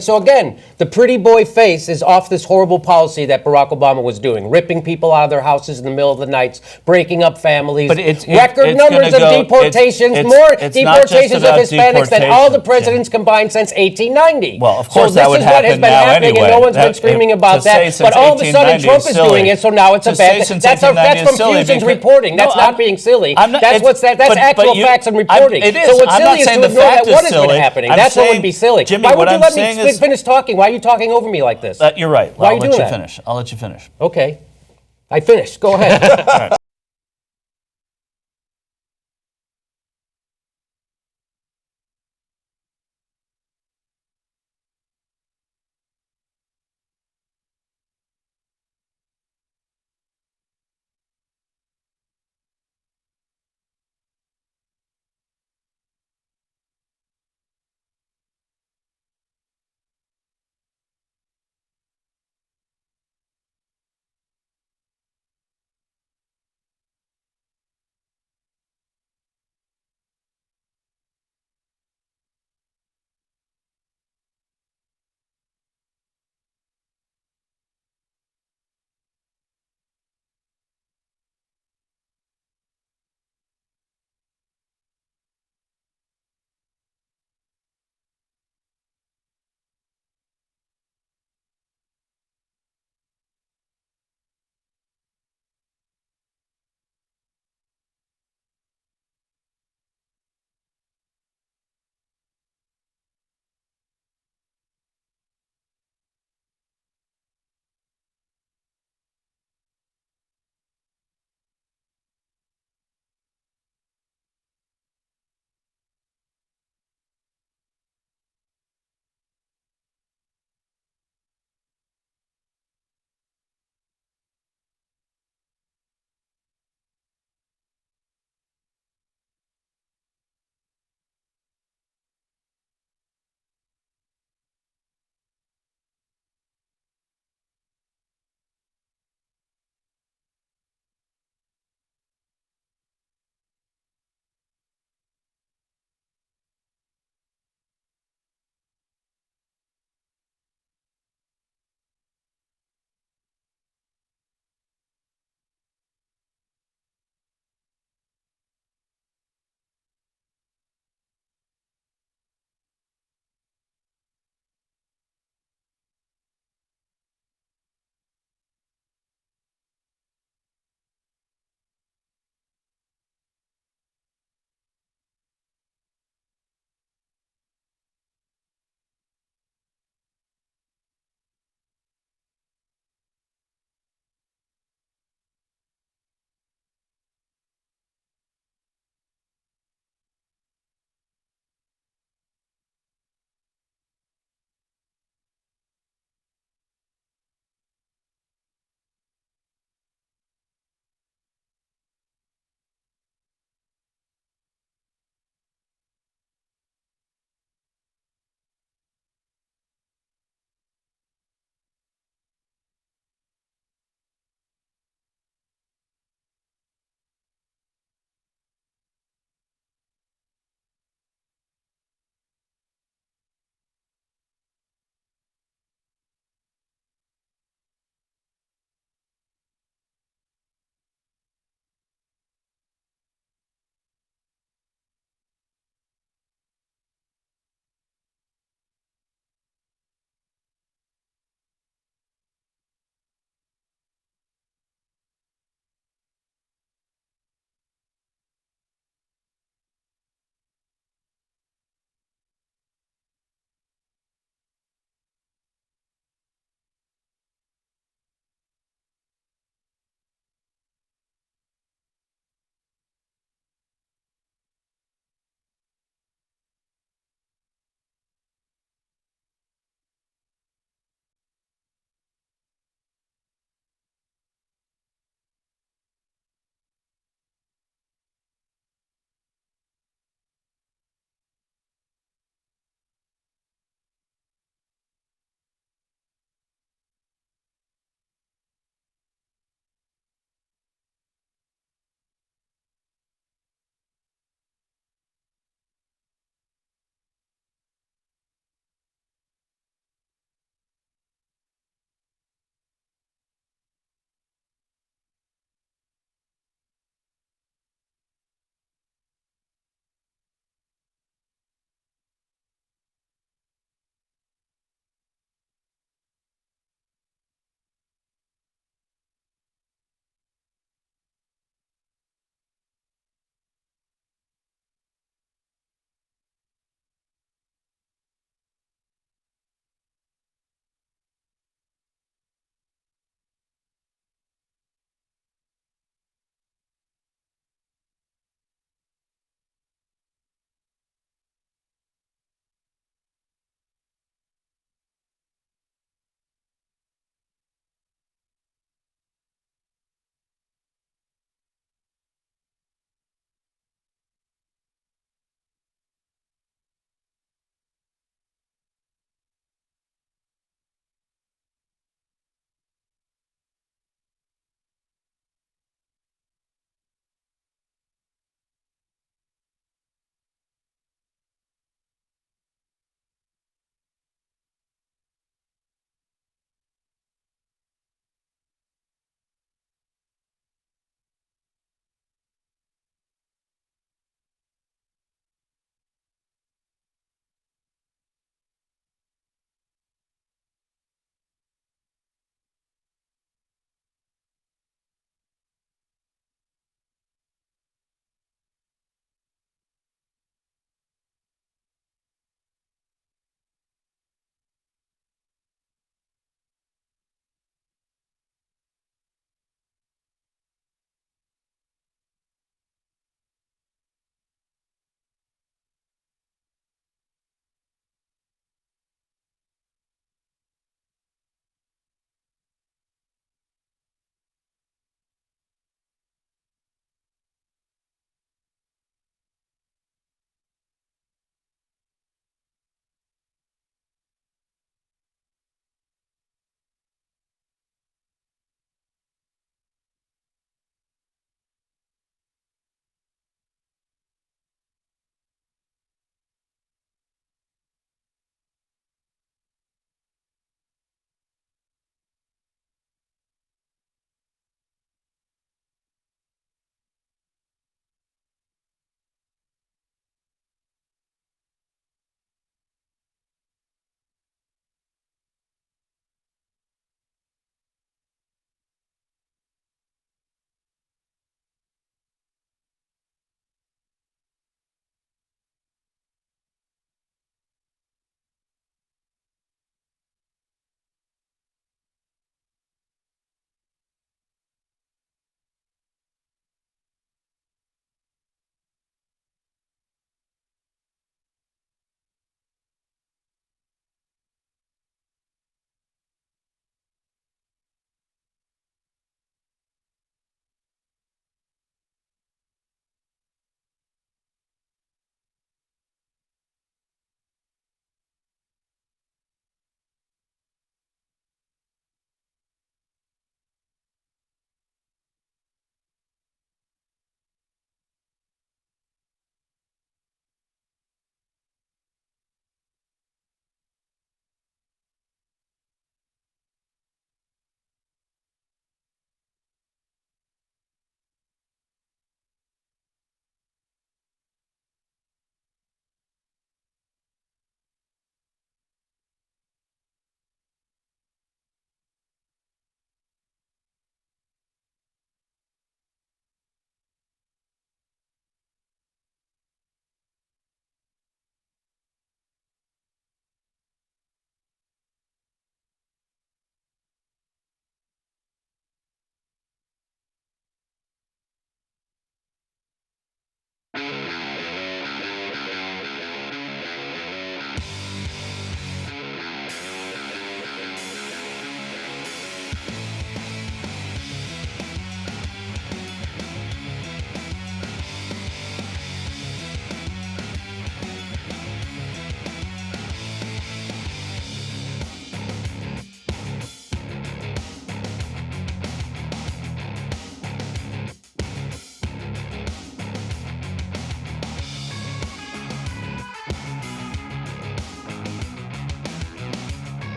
So again, the pretty boy face is off this horrible policy that Barack Obama was doing, ripping people out of their houses in the middle of the night, breaking up families, But it's record numbers of deportations, more deportations of Hispanics than all the presidents combined since 1890. Well, of course so that would happen this is what has been now happening, anyway. and no one's been screaming about that. But all of a sudden, Trump is doing it, so now it's a bad thing. That's from Fusion's reporting. That's not being silly. That's actual facts and reporting. It is. So what's I'm silly not is saying to the ignore that fact is what has been silly. happening. I'm That's what saying, would be silly. Jimmy, Why would what you I'm let saying me is- finish talking? Why are you talking over me like this? You're right. Why are I'll you let doing you that? finish. I'll let you finish. Okay. I finished. Go ahead. All right.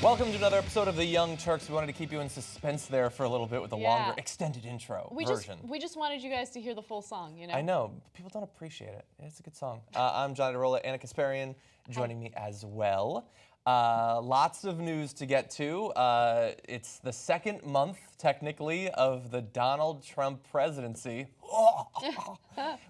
Welcome to another episode of the Young Turks. We wanted to keep you in suspense there for a little bit with a longer extended intro version. We just wanted you guys to hear the full song, you know? I know. People don't appreciate it. It's a good song. I'm Johnny DeRolla, Anna Kasparian joining me as well. Lots of news to get to. It's the second month, technically, of the Donald Trump presidency,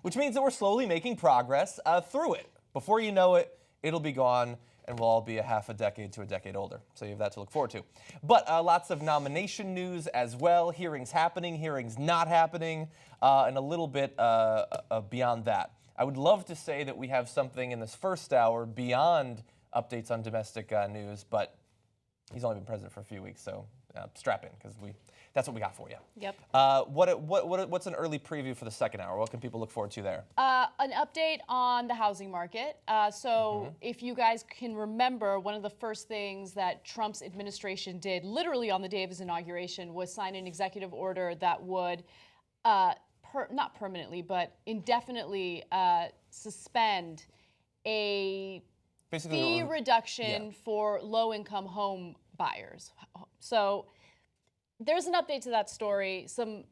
which means that we're slowly making progress through it. Before you know it, it'll be gone, and we'll all be a half a decade to a decade older. So you have that to look forward to. But lots of nomination news as well. Hearings happening, hearings not happening, and a little bit beyond that. I would love to say that we have something in this first hour beyond updates on domestic news, but he's only been president for a few weeks, so strap in, because that's what we got for you. Yep. What's an early preview for the second hour? What can people look forward to there? An update on the housing market. If you guys can remember, one of the first things that Trump's administration did, literally on the day of his inauguration, was sign an executive order that would, not permanently, but indefinitely suspend a fee reduction for low-income home buyers. So there's an update to that story, some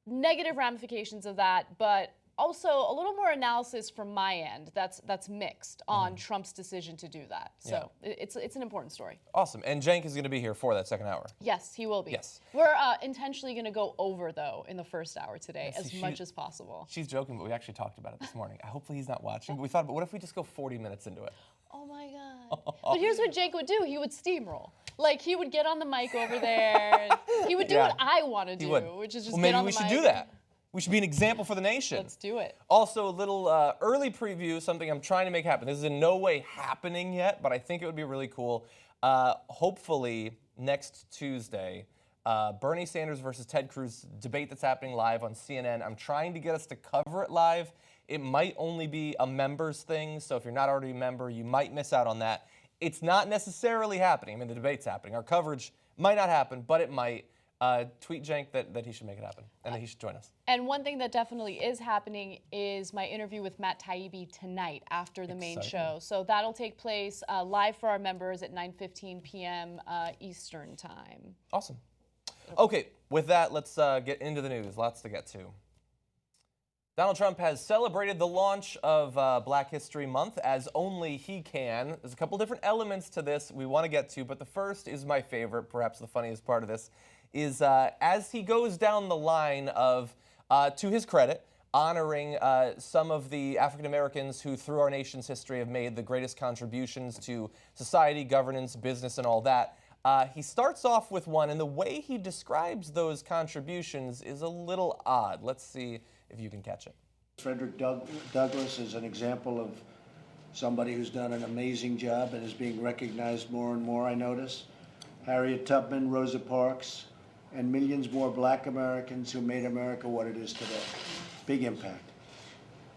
negative ramifications of that, but also a little more analysis from my end that's mixed on Trump's decision to do that. So it's an important story. Awesome. And Cenk is going to be here for that second hour. Yes, he will be. Yes. We're intentionally going to go over, though, in the first hour today, as much as possible. She's joking, but we actually talked about it this morning. Hopefully he's not watching. But we thought, but what if we just go 40 minutes into it? Oh, my God. But here's what Cenk would do. He would steamroll. Like, he would get on the mic over there. He would do what I want to do, which is just get on the mic. Maybe we should do that. We should be an example for the nation. Let's do it. Also, a little early preview, something I'm trying to make happen. This is in no way happening yet, but I think it would be really cool. Hopefully, next Tuesday, Bernie Sanders versus Ted Cruz debate that's happening live on CNN. I'm trying to get us to cover it live. It might only be a members thing, so if you're not already a member, you might miss out on that. It's not necessarily happening. I mean, the debate's happening. Our coverage might not happen, but it might. Tweet Cenk that he should make it happen and that he should join us. And one thing that definitely is happening is my interview with Matt Taibbi tonight after the main show. So that'll take place live for our members at 9:15 p.m. Eastern time. Awesome. Okay, with that, let's get into the news. Lots to get to. Donald Trump has celebrated the launch of Black History Month as only he can. There's a couple different elements to this we want to get to, but the first is my favorite, perhaps the funniest part of this, is as he goes down the line of, to his credit, honoring some of the African Americans who, through our nation's history, have made the greatest contributions to society, governance, business, and all that. He starts off with one, and the way he describes those contributions is a little odd. Let's see if you can catch it. Frederick Douglass is an example of somebody who's done an amazing job and is being recognized more and more, I notice. Harriet Tubman, Rosa Parks, and millions more Black Americans who made America what it is today. Big impact.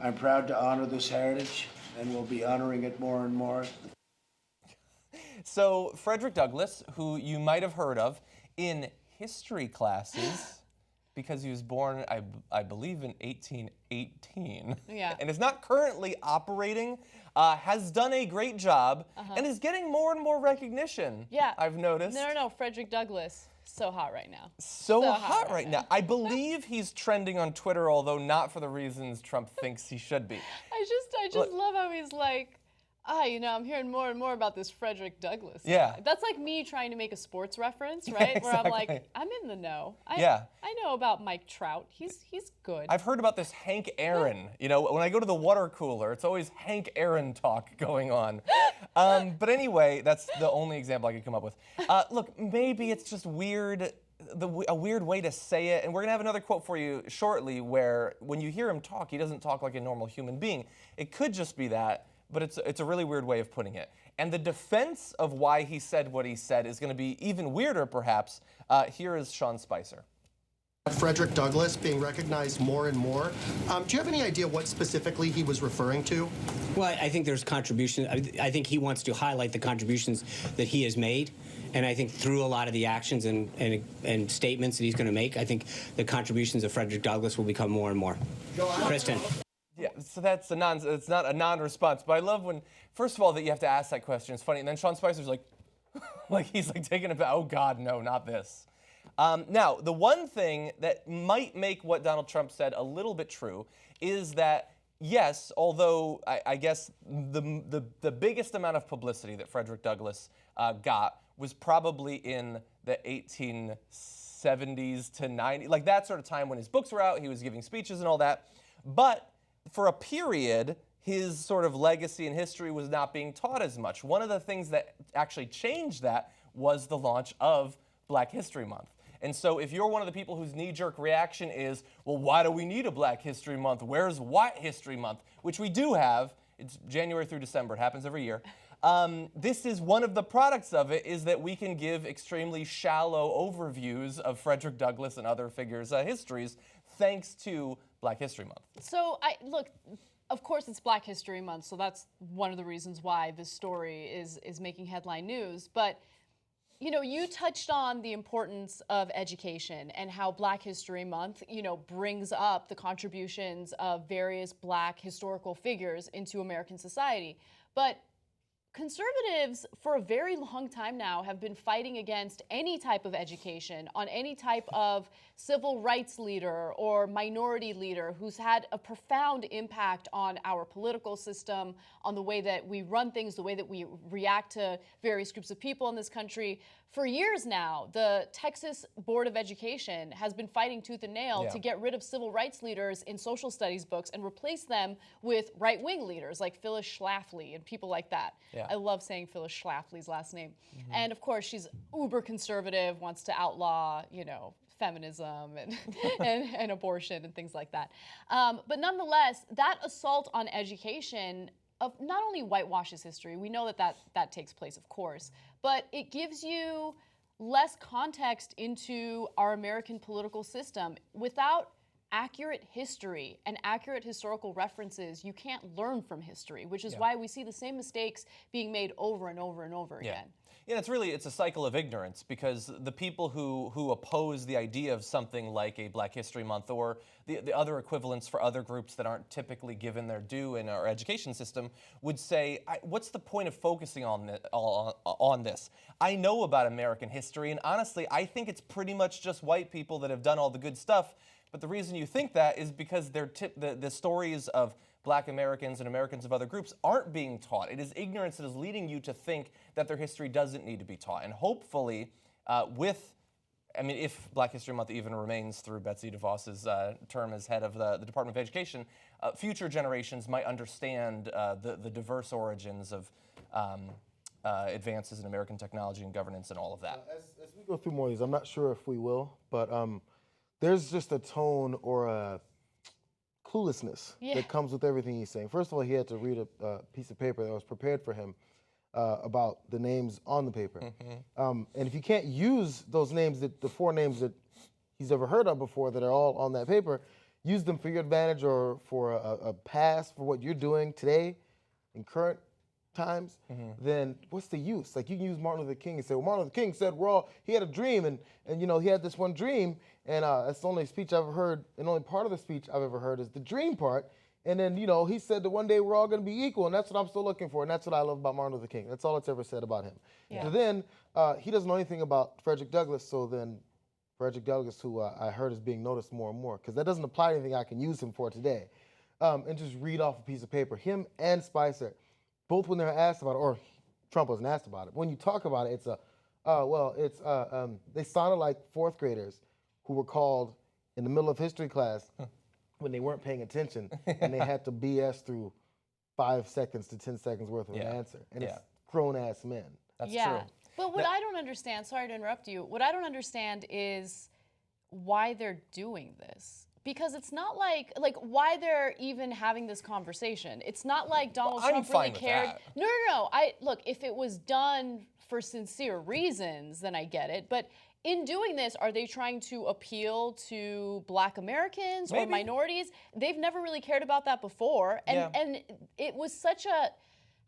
I'm proud to honor this heritage, and we'll be honoring it more and more. So Frederick Douglass, who you might have heard of in history classes, because he was born, I believe, in 1818, and is not currently operating, has done a great job and is getting more and more recognition, I've noticed. No, Frederick Douglass. So hot right now. So hot right now. I believe he's trending on Twitter, although not for the reasons Trump thinks he should be. I just love how he's like, I'm hearing more and more about this Frederick Douglass guy. Yeah. That's like me trying to make a sports reference, right? Yeah, exactly. Where I'm like, I'm in the know. I know about Mike Trout. He's good. I've heard about this Hank Aaron. When I go to the water cooler, it's always Hank Aaron talk going on. But anyway, that's the only example I could come up with. Look, maybe it's just weird. A weird way to say it, and we're going to have another quote for you shortly where when you hear him talk, he doesn't talk like a normal human being. It could just be that, but it's a really weird way of putting it. And the defense of why he said what he said is going to be even weirder, perhaps. Here is Sean Spicer. Frederick Douglass being recognized more and more. Do you have any idea what specifically he was referring to? Well, I think there's contributions. I think he wants to highlight the contributions that he has made. And I think through a lot of the actions and statements that he's going to make, I think the contributions of Frederick Douglass will become more and more. Kristen. Yeah, so it's not a non-response. But I love when, first of all, that you have to ask that question. It's funny. And then Sean Spicer's like, Like he's like taken aback. Oh God, no, not this. Now, the one thing that might make what Donald Trump said a little bit true is that, yes, although I guess the biggest amount of publicity that Frederick Douglass got was probably in the 1870s to 90s, like that sort of time when his books were out, he was giving speeches and all that. But for a period, his sort of legacy and history was not being taught as much. One of the things that actually changed that was the launch of Black History Month. And so if you're one of the people whose knee-jerk reaction is, well, why do we need a Black History Month? Where's White History Month? Which we do have. It's January through December. It happens every year. This is one of the products of it, is that we can give extremely shallow overviews of Frederick Douglass and other figures' histories thanks to Black History Month. So, look, of course it's Black History Month, so that's one of the reasons why this story is making headline news. But you know, you touched on the importance of education and how Black History Month, you know, brings up the contributions of various Black historical figures into American society. But conservatives, for a very long time now, have been fighting against any type of education on any type of civil rights leader or minority leader who's had a profound impact on our political system, on the way that we run things, the way that we react to various groups of people in this country. For years now, the Texas Board of Education has been fighting tooth and nail to get rid of civil rights leaders in social studies books and replace them with right-wing leaders like Phyllis Schlafly and people like that. Yeah. I love saying Phyllis Schlafly's last name. And of course, she's uber conservative, wants to outlaw, you know, feminism and abortion and things like that. But nonetheless, that assault on education of not only whitewashes history, we know that takes place, of course, but it gives you less context into our American political system. Without accurate history and accurate historical references, you can't learn from history, which is why we see the same mistakes being made over and over and over again. Yeah, it's a cycle of ignorance, because the people who oppose the idea of something like a Black History Month or the other equivalents for other groups that aren't typically given their due in our education system would say, what's the point of focusing on this? I know about American history, and honestly, I think it's pretty much just white people that have done all the good stuff. But the reason you think that is because the stories of Black Americans and Americans of other groups aren't being taught. It is ignorance that is leading you to think that their history doesn't need to be taught. And hopefully, if Black History Month even remains through Betsy DeVos's term as head of the Department of Education, future generations might understand the diverse origins of advances in American technology and governance and all of that. As we go through more of these, I'm not sure if we will, but there's just a tone or a cluelessness that comes with everything he's saying. First of all, he had to read a piece of paper that was prepared for him about the names on the paper. And if you can't use those names, the four names that he's ever heard of before that are all on that paper, use them for your advantage or for a pass for what you're doing today in current times, then what's the use? Like, you can use Martin Luther King and say, well, Martin Luther King said he had a dream, and you know, he had this one dream, and that's the only speech I've ever heard, and only part of the speech I've ever heard is the dream part. And then, you know, he said that one day we're all going to be equal, and that's what I'm still looking for, and that's what I love about Martin Luther King. That's all it's ever said about him. Yeah. So then he doesn't know anything about Frederick Douglass, so then Frederick Douglass, who I heard is being noticed more and more, because that doesn't apply to anything I can use him for today. And just read off a piece of paper. Him and Spicer, both when they're asked about it, or Trump wasn't asked about it, when you talk about it, they sounded like fourth graders who were called in the middle of history class when they weren't paying attention, and they had to BS through 5 seconds to 10 seconds worth of an answer. And it's grown-ass men. That's true. But what I don't understand, sorry to interrupt you, what I don't understand is why they're doing this. Because it's not like why they're even having this conversation. It's not like Donald Trump really cared. No. Look, if it was done for sincere reasons, then I get it. But in doing this, are they trying to appeal to Black Americans or minorities? They've never really cared about that before. And it was such a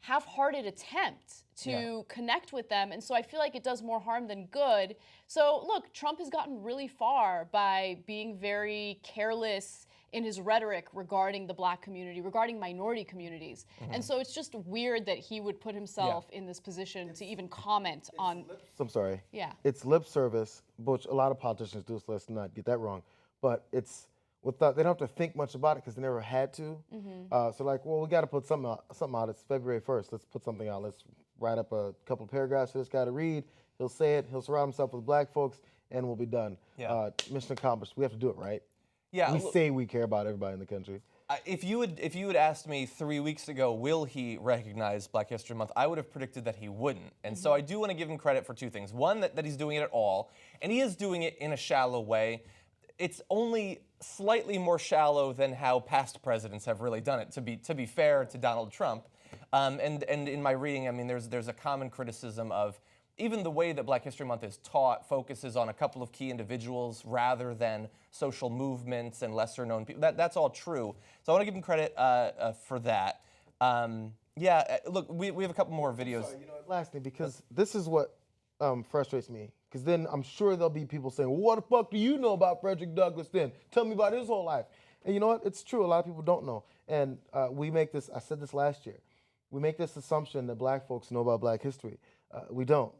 half-hearted attempt to connect with them, and so I feel like it does more harm than good. So look, Trump has gotten really far by being very careless in his rhetoric regarding the black community, regarding minority communities. And so it's just weird that he would put himself in this position to even comment on. I'm sorry. Yeah. It's lip service, which a lot of politicians do, so let's not get that wrong. But it's without, they don't have to think much about it because they never had to. So like, well, we got to put something out. It's February 1st. Let's put something out. Let's write up a couple of paragraphs for this guy to read. He'll say it. He'll surround himself with black folks, and we'll be done. Mission accomplished. We have to do it, right? Yeah. We say we care about everybody in the country. If you had asked me 3 weeks ago, will he recognize Black History Month, I would have predicted that he wouldn't. And so I do want to give him credit for two things. One, that he's doing it at all, and he is doing it in a shallow way. It's only slightly more shallow than how past presidents have really done it, to be fair to Donald Trump. And in my reading, I mean, there's a common criticism of even the way that Black History Month is taught focuses on a couple of key individuals rather than social movements and lesser known people. That's all true. So I want to give him credit for that. Look, we have a couple more videos. Sorry, lastly, because this is what frustrates me. Because then I'm sure there'll be people saying, well, what the fuck do you know about Frederick Douglass then? Tell me about his whole life. And you know what? It's true. A lot of people don't know. And we make this, I said this last year, we make this assumption that black folks know about black history. We don't.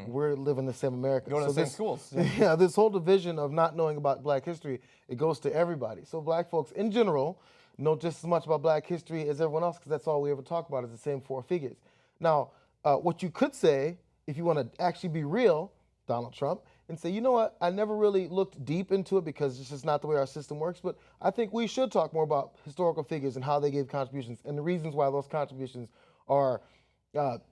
We're living the same America. Go to the same schools. Yeah, this whole division of not knowing about black history, it goes to everybody. So black folks in general know just as much about black history as everyone else because that's all we ever talk about is the same four figures. Now, what you could say, if you want to actually be real, Donald Trump, and say, you know what, I never really looked deep into it because it's just not the way our system works, but I think we should talk more about historical figures and how they gave contributions and the reasons why those contributions are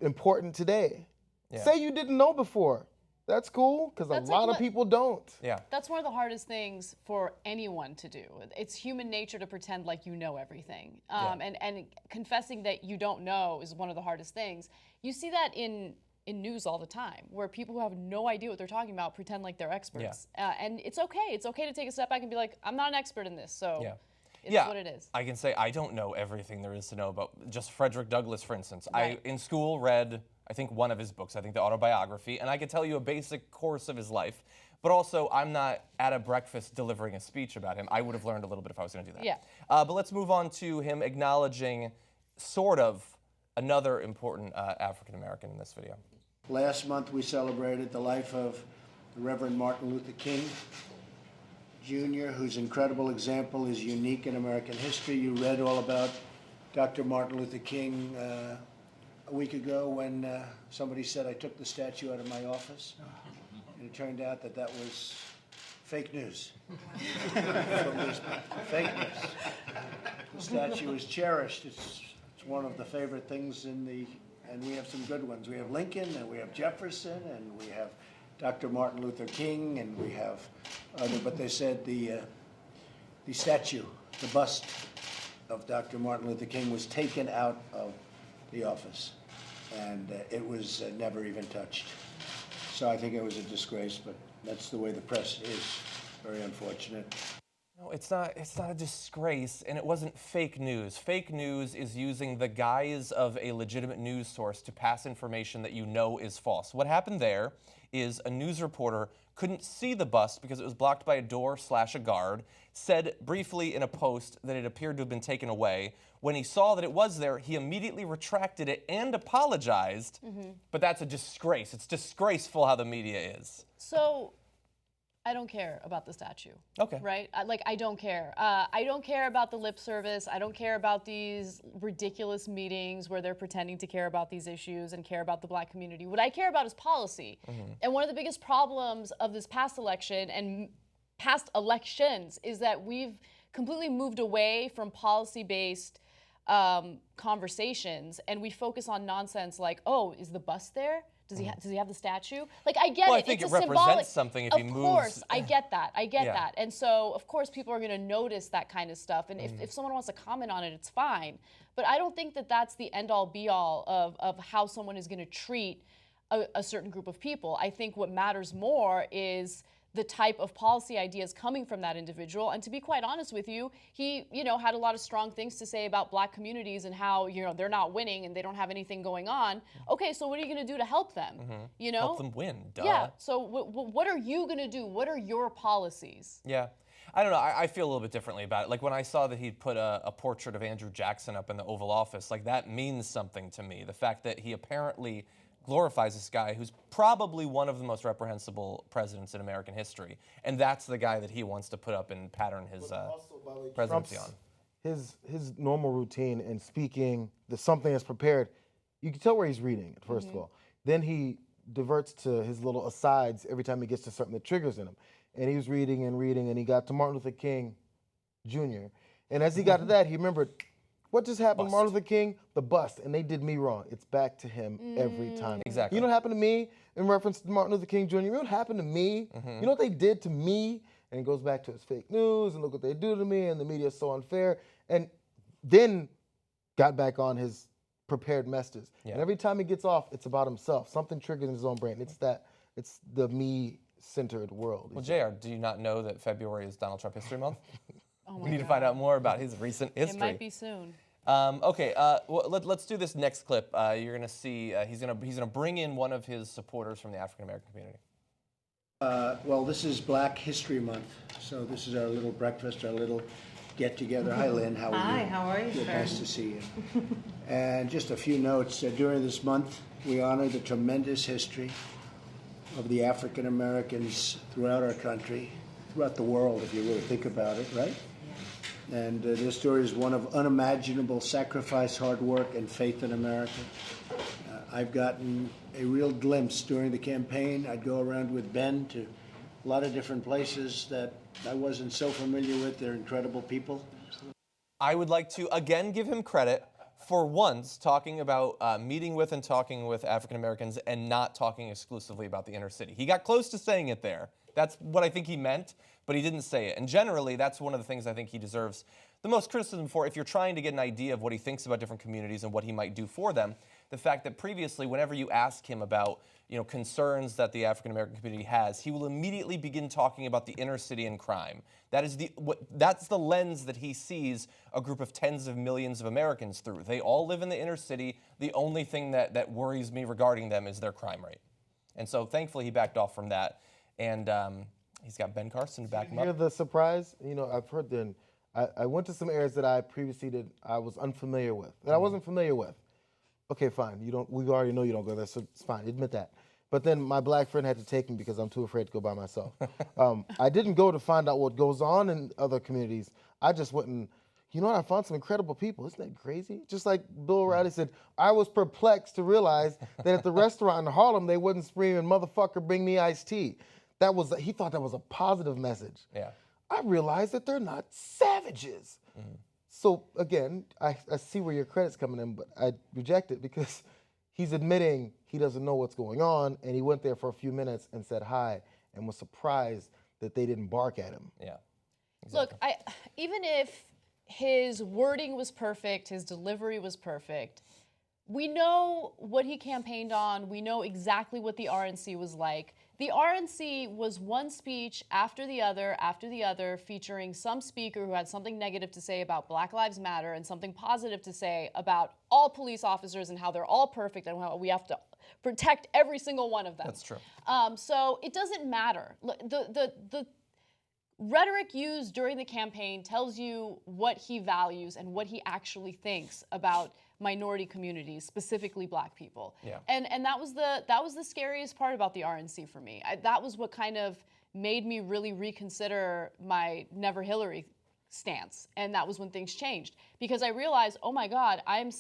important today. Yeah. Say you didn't know before. That's cool, because a lot of people don't. Yeah. That's one of the hardest things for anyone to do. It's human nature to pretend like you know everything. And confessing that you don't know is one of the hardest things. You see that in news all the time, where people who have no idea what they're talking about pretend like they're experts. And it's okay. It's okay to take a step back and be like, I'm not an expert in this, so it's what it is. I can say I don't know everything there is to know about just Frederick Douglass, for instance. Right. I, in school, read, I think, one of his books, I think the autobiography, and I could tell you a basic course of his life. But also, I'm not at a breakfast delivering a speech about him. I would have learned a little bit if I was going to do that. Yeah. But let's move on to him acknowledging sort of another important African-American in this video. Last month, we celebrated the life of the Reverend Martin Luther King, Jr., whose incredible example is unique in American history. You read all about Dr. Martin Luther King a week ago when somebody said I took the statue out of my office. And it turned out that that was fake news. Fake news. The statue is cherished. It's one of the favorite things and we have some good ones. We have Lincoln, and we have Jefferson, and we have Dr. Martin Luther King, and we have other, but they said the statue, the bust of Dr. Martin Luther King was taken out of the office, and it was never even touched. So I think it was a disgrace, but that's the way the press is. Very unfortunate. No, it's not a disgrace, and it wasn't fake news. Fake news is using the guise of a legitimate news source to pass information that you know is false. What happened there is a news reporter couldn't see the bust because it was blocked by a door / a guard, said briefly in a post that it appeared to have been taken away. When he saw that it was there, he immediately retracted it and apologized, but that's a disgrace. It's disgraceful how the media is. So I don't care about the statue. Okay. Right? I don't care. I don't care about the lip service. I don't care about these ridiculous meetings where they're pretending to care about these issues and care about the black community. What I care about is policy. And one of the biggest problems of this past election and past elections is that we've completely moved away from policy-based conversations, and we focus on nonsense like, oh, is the bus there? Does he have the statue? Like, I get well, it. I think it's it a represents symbolic, something if he moves. Of course, I get that. I get that. And so, of course, people are going to notice that kind of stuff. And if someone wants to comment on it, it's fine. But I don't think that that's the end-all, be-all of how someone is going to treat a certain group of people. I think what matters more is the type of policy ideas coming from that individual. And to be quite honest with you, he, had a lot of strong things to say about black communities and how, they're not winning and they don't have anything going on. Okay, so what are you going to do to help them? Help them win, duh. Yeah, so what are you going to do? What are your policies? Yeah. I don't know. I feel a little bit differently about it. Like when I saw that he'd put a portrait of Andrew Jackson up in the Oval Office, like that means something to me. The fact that he apparently glorifies this guy who's probably one of the most reprehensible presidents in American history, and that's the guy that he wants to put up and pattern his presidency on. His normal routine in speaking, something that's prepared, you can tell where he's reading it, first of all. Then he diverts to his little asides every time he gets to something that triggers in him. And he was reading, and he got to Martin Luther King Jr. And as he got to that, he remembered, what just happened? Martin Luther King, the bust, and they did me wrong. It's back to him every time. Exactly. You know what happened to me in reference to Martin Luther King Jr.? You know what happened to me? You know what they did to me? And it goes back to his fake news, and look what they do to me, and the media is so unfair. And then got back on his prepared messages. Yeah. And every time he gets off, it's about himself. Something triggers in his own brain. It's the me-centered world. Well, JR, do you not know that February is Donald Trump History Month? We need to find out more about his recent history. It might be soon. Okay, well, let's do this next clip. You're gonna see he's gonna bring in one of his supporters from the African American community. Well, this is Black History Month, so this is our little breakfast, our little get-together. Hi, Lynn. How are you? Hi, how are you, Good, sir? nice to see you. And just a few notes. During this month, we honor the tremendous history of the African Americans throughout our country, throughout the world, if you really think about it, right? Yeah. And their story is one of unimaginable sacrifice, hard work, and faith in America. I've gotten a real glimpse during the campaign. I'd go around with Ben to a lot of different places that I wasn't so familiar with. They're incredible people. I would like to again give him credit for once talking about meeting with and talking with African Americans and not talking exclusively about the inner city. He got close to saying it there. That's what I think he meant, but he didn't say it. And generally, that's one of the things I think he deserves the most criticism for. If you're trying to get an idea of what he thinks about different communities and what he might do for them, the fact that previously, whenever you ask him about concerns that the African American community has, he will immediately begin talking about the inner city and crime. That's the lens that he sees a group of tens of millions of Americans through. They all live in the inner city. The only thing that worries me regarding them is their crime rate. And so thankfully he backed off from that. And he's got Ben Carson to back him up. Hear the surprise? I've heard then. I went to some areas that I previously I was unfamiliar with, that I wasn't familiar with. Okay, fine. We already know you don't go there, so it's fine. Admit that. But then my black friend had to take me because I'm too afraid to go by myself. I didn't go to find out what goes on in other communities. I just went and, I found some incredible people. Isn't that crazy? Just like Bill O'Reilly said, I was perplexed to realize that at the restaurant in Harlem, they wasn't screaming, "Motherfucker, bring me iced tea." He thought that was a positive message. Yeah. I realized that they're not savages. Mm-hmm. So again, I see where your credit's coming in, but I reject it because he's admitting he doesn't know what's going on, and he went there for a few minutes and said hi and was surprised that they didn't bark at him. Yeah. Exactly. Look, even if his wording was perfect, his delivery was perfect, we know what he campaigned on. We know exactly what the RNC was like. The RNC was one speech after the other, featuring some speaker who had something negative to say about Black Lives Matter and something positive to say about all police officers and how they're all perfect and how we have to protect every single one of them. That's true. So it doesn't matter. The rhetoric used during the campaign tells you what he values and what he actually thinks about minority communities, specifically Black people. Yeah. And that was the scariest part about the RNC for me. That was what kind of made me really reconsider my Never Hillary stance. And that was when things changed. Because I realized, oh my God, I'm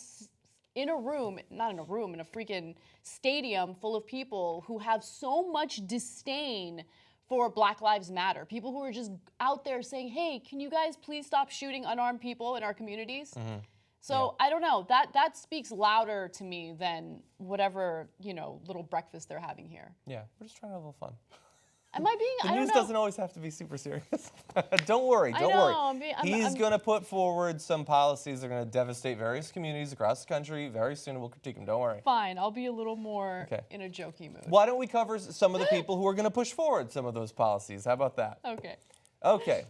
in a freaking stadium full of people who have so much disdain for Black Lives Matter. People who are just out there saying, hey, can you guys please stop shooting unarmed people in our communities? Mm-hmm. So I don't know, that speaks louder to me than whatever, little breakfast they're having here. Yeah, we're just trying to have a little fun. Am I being, The news doesn't always have to be super serious. Don't worry. He's going to put forward some policies that are going to devastate various communities across the country. Very soon we'll critique them, don't worry. Fine, I'll be a little more in a jokey mood. Why don't we cover some of the people who are going to push forward some of those policies? How about that? Okay.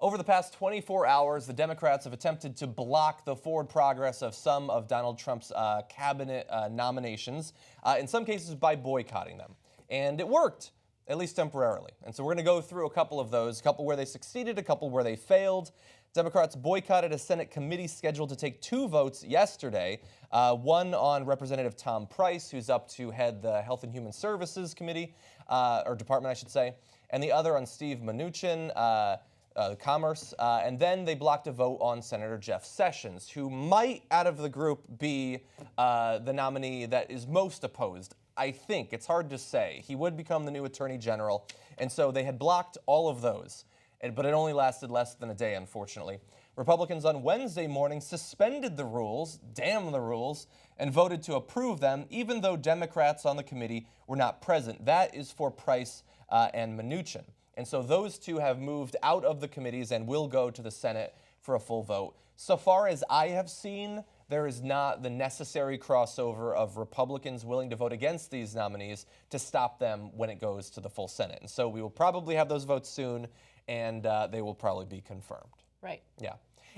Over the past 24 hours, the Democrats have attempted to block the forward progress of some of Donald Trump's cabinet nominations, in some cases by boycotting them. And it worked. at least temporarily. And so we're going to go through a couple of those, a couple where they succeeded, a couple where they failed. Democrats boycotted a Senate committee scheduled to take 2 votes yesterday, one on Representative Tom Price, who's up to head the Health and Human Services Committee, or Department, I should say, and the other on Steve Mnuchin, Commerce, and then they blocked a vote on Senator Jeff Sessions, who might, out of the group, be the nominee that is most opposed. I think. It's hard to say. He would become the new Attorney General, and so they had blocked all of those. But it only lasted less than a day, unfortunately. Republicans on Wednesday morning suspended the rules, damn the rules, and voted to approve them, even though Democrats on the committee were not present. That is for Price and Mnuchin. And so those two have moved out of the committees and will go to the Senate for a full vote. So far as I have seen, there is not the necessary crossover of Republicans willing to vote against these nominees to stop them when it goes to the full Senate. And so we will probably have those votes soon, and they will probably be confirmed. Right. Yeah.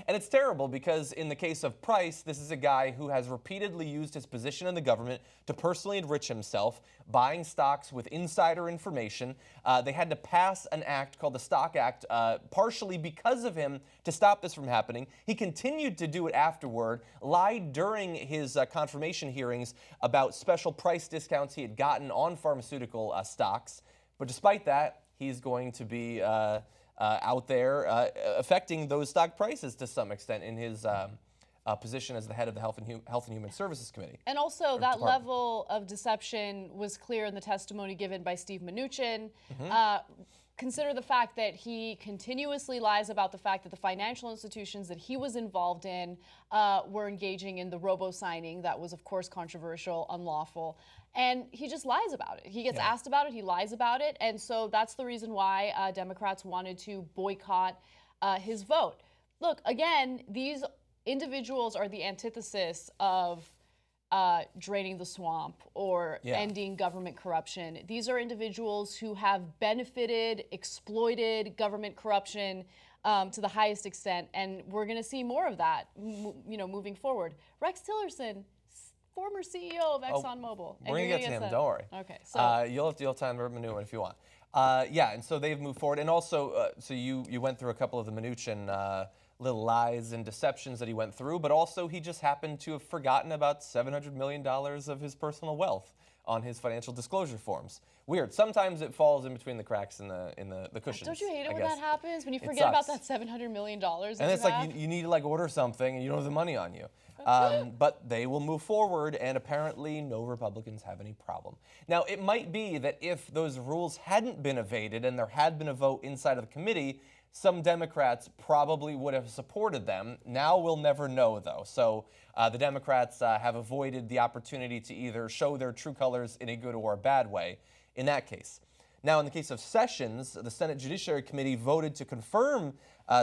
And it's terrible because in the case of Price, this is a guy who has repeatedly used his position in the government to personally enrich himself, buying stocks with insider information. They had to pass an act called the Stock Act, partially because of him, to stop this from happening. He continued to do it afterward, lied during his confirmation hearings about special price discounts he had gotten on pharmaceutical stocks. But despite that, he's going to be out there affecting those stock prices to some extent in his position as the head of the Health and Human Services Committee. And also that level of deception was clear in the testimony given by Steve Mnuchin. Consider the fact that he continuously lies about the fact that the financial institutions that he was involved in were engaging in the robo-signing that was, of course, controversial, unlawful. And he just lies about it. He gets asked about it, he lies about it. And so that's the reason why Democrats wanted to boycott his vote. Look, again, these individuals are the antithesis of draining the swamp or ending government corruption. These are individuals who have benefited, exploited government corruption to the highest extent, and we're going to see more of that, moving forward. Rex Tillerson, former CEO of ExxonMobil. We're going to get to him, don't worry. Okay, so you'll have time to Mnuchin if you want. And so they've moved forward, and also, so you went through a couple of the Mnuchin little lies and deceptions that he went through, but also he just happened to have forgotten about $700 million of his personal wealth on his financial disclosure forms. Weird. Sometimes it falls in between the cracks in the cushions. Don't you hate it when that happens? When you forget about that $700 million? And it's like you need to order something and you don't have the money on you. But they will move forward, and apparently no Republicans have any problem. Now, it might be that if those rules hadn't been evaded and there had been a vote inside of the committee, some Democrats probably would have supported them. Now we'll never know, though. So the Democrats have avoided the opportunity to either show their true colors in a good or a bad way in that case. Now, in the case of Sessions, the Senate Judiciary Committee voted to confirm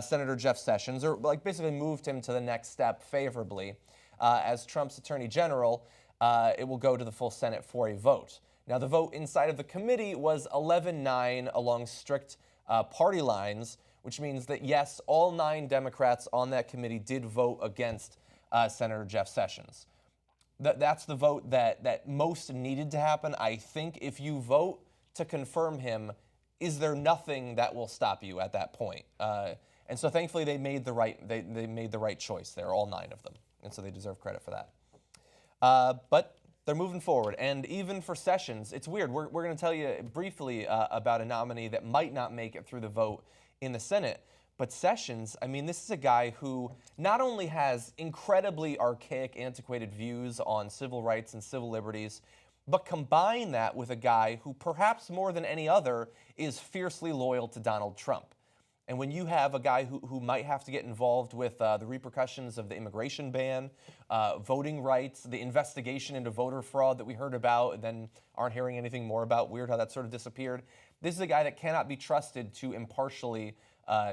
Senator Jeff Sessions, or basically moved him to the next step favorably. As Trump's Attorney General, it will go to the full Senate for a vote. Now, the vote inside of the committee was 11-9 along strict party lines, which means that, yes, all 9 Democrats on that committee did vote against Senator Jeff Sessions. That's the vote that most needed to happen. I think if you vote to confirm him, is there nothing that will stop you at that point? And so thankfully they made the right choice there, all 9 of them. And so they deserve credit for that. But they're moving forward. And even for Sessions, it's weird. We're going to tell you briefly about a nominee that might not make it through the vote in the Senate. But Sessions, I mean, this is a guy who not only has incredibly archaic, antiquated views on civil rights and civil liberties, but combine that with a guy who perhaps more than any other is fiercely loyal to Donald Trump. And when you have a guy who might have to get involved with the repercussions of the immigration ban, voting rights, the investigation into voter fraud that we heard about and then aren't hearing anything more about, weird how that sort of disappeared. This is a guy that cannot be trusted to impartially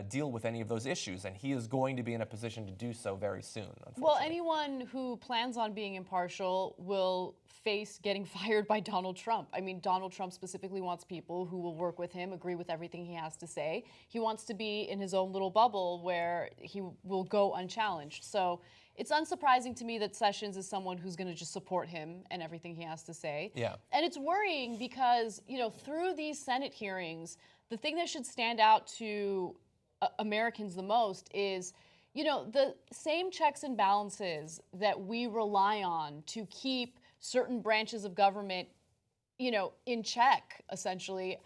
deal with any of those issues, and he is going to be in a position to do so very soon, unfortunately. Well, anyone who plans on being impartial will face getting fired by Donald Trump. I mean, Donald Trump specifically wants people who will work with him, agree with everything he has to say. He wants to be in his own little bubble where he will go unchallenged. So it's unsurprising to me that Sessions is someone who's going to just support him and everything he has to say. Yeah. And it's worrying because, you know, through these Senate hearings, the thing that should stand out to Americans the most is, you know, the same checks and balances that we rely on to keep certain branches of government, you know, in check, essentially,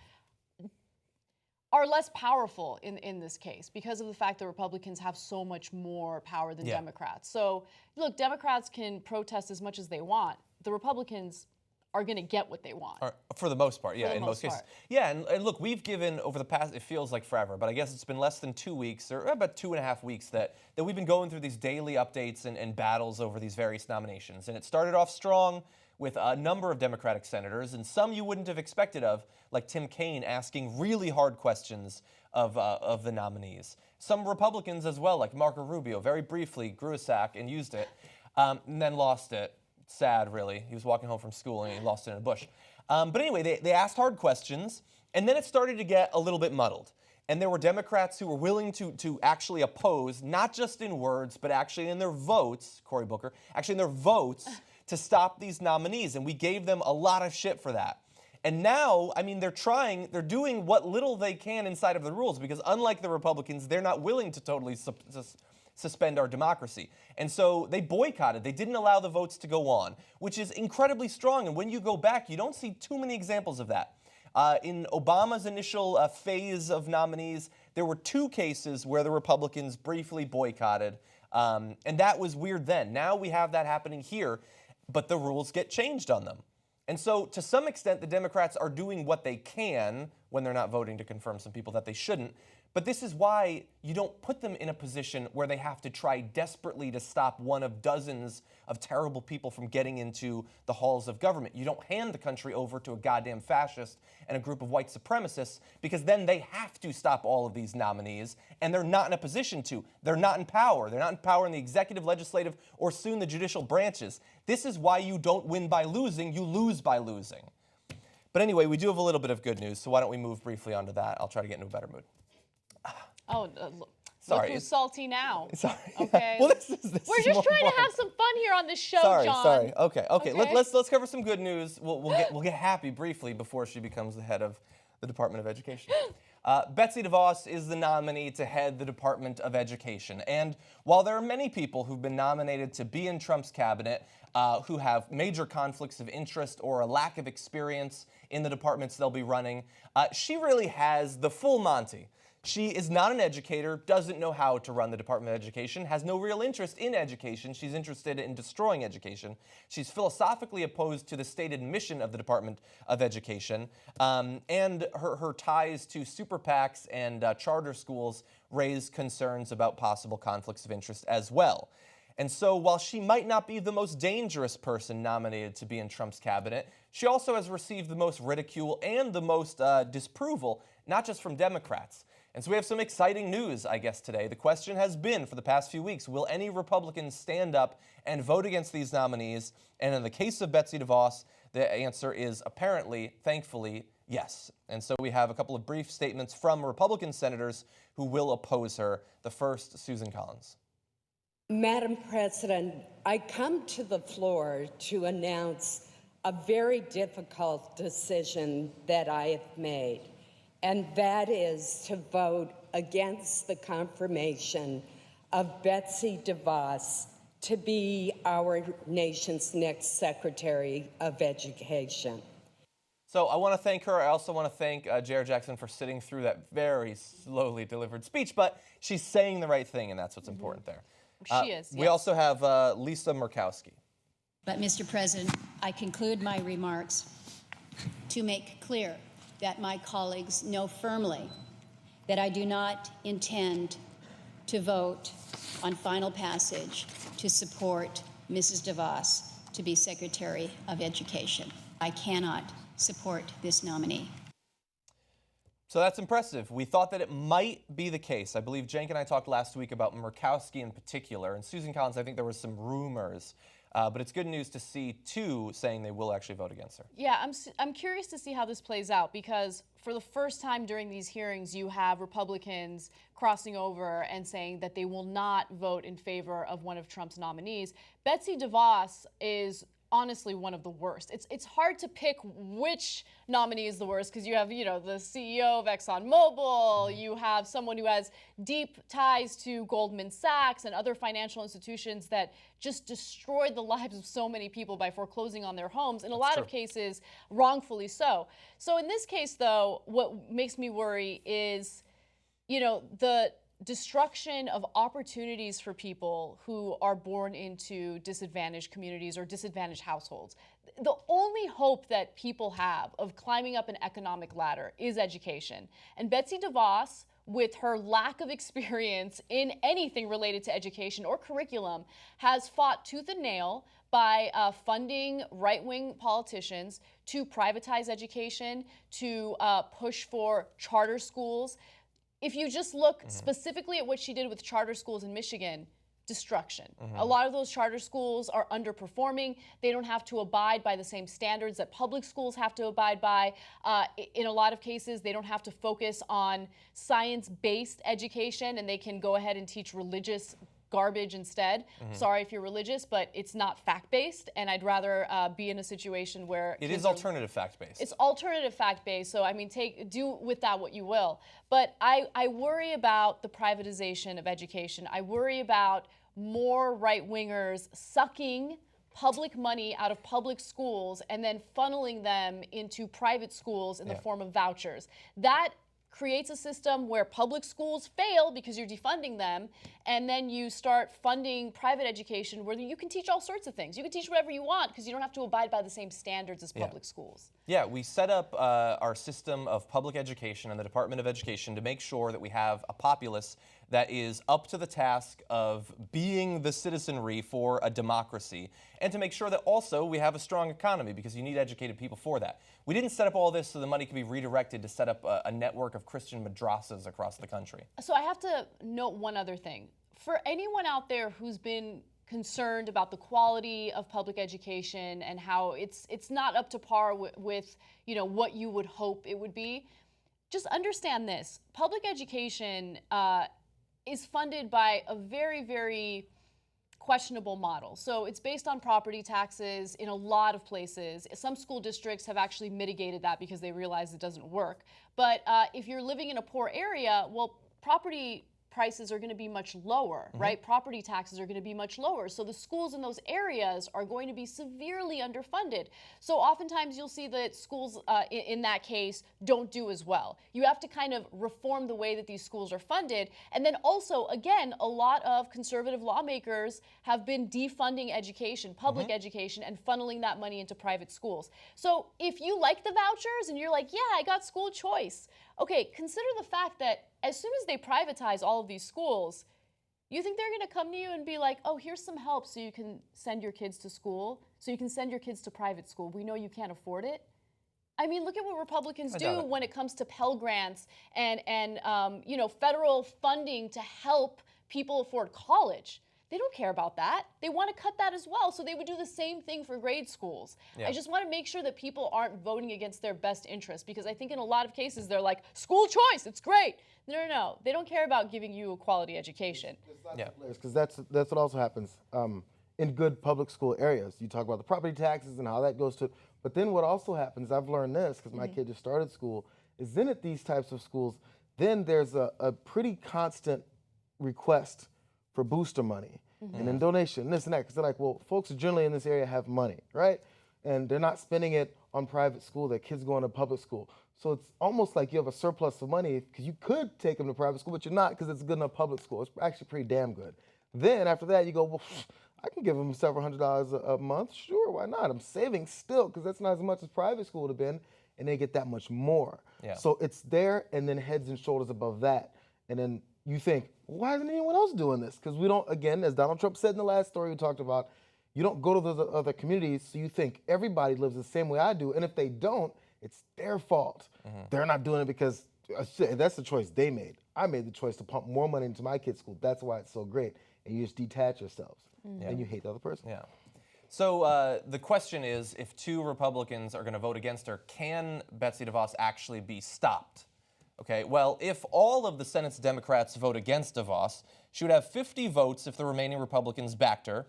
are less powerful in this case because of the fact that Republicans have so much more power than Democrats. So, look, Democrats can protest as much as they want. The Republicans are going to get what they want. For the most part, yeah, in most cases. Yeah, and look, we've given over the past, it feels like forever, but I guess it's been less than 2 weeks, or about 2.5 weeks, that we've been going through these daily updates and battles over these various nominations. And it started off strong with a number of Democratic senators, and some you wouldn't have expected of, like Tim Kaine asking really hard questions of the nominees. Some Republicans as well, like Marco Rubio, very briefly grew a sack and used it, and then lost it. Sad, really. He was walking home from school and he lost it in a bush. But anyway, they asked hard questions, and then it started to get a little bit muddled. And there were Democrats who were willing to actually oppose, not just in words, but actually in their votes, Cory Booker, actually in their votes to stop these nominees. And we gave them a lot of shit for that. And now, I mean, they're doing what little they can inside of the rules, because unlike the Republicans, they're not willing to totally suspend our democracy. And so they boycotted. They didn't allow the votes to go on, which is incredibly strong. And when you go back, you don't see too many examples of that. In Obama's initial phase of nominees, there were 2 cases where the Republicans briefly boycotted. And that was weird then. Now we have that happening here, but the rules get changed on them. And so to some extent, the Democrats are doing what they can when they're not voting to confirm some people that they shouldn't. But this is why you don't put them in a position where they have to try desperately to stop one of dozens of terrible people from getting into the halls of government. You don't hand the country over to a goddamn fascist and a group of white supremacists, because then they have to stop all of these nominees, and they're not in a position to. They're not in power. They're not in power in the executive, legislative, or soon the judicial branches. This is why you don't win by losing. You lose by losing. But anyway, we do have a little bit of good news, so why don't we move briefly onto that? I'll try to get into a better mood. Oh, sorry. Look who's salty now. Sorry. Okay. Well, this We're just trying to have some fun here on this show, John. Sorry. Okay. Let's cover some good news. We'll get happy briefly before she becomes the head of the Department of Education. Betsy DeVos is the nominee to head the Department of Education. And while there are many people who've been nominated to be in Trump's cabinet who have major conflicts of interest or a lack of experience in the departments they'll be running, she really has the full Monty. She is not an educator, doesn't know how to run the Department of Education, has no real interest in education. She's interested in destroying education. She's philosophically opposed to the stated mission of the Department of Education. And her ties to super PACs and charter schools raise concerns about possible conflicts of interest as well. And so while she might not be the most dangerous person nominated to be in Trump's cabinet, she also has received the most ridicule and the most disapproval, not just from Democrats. And so we have some exciting news, I guess, today. The question has been for the past few weeks, will any Republicans stand up and vote against these nominees? And in the case of Betsy DeVos, the answer is apparently, thankfully, yes. And so we have a couple of brief statements from Republican senators who will oppose her. The first, Susan Collins. Madam President, I come to the floor to announce a very difficult decision that I have made, and that is to vote against the confirmation of Betsy DeVos to be our nation's next Secretary of Education. So I want to thank her. I also want to thank Jared Jackson for sitting through that very slowly delivered speech, but she's saying the right thing, and that's what's important there. She is, yes. We also have Lisa Murkowski. But, Mr. President, I conclude my remarks to make clear that my colleagues know firmly that I do not intend to vote on final passage to support Mrs. DeVos to be Secretary of Education. I cannot support this nominee. So that's impressive. We thought that it might be the case. I believe Cenk and I talked last week about Murkowski in particular, and Susan Collins, I think there were some rumors But it's good news to see two saying they will actually vote against her. Yeah, I'm curious to see how this plays out, because for the first time during these hearings, you have Republicans crossing over and saying that they will not vote in favor of one of Trump's nominees. Betsy DeVos is honestly one of the worst. It's hard to pick which nominee is the worst, because you have, the CEO of ExxonMobil, you have someone who has deep ties to Goldman Sachs and other financial institutions that just destroyed the lives of so many people by foreclosing on their homes, in a lot of cases wrongfully so. So in this case, though, what makes me worry is, the destruction of opportunities for people who are born into disadvantaged communities or disadvantaged households. The only hope that people have of climbing up an economic ladder is education. And Betsy DeVos, with her lack of experience in anything related to education or curriculum, has fought tooth and nail by funding right-wing politicians to privatize education, to push for charter schools. If you just look specifically at what she did with charter schools in Michigan, destruction. A lot of those charter schools are underperforming. They don't have to abide by the same standards that public schools have to abide by. In a lot of cases, they don't have to focus on science-based education, and they can go ahead and teach religious garbage instead. Sorry if you're religious, but it's not fact-based, and I'd rather be in a situation where it is alternative fact-based. It's alternative fact-based, so I mean, do with that what you will. But I worry about the privatization of education. I worry about more right-wingers sucking public money out of public schools and then funneling them into private schools in the form of vouchers. That creates a system where public schools fail because you're defunding them, and then you start funding private education where you can teach all sorts of things. You can teach whatever you want because you don't have to abide by the same standards as public schools. Yeah, we set up our system of public education and the Department of Education to make sure that we have a populace that is up to the task of being the citizenry for a democracy, and to make sure that also we have a strong economy, because you need educated people for that. We didn't set up all this so the money could be redirected to set up a network of Christian madrasas across the country. So I have to note one other thing. For anyone out there who's been concerned about the quality of public education and how it's not up to par with what you would hope it would be, just understand this. Public education is funded by a very, very questionable model. So it's based on property taxes in a lot of places. Some school districts have actually mitigated that because they realize it doesn't work. But if you're living in a poor area, well, property prices are going to be much lower, right? Property taxes are going to be much lower. So the schools in those areas are going to be severely underfunded. So oftentimes you'll see that schools in that case don't do as well. You have to kind of reform the way that these schools are funded. And then also, again, a lot of conservative lawmakers have been defunding education, public education, and funneling that money into private schools. So if you like the vouchers and you're like, yeah, I got school choice, okay, consider the fact that as soon as they privatize all of these schools, you think they're going to come to you and be like, oh, here's some help so you can send your kids to school, so you can send your kids to private school. We know you can't afford it. I mean, look at what Republicans do when it comes to Pell Grants and federal funding to help people afford college. They don't care about that. They want to cut that as well, so they would do the same thing for grade schools. Yeah. I just want to make sure that people aren't voting against their best interest, because I think in a lot of cases they're like, school choice, it's great. No. They don't care about giving you a quality education. Because that's what also happens in good public school areas. You talk about the property taxes and how that goes to, but then what also happens, I've learned this because my kid just started school, is then at these types of schools, then there's a pretty constant request for booster money and then donation, this and that, because they're like, well, folks generally in this area have money, right? And they're not spending it on private school, their kids going to public school. So it's almost like you have a surplus of money, because you could take them to private school, but you're not, because it's good enough public school. It's actually pretty damn good. Then after that, you go, well, I can give them several $100s a month. Sure, why not? I'm saving still, because that's not as much as private school would have been, and they get that much more. Yeah. So it's there, and then heads and shoulders above that. And then you think, why isn't anyone else doing this? Because we don't, again, as Donald Trump said in the last story we talked about, you don't go to those other communities, so you think everybody lives the same way I do, and if they don't, it's their fault. They're not doing it because that's the choice they made. I made the choice to pump more money into my kid's school. That's why it's so great. And you just detach yourselves, and you hate the other person. Yeah. So the question is, if 2 Republicans are going to vote against her, can Betsy DeVos actually be stopped? Okay, well, if all of the Senate's Democrats vote against DeVos, she would have 50 votes if the remaining Republicans backed her,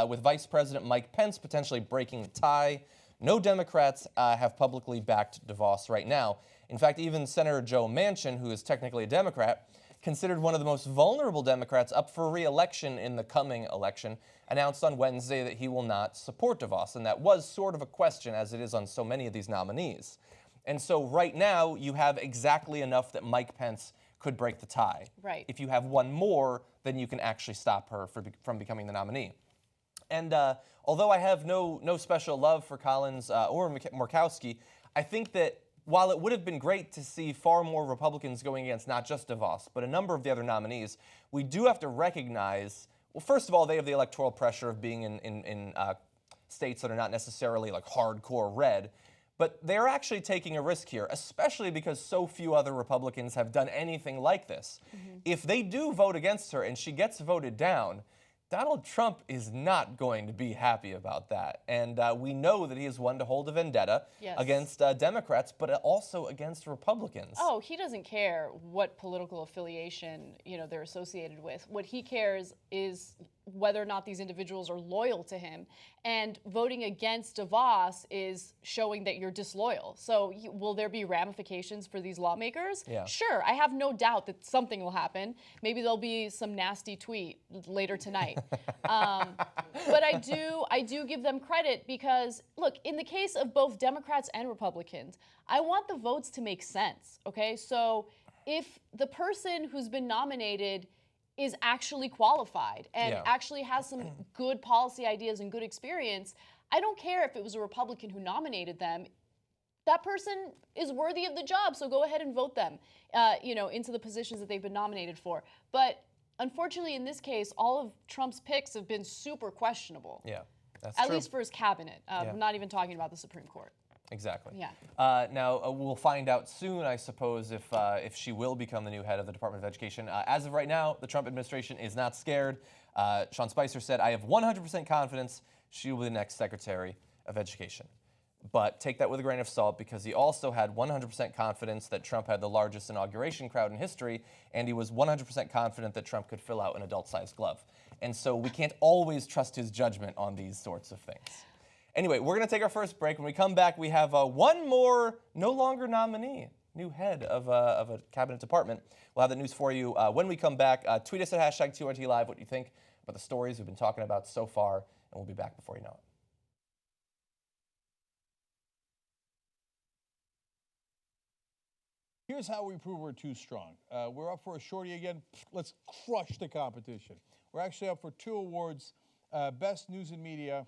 with Vice President Mike Pence potentially breaking the tie. No Democrats have publicly backed DeVos right now. In fact, even Senator Joe Manchin, who is technically a Democrat, considered one of the most vulnerable Democrats up for re-election in the coming election, announced on Wednesday that he will not support DeVos. And that was sort of a question, as it is on so many of these nominees. And so right now, you have exactly enough that Mike Pence could break the tie. Right. If you have one more, then you can actually stop her from becoming the nominee. And although I have no special love for Collins or Murkowski, I think that while it would have been great to see far more Republicans going against not just DeVos, but a number of the other nominees, we do have to recognize, well, first of all, they have the electoral pressure of being in states that are not necessarily like hardcore red, but they're actually taking a risk here, especially because so few other Republicans have done anything like this. Mm-hmm. If they do vote against her and she gets voted down, Donald Trump is not going to be happy about that. And we know that he is one to hold a vendetta against Democrats, but also against Republicans. Oh, he doesn't care what political affiliation, they're associated with. What he cares is whether or not these individuals are loyal to him. And voting against DeVos is showing that you're disloyal. So will there be ramifications for these lawmakers? Yeah. Sure, I have no doubt that something will happen. Maybe there'll be some nasty tweet later tonight. But I do give them credit because, look, in the case of both Democrats and Republicans, I want the votes to make sense, okay? So if the person who's been nominated is actually qualified and actually has some good policy ideas and good experience, I don't care if it was a Republican who nominated them. That person is worthy of the job, so go ahead and vote them, into the positions that they've been nominated for. But unfortunately, in this case, all of Trump's picks have been super questionable. Yeah, that's true. true. At least for his cabinet. I'm not even talking about the Supreme Court. Exactly. Yeah. Now, we'll find out soon, I suppose, if she will become the new head of the Department of Education. As of right now, the Trump administration is not scared. Sean Spicer said, I have 100% confidence she will be the next Secretary of Education. But take that with a grain of salt, because he also had 100% confidence that Trump had the largest inauguration crowd in history, and he was 100% confident that Trump could fill out an adult-sized glove. And so we can't always trust his judgment on these sorts of things. Anyway, we're going to take our first break. When we come back, we have one more no longer nominee, new head of a cabinet department. We'll have the news for you when we come back. Tweet us at #2RTLive what you think about the stories we've been talking about so far, and we'll be back before you know it. Here's how we prove we're too strong. We're up for a shorty again. Let's crush the competition. We're actually up for 2 awards, Best News and Media,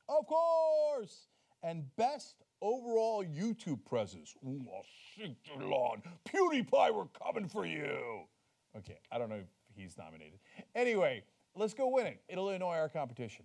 of course, and Best Overall YouTube Presence. Ooh, I'll shake the lawn. PewDiePie, we're coming for you. Okay, I don't know if he's nominated. Anyway, let's go win it. It'll annoy our competition.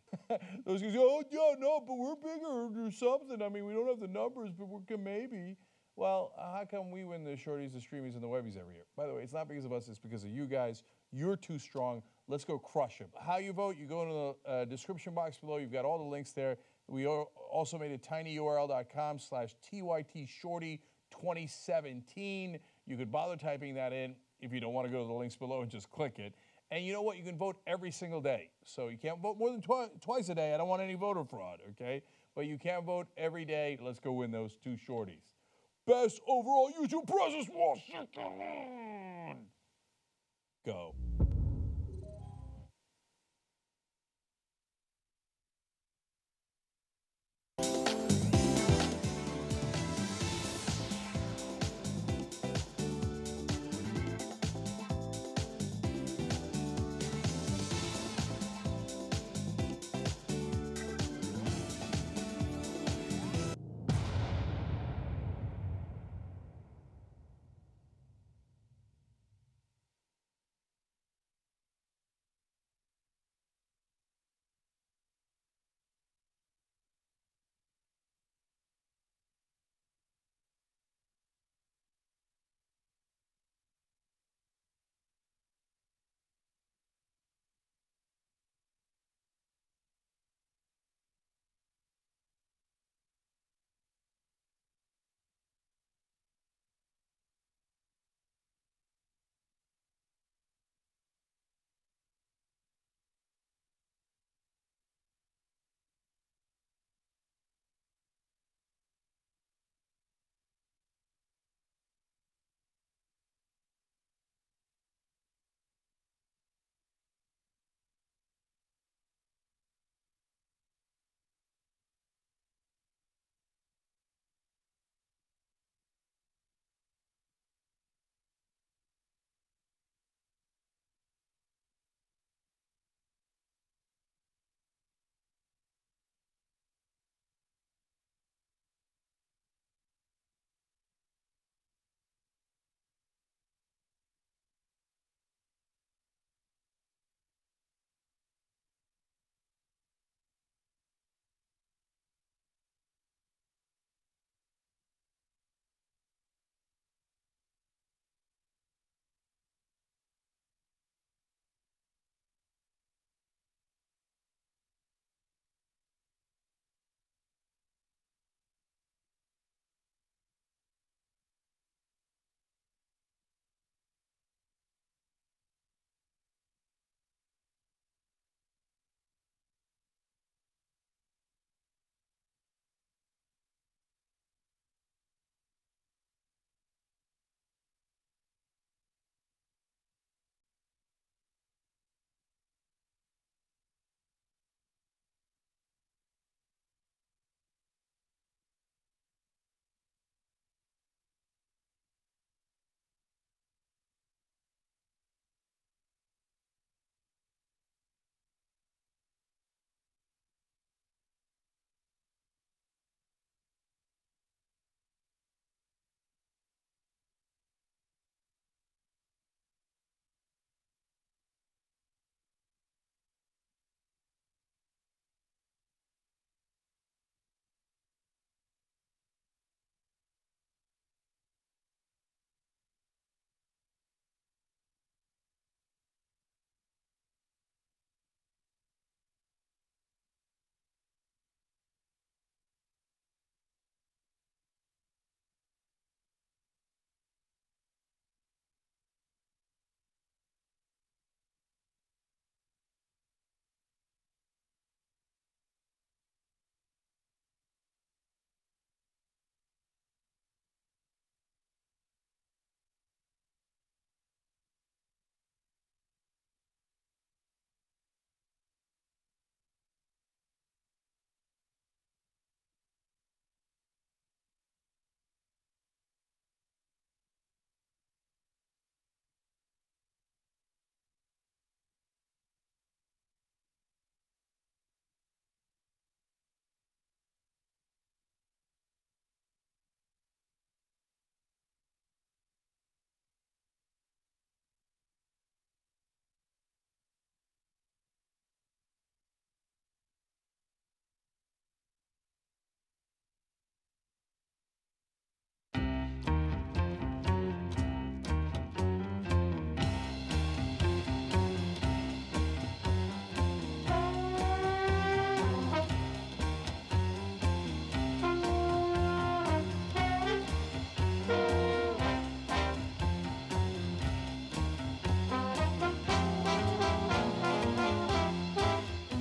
Those guys go, oh, yeah, no, but we're bigger or something. I mean, we don't have the numbers, but we can maybe. Well, how come we win the shorties, the streamies, and the webbies every year? By the way, it's not because of us, it's because of you guys. You're too strong. Let's go crush them. How you vote, you go into the description box below. You've got all the links there. We also made it tinyurl.com/TYTShorty2017. You could bother typing that in if you don't want to go to the links below and just click it. And you know what? You can vote every single day. So you can't vote more than twice a day. I don't want any voter fraud, okay? But you can vote every day. Let's go win those 2 shorties. Best overall YouTube presence, Washington. Go.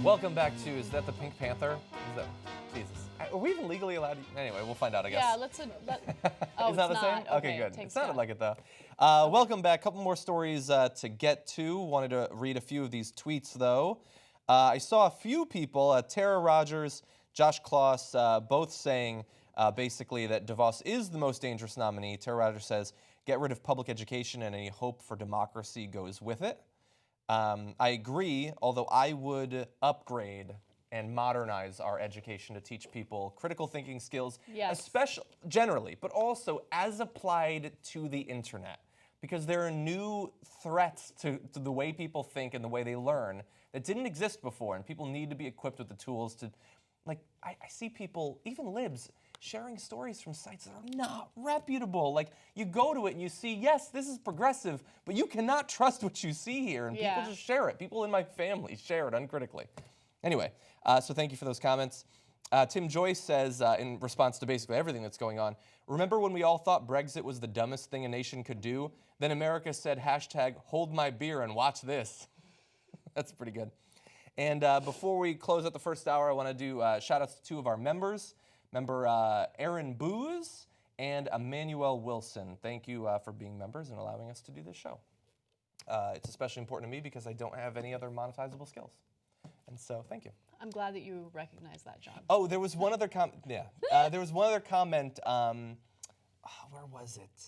Welcome back to, is that the Pink Panther? Is that, Jesus. Are we even legally allowed to, anyway, we'll find out, I guess. Yeah, let's, oh, Is that it's the same? not. Okay, good. It sounded Scott. like it, though. Welcome back. A couple more stories to get to. Wanted to read a few of these tweets, though. I saw a few people, Tara Rogers, Josh Kloss, both saying basically that DeVos is the most dangerous nominee. Tara Rogers says, get rid of public education and any hope for democracy goes with it. I agree, although I would upgrade and modernize our education to teach people critical thinking skills, especially generally, but also as applied to the internet. Because there are new threats to the way people think and the way they learn that didn't exist before, and people need to be equipped with the tools to, like, I see people, even libs, sharing stories from sites that are not reputable. Like, you go to it and you see, yes, this is progressive, but you cannot trust what you see here, and people just share it. People in my family share it uncritically. Anyway, so thank you for those comments. Tim Joyce says, in response to basically everything that's going on, remember when we all thought Brexit was the dumbest thing a nation could do? Then America said, #hold my beer and watch this. That's pretty good. And before we close out the first hour, I want to do shout-outs to two of our members. Member Aaron Booz and Emmanuel Wilson. Thank you for being members and allowing us to do this show. It's especially important to me because I don't have any other monetizable skills. And so, thank you. I'm glad that you recognize that, John. Oh, there was one other comment. There was one other comment. Where was it?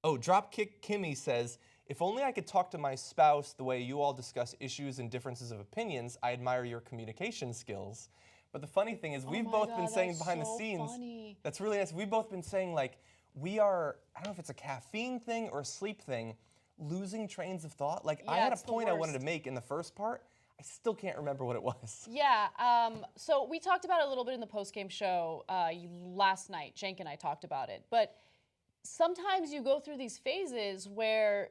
Oh, Dropkick Kimmy says, if only I could talk to my spouse the way you all discuss issues and differences of opinions, I admire your communication skills. But the funny thing is, we've both been saying behind the scenes, that's really nice, we've both been saying, like, we are, I don't know if it's a caffeine thing or a sleep thing, losing trains of thought. Like, I had a point I wanted to make in the first part. I still can't remember what it was. Yeah, so we talked about it a little bit in the post-game show last night. Cenk and I talked about it. But sometimes you go through these phases where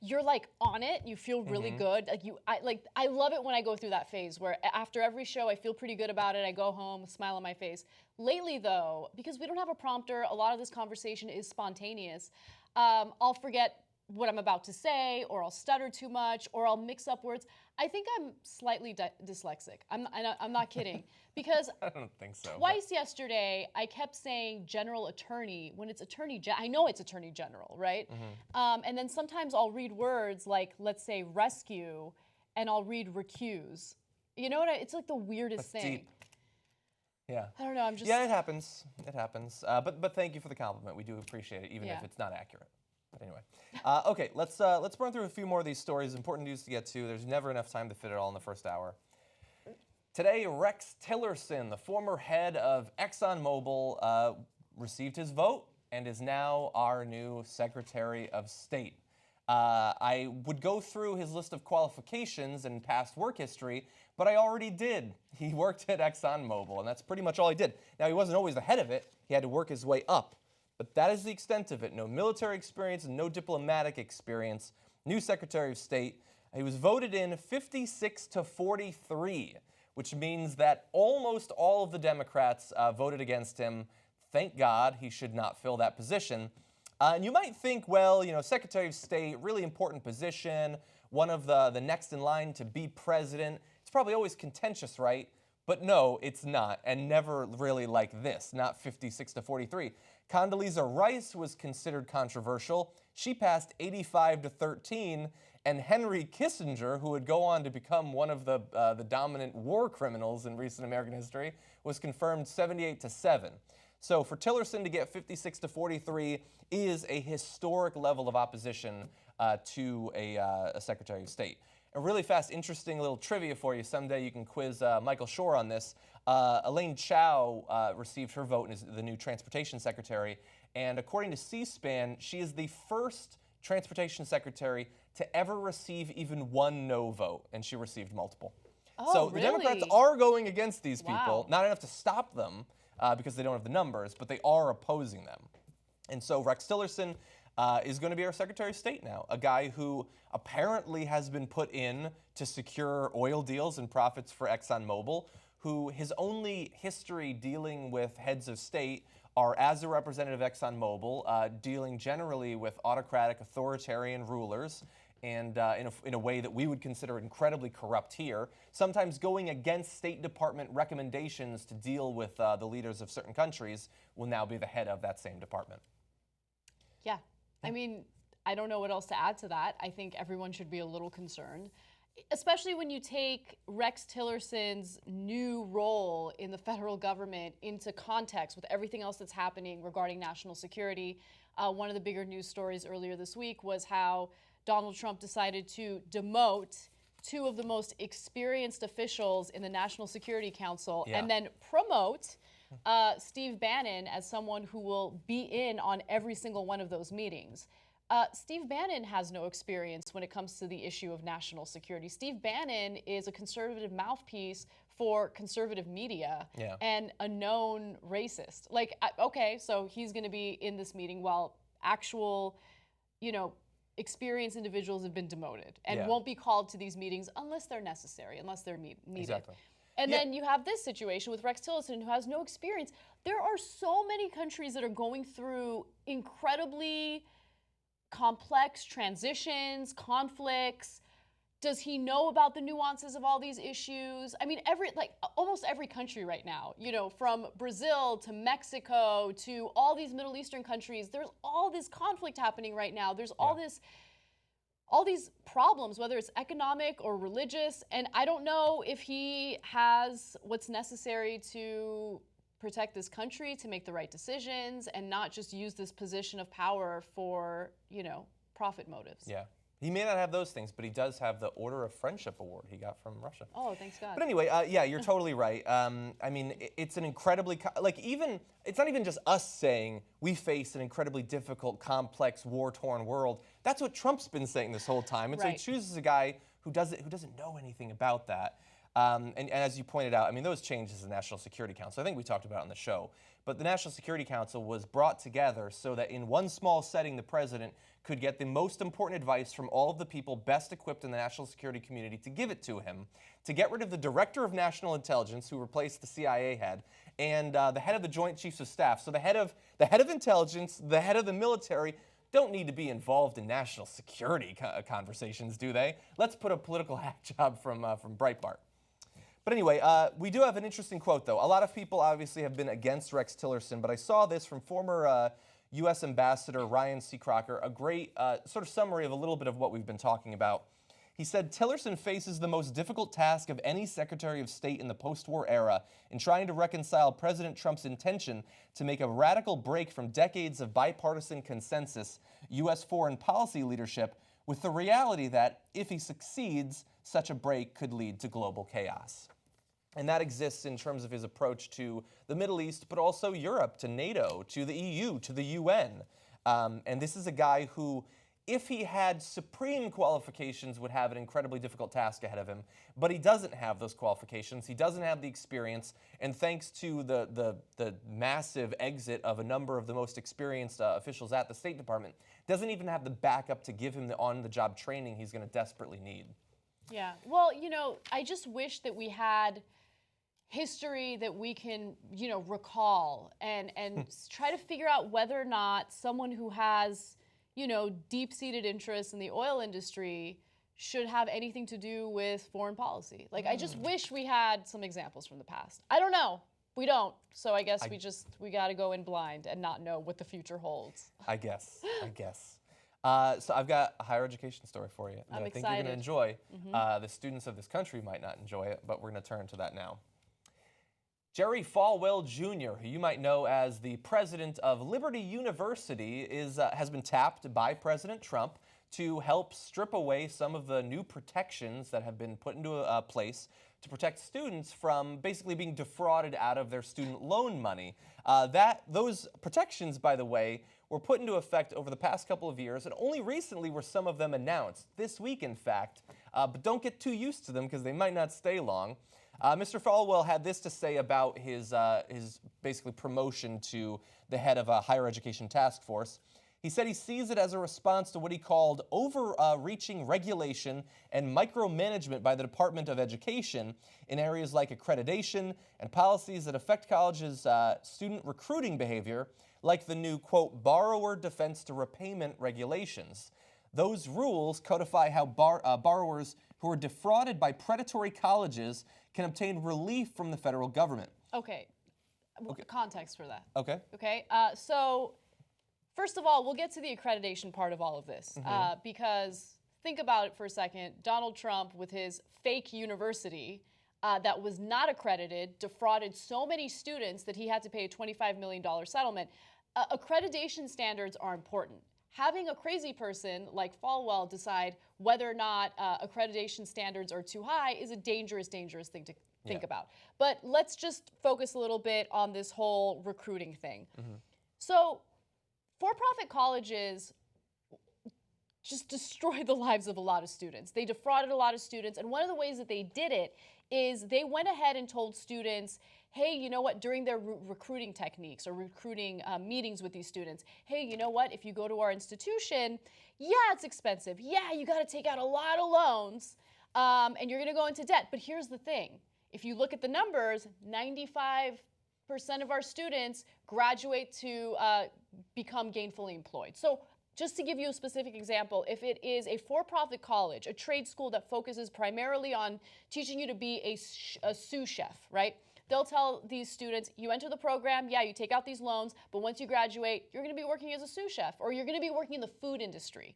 you're like on it, you feel really good. I love it when I go through that phase where after every show I feel pretty good about it. I go home, with a smile on my face. Lately though, because we don't have a prompter, a lot of this conversation is spontaneous. I'll forget what I'm about to say, or I'll stutter too much, or I'll mix up words. I think I'm slightly dyslexic. I'm not kidding. Because I don't think so. Twice yesterday, I kept saying general attorney when it's I know it's attorney general, right? And then sometimes I'll read words like, let's say, rescue, and I'll read recuse. You know what? It's like the weirdest thing. Deep. Yeah. I don't know. I'm just. Yeah, it happens. It happens. But thank you for the compliment. We do appreciate it, even if it's not accurate. But anyway, okay, let's run through a few more of these stories. Important news to get to. There's never enough time to fit it all in the first hour. Today, Rex Tillerson, the former head of ExxonMobil, received his vote and is now our new Secretary of State. I would go through his list of qualifications and past work history, but I already did. He worked at ExxonMobil, and that's pretty much all he did. Now, he wasn't always the head of it. He had to work his way up. But that is the extent of it. No military experience, no diplomatic experience. New Secretary of State. He was voted in 56-43, which means that almost all of the Democrats voted against him. Thank God he should not fill that position. And you might think, well, Secretary of State, really important position, one of the next in line to be president. It's probably always contentious, right? But no, it's not, and never really like this, not 56-43. Condoleezza Rice was considered controversial. She passed 85-13, and Henry Kissinger, who would go on to become one of the dominant war criminals in recent American history, was confirmed 78-7. So for Tillerson to get 56-43 is a historic level of opposition to a Secretary of State. A really fast, interesting little trivia for you. Someday you can quiz Michael Shore on this. Elaine Chao received her vote and is the new Transportation Secretary. And according to C-SPAN, she is the first Transportation Secretary to ever receive even one no vote, and she received multiple. Oh, so really? The Democrats are going against these people. Wow. Not enough to stop them because they don't have the numbers, but they are opposing them. And so Rex Tillerson is going to be our Secretary of State now, a guy who apparently has been put in to secure oil deals and profits for ExxonMobil, who his only history dealing with heads of state are as a representative of ExxonMobil, dealing generally with autocratic, authoritarian rulers, and in a way that we would consider incredibly corrupt here, sometimes going against State Department recommendations to deal with the leaders of certain countries, will now be the head of that same department. Yeah. I mean, I don't know what else to add to that. I think everyone should be a little concerned, especially when you take Rex Tillerson's new role in the federal government into context with everything else that's happening regarding national security. One of the bigger news stories earlier this week was how Donald Trump decided to demote two of the most experienced officials in the National Security Council and then promote Steve Bannon as someone who will be in on every single one of those meetings. Steve Bannon has no experience when it comes to the issue of national security. Steve Bannon is a conservative mouthpiece for conservative media and a known racist. Like, okay, so he's going to be in this meeting while actual, experienced individuals have been demoted and won't be called to these meetings unless they're necessary, unless they're needed. Exactly. And then you have this situation with Rex Tillerson, who has no experience. There are so many countries that are going through incredibly complex transitions, conflicts. Does he know about the nuances of all these issues? I mean, almost every country right now, from Brazil to Mexico to all these Middle Eastern countries, there's all this conflict happening right now. There's all these problems, whether it's economic or religious, and I don't know if he has what's necessary to protect this country, to make the right decisions, and not just use this position of power for, profit motives. Yeah. He may not have those things, but he does have the Order of Friendship Award he got from Russia. Oh, thanks God. But anyway, you're totally right. I mean, it's an incredibly, it's not even just us saying we face an incredibly difficult, complex, war-torn world. That's what Trump's been saying this whole time. And so he chooses a guy who doesn't know anything about that. And as you pointed out, I mean, those changes in the National Security Council, I think we talked about it on the show, but the National Security Council was brought together so that in one small setting, the president could get the most important advice from all of the people best equipped in the national security community to give it to him, to get rid of the Director of National Intelligence, who replaced the CIA head, and the head of the Joint Chiefs of Staff. So the head of intelligence, the head of the military, don't need to be involved in national security conversations, do they? Let's put a political hack job from Breitbart. But anyway, we do have an interesting quote, though. A lot of people obviously have been against Rex Tillerson, but I saw this from former U.S. Ambassador Ryan C. Crocker, a great sort of summary of a little bit of what we've been talking about. He said, Tillerson faces the most difficult task of any Secretary of State in the post-war era in trying to reconcile President Trump's intention to make a radical break from decades of bipartisan consensus U.S. foreign policy leadership with the reality that, if he succeeds, such a break could lead to global chaos. And that exists in terms of his approach to the Middle East, but also Europe, to NATO, to the EU, to the UN. And this is a guy who, if he had supreme qualifications, would have an incredibly difficult task ahead of him. But he doesn't have those qualifications. He doesn't have the experience. And thanks to the massive exit of a number of the most experienced officials at the State Department, doesn't even have the backup to give him the on-the-job training he's going to desperately need. Yeah. Well, I just wish that we had history that we can, recall and try to figure out whether or not someone who has, deep-seated interests in the oil industry should have anything to do with foreign policy. Like, I just wish we had some examples from the past. I don't know. We don't. So I guess we got to go in blind and not know what the future holds. I guess. So I've got a higher education story for you that I think you're going to enjoy. The students of this country might not enjoy it, but we're going to turn to that now. Jerry Falwell Jr., who you might know as the president of Liberty University, has been tapped by President Trump to help strip away some of the new protections that have been put into place to protect students from basically being defrauded out of their student loan money. Those protections, by the way, were put into effect over the past couple of years, and only recently were some of them announced, this week in fact, but don't get too used to them because they might not stay long. Mr. Falwell had this to say about his basically promotion to the head of a higher education task force. He said he sees it as a response to what he called overreaching regulation and micromanagement by the Department of Education in areas like accreditation and policies that affect colleges' student recruiting behavior, like the new, quote, borrower defense to repayment regulations. Those rules codify how borrowers who are defrauded by predatory colleges can obtain relief from the federal government. Okay. Context for that. Okay. Okay. So, first of all, we'll get to the accreditation part of all of this because think about it for a second. Donald Trump, with his fake university that was not accredited, defrauded so many students that he had to pay a $25 million settlement. Accreditation standards are important. Having a crazy person like Falwell decide whether or not accreditation standards are too high is a dangerous, dangerous thing to think about. But let's just focus a little bit on this whole recruiting thing. So, for-profit colleges just destroyed the lives of a lot of students. They defrauded a lot of students, and one of the ways that they did it is they went ahead and told students, hey, you know what, during their recruiting techniques or recruiting meetings with these students, hey, you know what, if you go to our institution, yeah, it's expensive. Yeah, you got to take out a lot of loans, and you're going to go into debt. But here's the thing. If you look at the numbers, 95% of our students graduate to become gainfully employed. So just to give you a specific example, if it is a for-profit college, a trade school that focuses primarily on teaching you to be a sous chef, right? They'll tell these students, you enter the program, yeah, you take out these loans, but once you graduate, you're going to be working as a sous chef, or you're going to be working in the food industry.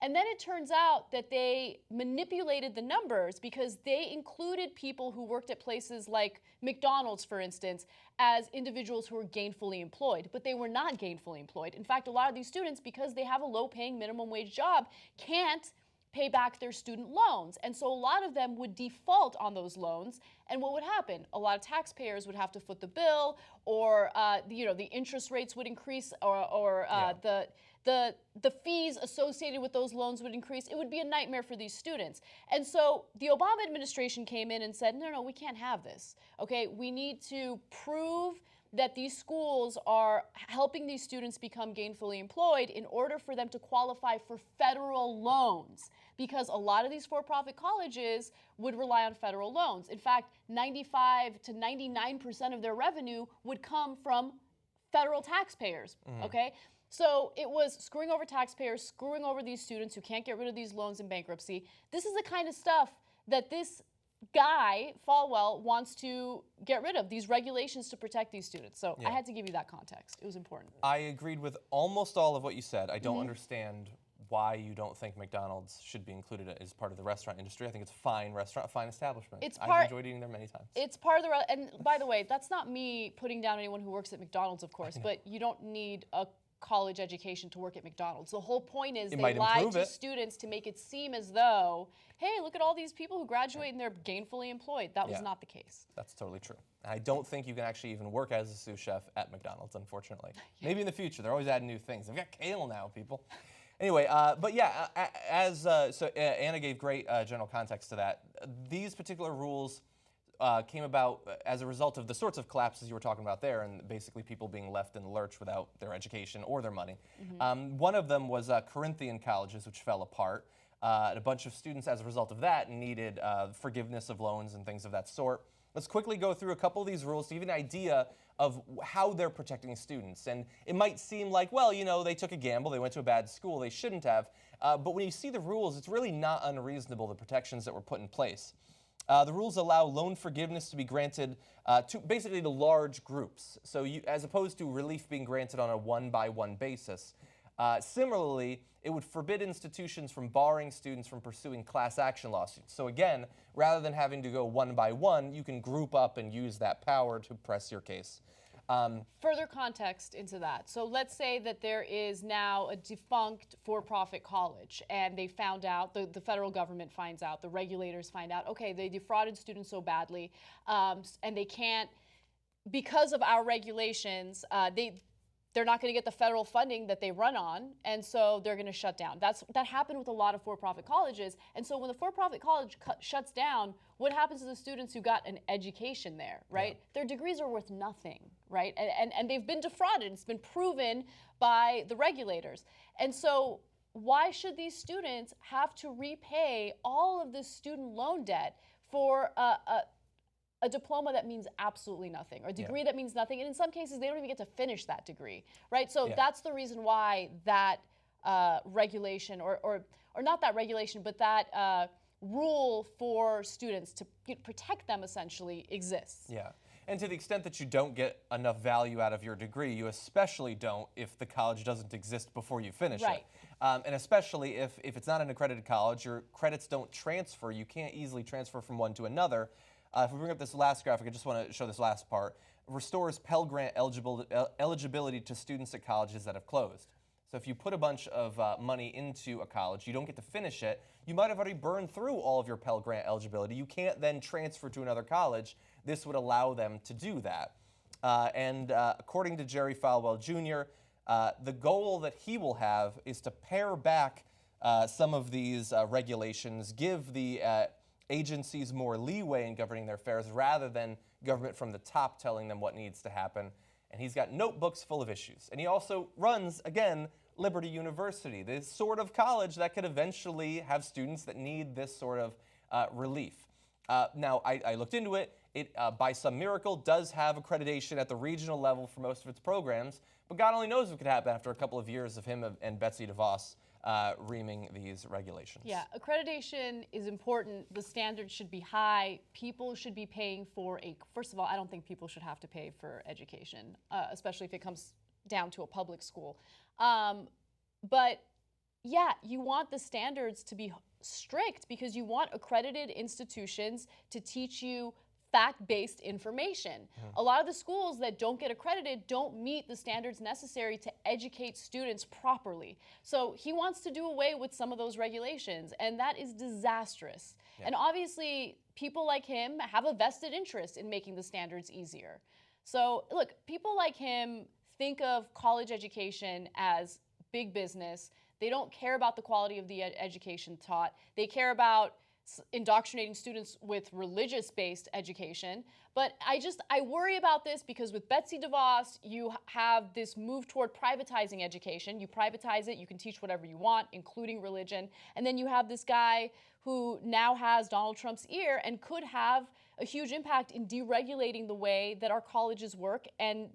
And then it turns out that they manipulated the numbers because they included people who worked at places like McDonald's, for instance, as individuals who were gainfully employed, but they were not gainfully employed. In fact, a lot of these students, because they have a low-paying minimum wage job, can't pay back their student loans. And so a lot of them would default on those loans. And what would happen? A lot of taxpayers would have to foot the bill, or the interest rates would increase, or the fees associated with those loans would increase. It would be a nightmare for these students. And so the Obama administration came in and said, no, we can't have this. Okay, we need to prove that these schools are helping these students become gainfully employed in order for them to qualify for federal loans, because a lot of these for-profit colleges would rely on federal loans. In fact, 95 to 99% of their revenue would come from federal taxpayers, okay? So it was screwing over taxpayers, screwing over these students who can't get rid of these loans in bankruptcy. This is the kind of stuff that this guy, Falwell, wants to get rid of, these regulations to protect these students. So I had to give you that context. It was important. I agreed with almost all of what you said. I don't understand why you don't think McDonald's should be included as part of the restaurant industry. I think it's a fine restaurant, a fine establishment. I've enjoyed eating there many times. It's part of the, and by the way, that's not me putting down anyone who works at McDonald's, of course, but you don't need a college education to work at McDonald's. The whole point is they lie to students to make it seem as though, hey, look at all these people who graduate and they're gainfully employed. That was not the case. That's totally true. I don't think you can actually even work as a sous chef at McDonald's, unfortunately. Maybe in the future. They're always adding new things. They've got kale now, people. Anyway, but yeah, so Anna gave great general context to that. These particular rules came about as a result of the sorts of collapses you were talking about there, and basically people being left in the lurch without their education or their money. One of them was Corinthian colleges, which fell apart. And a bunch of students, as a result of that, needed forgiveness of loans and things of that sort. Let's quickly go through a couple of these rules to give you an idea of how they're protecting students. And it might seem like, well, you know, they took a gamble, they went to a bad school, they shouldn't have. But when you see the rules, it's really not unreasonable, the protections that were put in place. The rules allow loan forgiveness to be granted to basically to large groups, so as opposed to relief being granted on a one-by-one basis. Similarly, it would forbid institutions from barring students from pursuing class action lawsuits. So again, rather than having to go one by one, you can group up and use that power to press your case. Further context into that. So let's say that there is now a defunct for-profit college, and they found out, the federal government finds out, the regulators find out, okay, they defrauded students so badly, and they can't, because of our regulations, they're not going to get the federal funding that they run on, and so they're going to shut down. That happened with a lot of for-profit colleges, and so when the for-profit college shuts down, what happens to the students who got an education there, right? Yeah. Their degrees are worth nothing, right? And they've been defrauded. It's been proven by the regulators. And so why should these students have to repay all of this student loan debt for a diploma that means absolutely nothing, or a degree that means nothing, and in some cases they don't even get to finish that degree, right? So that's the reason why that regulation or not that regulation, but that rule for students to protect them essentially exists. Yeah. And to the extent that you don't get enough value out of your degree, you especially don't if the college doesn't exist before you finish it. And especially if it's not an accredited college, your credits don't transfer. You can't easily transfer from one to another. If we bring up this last graphic, I just want to show this last part. Restores Pell Grant eligibility to students at colleges that have closed. So if you put a bunch of money into a college, you don't get to finish it, you might have already burned through all of your Pell Grant eligibility. You can't then transfer to another college. This would allow them to do that. According to Jerry Falwell Jr., the goal that he will have is to pare back some of these regulations, give the agencies more leeway in governing their affairs rather than government from the top telling them what needs to happen. And he's got notebooks full of issues. And he also runs, again, Liberty University, this sort of college that could eventually have students that need this sort of relief. Now, I looked into it. It, by some miracle, does have accreditation at the regional level for most of its programs, but God only knows what could happen after a couple of years of him and Betsy DeVos reaming these regulations. Yeah, accreditation is important. The standards should be high. People should be paying for first of all, I don't think people should have to pay for education, especially if it comes down to a public school. But yeah, you want the standards to be strict because you want accredited institutions to teach you fact-based information. A lot of the schools that don't get accredited don't meet the standards necessary to educate students properly. So he wants to do away with some of those regulations, and that is disastrous. Yeah. And obviously, people like him have a vested interest in making the standards easier. So look, people like him think of college education as big business. They don't care about the quality of the education taught. They care about indoctrinating students with religious-based education. But I worry about this because with Betsy DeVos, you have this move toward privatizing education. You privatize it, you can teach whatever you want, including religion. And then you have this guy who now has Donald Trump's ear and could have a huge impact in deregulating the way that our colleges work and,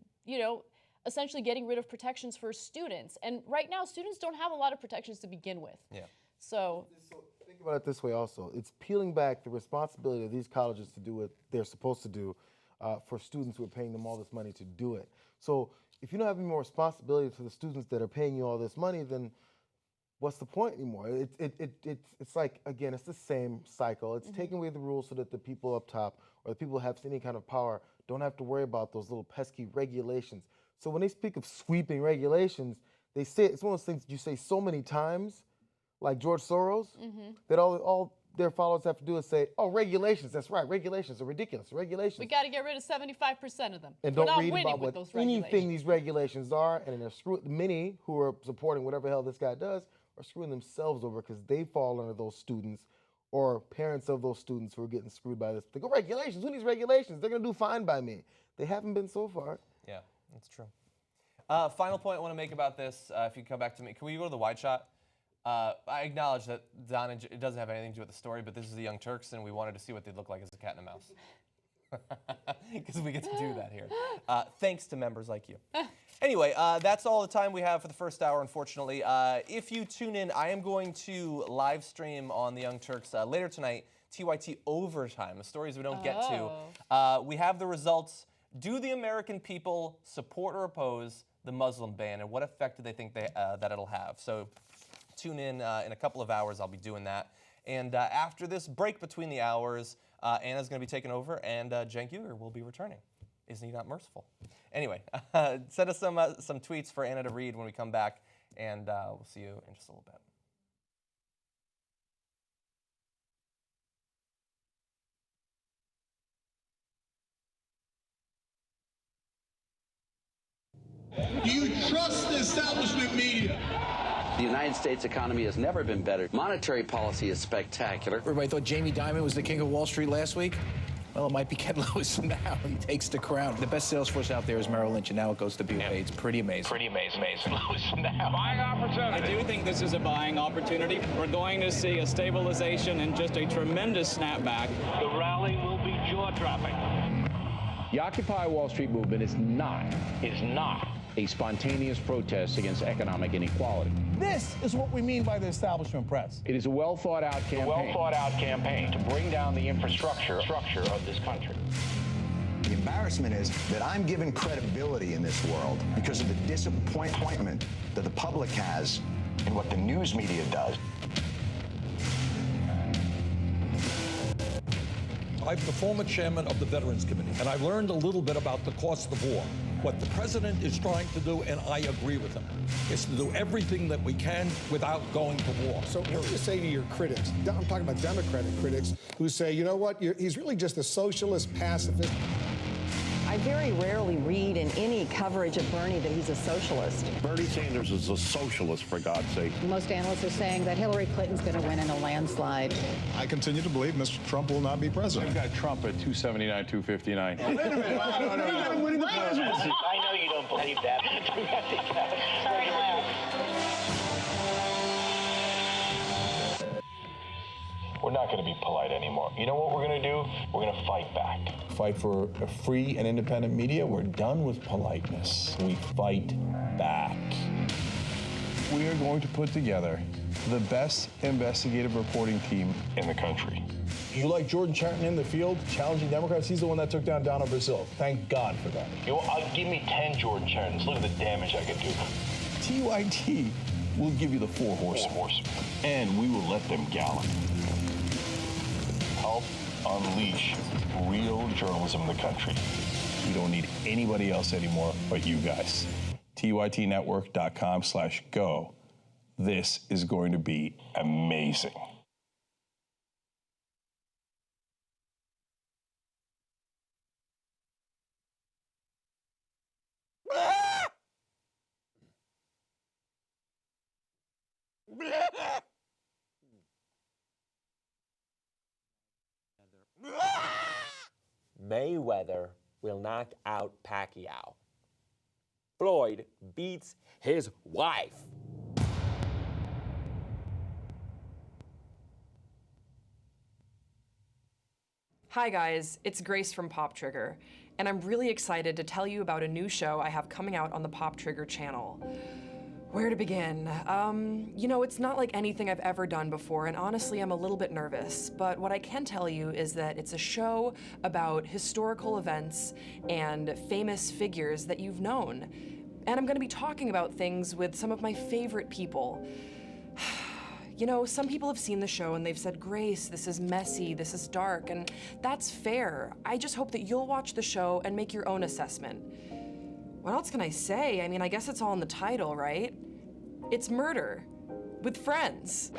essentially getting rid of protections for students. And right now, students don't have a lot of protections to begin with. Yeah. So think about it this way also. It's peeling back the responsibility of these colleges to do what they're supposed to do for students who are paying them all this money to do it. So if you don't have any more responsibility to the students that are paying you all this money, then what's the point anymore? It's like, again, it's the same cycle. It's taking away the rules so that the people up top or the people who have any kind of power don't have to worry about those little pesky regulations. So when they speak of sweeping regulations, they say it's one of those things you say so many times, like George Soros, that all their followers have to do is say, oh, regulations, that's right, regulations are ridiculous, regulations. We got to get rid of 75% of them. And don't read about what anything these regulations are, and they're many who are supporting whatever the hell this guy does are screwing themselves over because they fall under those students or parents of those students who are getting screwed by this. They go, regulations, who needs regulations? They're going to do fine by me. They haven't been so far. Yeah, that's true. Final point I want to make about this, if you come back to me, can we go to the wide shot? I acknowledge that Don, it doesn't have anything to do with the story, but this is the Young Turks, and we wanted to see what they'd look like as a cat and a mouse. Because we get to do that here. Thanks to members like you. Anyway, that's all the time we have for the first hour, unfortunately. If you tune in, I am going to live stream on the Young Turks later tonight, TYT Overtime, the stories we don't get to. We have the results. Do the American people support or oppose the Muslim ban, and what effect do they think that it'll have? So tune in a couple of hours. I'll be doing that. And after this break between the hours, Anna's going to be taking over, and Cenk Uygur will be returning. Isn't he not merciful? Anyway, send us some tweets for Anna to read when we come back, and we'll see you in just a little bit. Do you trust the establishment media? The United States economy has never been better. Monetary policy is spectacular. Everybody thought Jamie Dimon was the king of Wall Street last week. Well, it might be Ken Lewis now. He takes the crown. The best sales force out there is Merrill Lynch, and now it goes to BofA. It's pretty amazing. Pretty amazing. Lewis now. Buying opportunity. I do think this is a buying opportunity. We're going to see a stabilization and just a tremendous snapback. The rally will be jaw-dropping. The Occupy Wall Street movement is not a spontaneous protest against economic inequality. This is what we mean by the establishment press. It is a well-thought-out campaign. A well-thought-out campaign to bring down the infrastructure of this country. The embarrassment is that I'm given credibility in this world because of the disappointment that the public has in what the news media does. I'm the former chairman of the Veterans Committee, and I learned a little bit about the cost of war. What the president is trying to do, and I agree with him, is to do everything that we can without going to war. So what do you say to your critics? I'm talking about Democratic critics who say, you know what, he's really just a socialist pacifist. I very rarely read in any coverage of Bernie that he's a socialist. Bernie Sanders is a socialist, for God's sake. Most analysts are saying that Hillary Clinton's going to win in a landslide. I continue to believe Mr. Trump will not be president. We've got Trump at 279, 259. Wait a minute. No. Winning the presidency. I know you don't believe that. We're not going to be polite anymore. You know what we're going to do? We're going to fight back. Fight for a free and independent media. We're done with politeness. We fight back. We are going to put together the best investigative reporting team in the country. You like Jordan Chariton in the field, challenging Democrats? He's the one that took down Donna Brazil. Thank God for that. Give me 10 Jordan Charitons. Look at the damage I could do. TYT will give you the 4 horsemen, and we will let them gallop. Help unleash real journalism in the country. We don't need anybody else anymore but you guys. tytnetwork.com/go. This is going to be amazing. Mayweather will knock out Pacquiao. Floyd beats his wife. Hi guys, it's Grace from Pop Trigger, and I'm really excited to tell you about a new show I have coming out on the Pop Trigger channel. Where to begin? You know, it's not like anything I've ever done before, and honestly, I'm a little bit nervous. But what I can tell you is that it's a show about historical events and famous figures that you've known. And I'm gonna be talking about things with some of my favorite people. You know, some people have seen the show and they've said, Grace, this is messy, this is dark, and that's fair. I just hope that you'll watch the show and make your own assessment. What else can I say? I mean, I guess it's all in the title, right? It's murder with friends.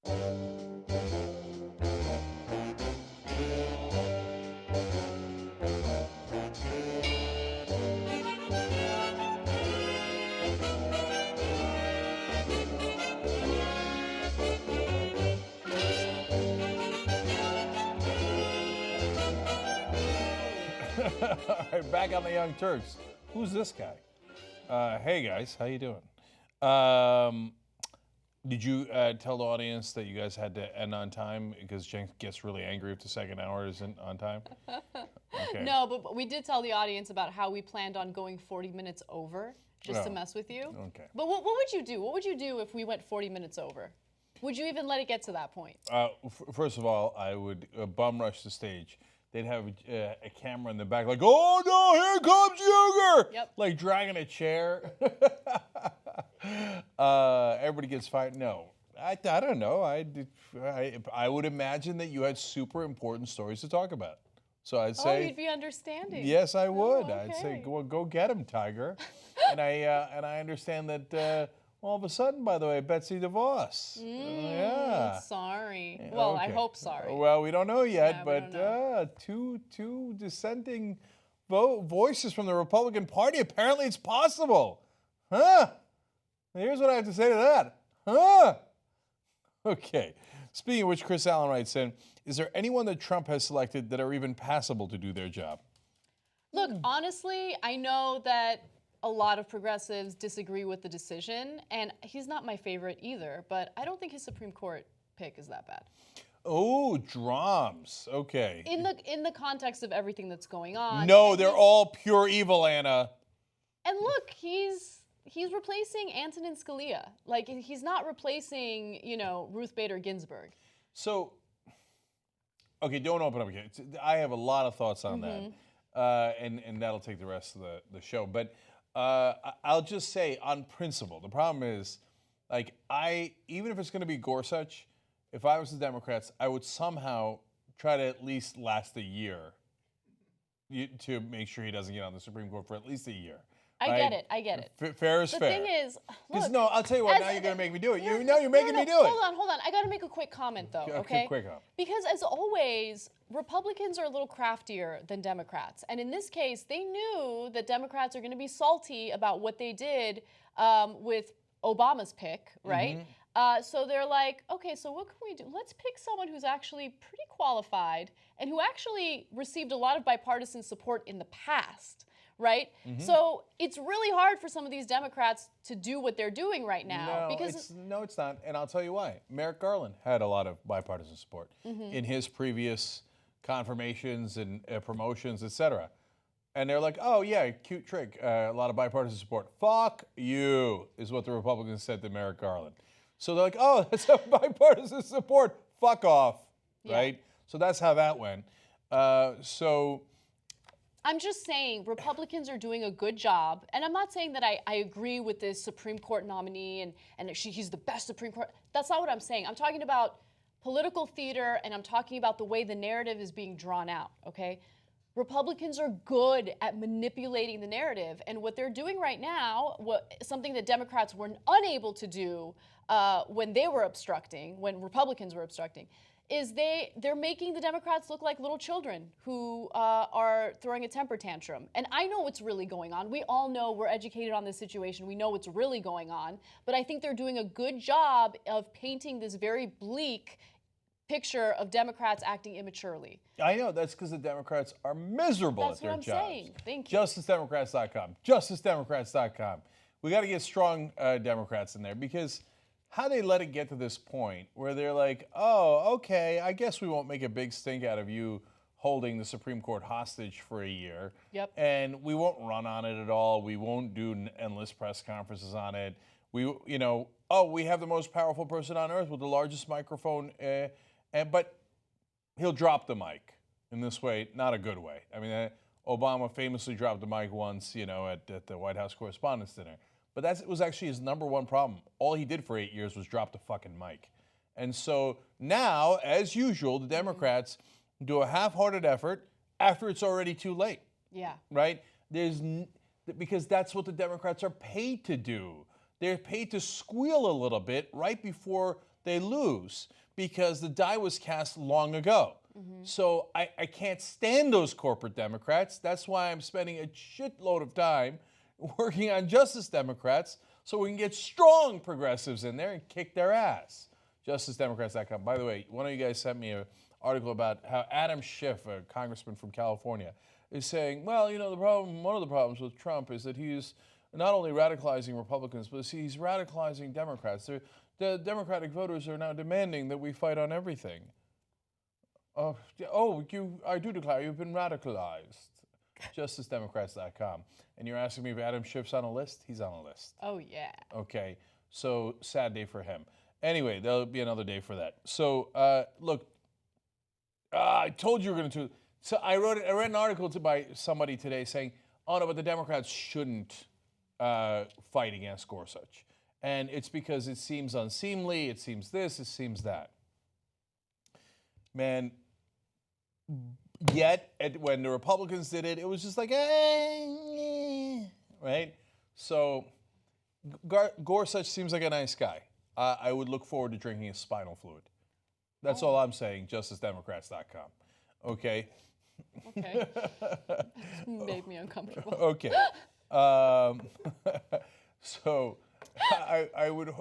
All right, back on the Young Turks. Who's this guy? Hey guys, how you doing? Did you tell the audience that you guys had to end on time because Jen gets really angry if the second hour isn't on time? Okay. No, but we did tell the audience about how we planned on going 40 minutes over just to mess with you. Okay. But what would you do? What would you do if we went 40 minutes over? Would you even let it get to that point? First of all, I would bum rush the stage. They'd have a camera in the back, like, oh no, here comes Huger! Yep. Like dragging a chair. Everybody gets fired. No, I don't know. I would imagine that you had super important stories to talk about. So I'd say. Oh, you'd be understanding. Yes, I would. Oh, I'd say, okay. go get him, Tiger. and I understand that. All of a sudden, by the way, Betsy DeVos. Yeah. Sorry. Well, I Okay. hope sorry. Well, we don't know yet, Yeah, we but don't two dissenting voices from the Republican Party. Apparently, it's possible. Huh? Here's what I have to say to that. Huh? Okay. Speaking of which, Chris Allen writes in, is there anyone that Trump has selected that are even passable to do their job? Look, honestly, I know that a lot of progressives disagree with the decision, and he's not my favorite either, but I don't think his Supreme Court pick is that bad. Oh, drums. Okay. In the context of everything that's going on. No, and they're all pure evil, Anna. And look, he's replacing Antonin Scalia. Like, he's not replacing, Ruth Bader Ginsburg. So, okay, don't open up again. I have a lot of thoughts on that, and that'll take the rest of the show. But I'll just say, on principle, the problem is, like, even if it's going to be Gorsuch, if I was the Democrats, I would somehow try to at least last a year to make sure he doesn't get on the Supreme Court for at least a year. I get it. Fair is the fair. The thing is, look, no, I'll tell you what. Now you're gonna make me do it. You're making me do it. Hold on. I got to make a quick comment though. Okay. Quick comment. Because as always, Republicans are a little craftier than Democrats, and in this case, they knew that Democrats are going to be salty about what they did with Obama's pick, right? So they're like, okay, so what can we do? Let's pick someone who's actually pretty qualified and who actually received a lot of bipartisan support in the past. Right? So it's really hard for some of these Democrats to do what they're doing right now. No, it's not. And I'll tell you why. Merrick Garland had a lot of bipartisan support in his previous confirmations and promotions, et cetera. And they're like, oh, yeah, cute trick. A lot of bipartisan support. Fuck you, is what the Republicans said to Merrick Garland. So they're like, oh, that's a bipartisan support. Fuck off. Yeah. Right? So that's how that went. I'm just saying Republicans are doing a good job, and I'm not saying that I agree with this Supreme Court nominee and he's the best Supreme Court. That's not what I'm saying. I'm talking about political theater, and I'm talking about the way the narrative is being drawn out, okay? Republicans are good at manipulating the narrative, and what they're doing right now, something that Democrats were unable to do when they were obstructing, when Republicans were obstructing, is they're making the Democrats look like little children who are throwing a temper tantrum. And I know what's really going on. We all know, we're educated on this situation. We know what's really going on. But I think they're doing a good job of painting this very bleak picture of Democrats acting immaturely. I know, that's because the Democrats are miserable That's at their what I'm jobs. saying. Thank you. JusticeDemocrats.com. JusticeDemocrats.com. We got to get strong Democrats in there, because how they let it get to this point where they're like, oh, okay, I guess we won't make a big stink out of you holding the Supreme Court hostage for a year. Yep. And we won't run on it at all. We won't do endless press conferences on it. We have the most powerful person on earth with the largest microphone, but he'll drop the mic in this way, not a good way. I mean, Obama famously dropped the mic once, at the White House Correspondents' Dinner. But that was actually his number one problem. All he did for 8 years was drop the fucking mic. And so now, as usual, the Democrats do a half-hearted effort after it's already too late. Yeah. Right? Because that's what the Democrats are paid to do. They're paid to squeal a little bit right before they lose because the die was cast long ago. So I can't stand those corporate Democrats. That's why I'm spending a shitload of time working on Justice Democrats so we can get strong progressives in there and kick their ass. JusticeDemocrats.com. By the way, one of you guys sent me an article about how Adam Schiff, a congressman from California, is saying, well, you know, one of the problems with Trump is that he's not only radicalizing Republicans, but he's radicalizing Democrats. The Democratic voters are now demanding that we fight on everything. I do declare you've been radicalized. JusticeDemocrats.com. And you're asking me if Adam Schiff's on a list? He's on a list. Oh, yeah. Okay, so sad day for him. Anyway, there'll be another day for that. So, look, I told you we were going to. So I read an article by somebody today saying, oh, no, but the Democrats shouldn't fight against Gorsuch. And it's because it seems unseemly, it seems this, it seems that. Man, yet when the Republicans did it, it was just like, right? So Gorsuch seems like a nice guy. I would look forward to drinking his spinal fluid. That's all I'm saying, JusticeDemocrats.com. Okay? Okay. That made me uncomfortable. Okay. So I would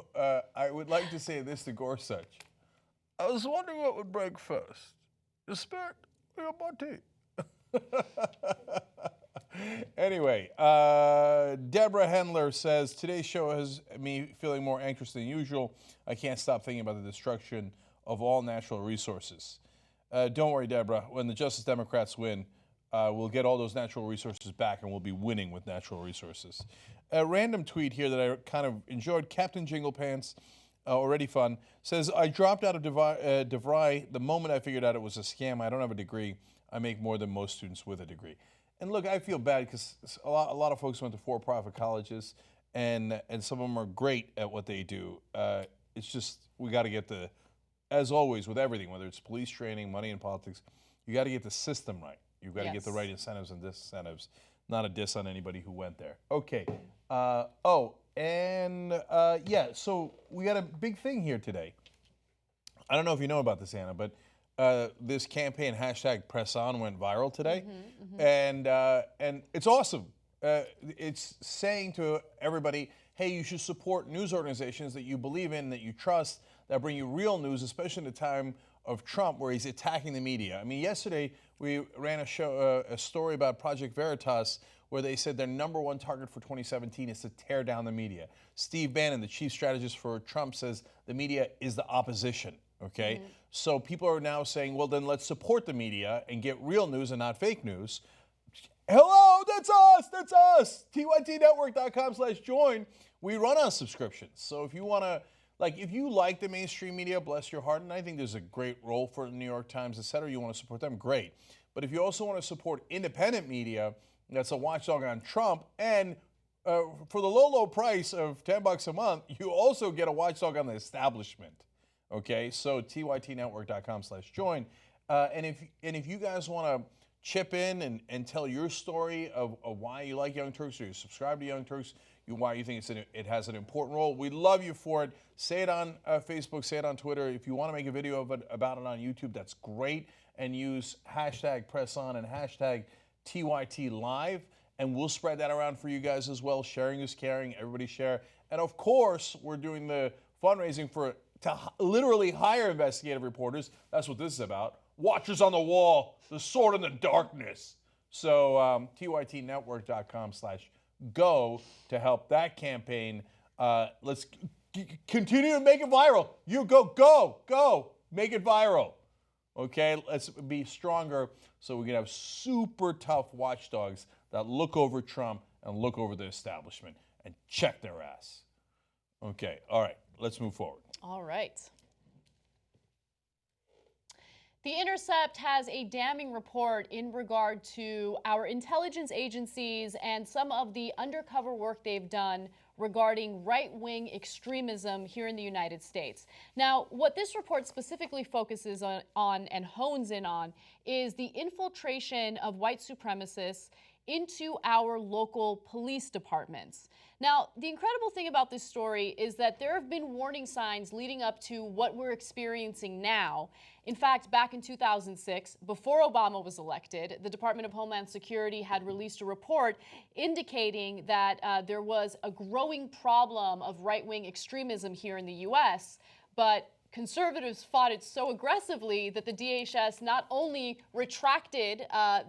like to say this to Gorsuch. I was wondering what would break first, your spirit or your body? Anyway, Deborah Hendler says, today's show has me feeling more anxious than usual. I can't stop thinking about the destruction of all natural resources. Don't worry, Deborah. When the Justice Democrats win, we'll get all those natural resources back and we'll be winning with natural resources. A random tweet here that I kind of enjoyed. Captain Jinglepants, already fun, says, I dropped out of DeVry the moment I figured out it was a scam. I don't have a degree. I make more than most students with a degree. And look, I feel bad because a lot of folks went to for-profit colleges, and some of them are great at what they do. It's just, we got to get as always with everything, whether it's police training, money in politics, you got to get the system right. You've got to get the right incentives and disincentives. Not a diss on anybody who went there. Okay. So we got a big thing here today. I don't know if you know about this, Anna, but this campaign, #PressOn, went viral today. And it's awesome. It's saying to everybody, hey, you should support news organizations that you believe in, that you trust, that bring you real news, especially in the time of Trump where he's attacking the media. I mean, yesterday we ran a story about Project Veritas where they said their number one target for 2017 is to tear down the media. Steve Bannon, the chief strategist for Trump, says the media is the opposition, okay? So people are now saying, well, then let's support the media and get real news and not fake news. Hello, that's us, tytnetwork.com/join. We run on subscriptions. So if you want to, if you like the mainstream media, bless your heart, and I think there's a great role for the New York Times, et cetera, you want to support them, great. But if you also want to support independent media, that's a watchdog on Trump, and for the low price of $10 a month, you also get a watchdog on the establishment. Okay, so tytnetwork.com/join. And if you guys want to chip in and tell your story of why you like Young Turks or you subscribe to Young Turks, why you think it has an important role, we love you for it. Say it on Facebook, say it on Twitter. If you want to make a video about it on YouTube, that's great. And use #PressOn and #TYTLive. And we'll spread that around for you guys as well. Sharing is caring. Everybody share. And of course, we're doing the fundraising to literally hire investigative reporters. That's what this is about. Watchers on the wall, the sword in the darkness. So tytnetwork.com/go to help that campaign. Let's continue to make it viral. You go, make it viral. Okay, let's be stronger so we can have super tough watchdogs that look over Trump and look over the establishment and check their ass. Okay, all right, let's move forward. All right. The Intercept has a damning report in regard to our intelligence agencies and some of the undercover work they've done regarding right-wing extremism here in the United States. Now, what this report specifically focuses on and hones in on is the infiltration of white supremacists into our local police departments. Now, the incredible thing about this story is that there have been warning signs leading up to what we're experiencing now. In fact, back in 2006, before Obama was elected, the Department of Homeland Security had released a report indicating that there was a growing problem of right-wing extremism here in the U.S., but conservatives fought it so aggressively that the DHS not only retracted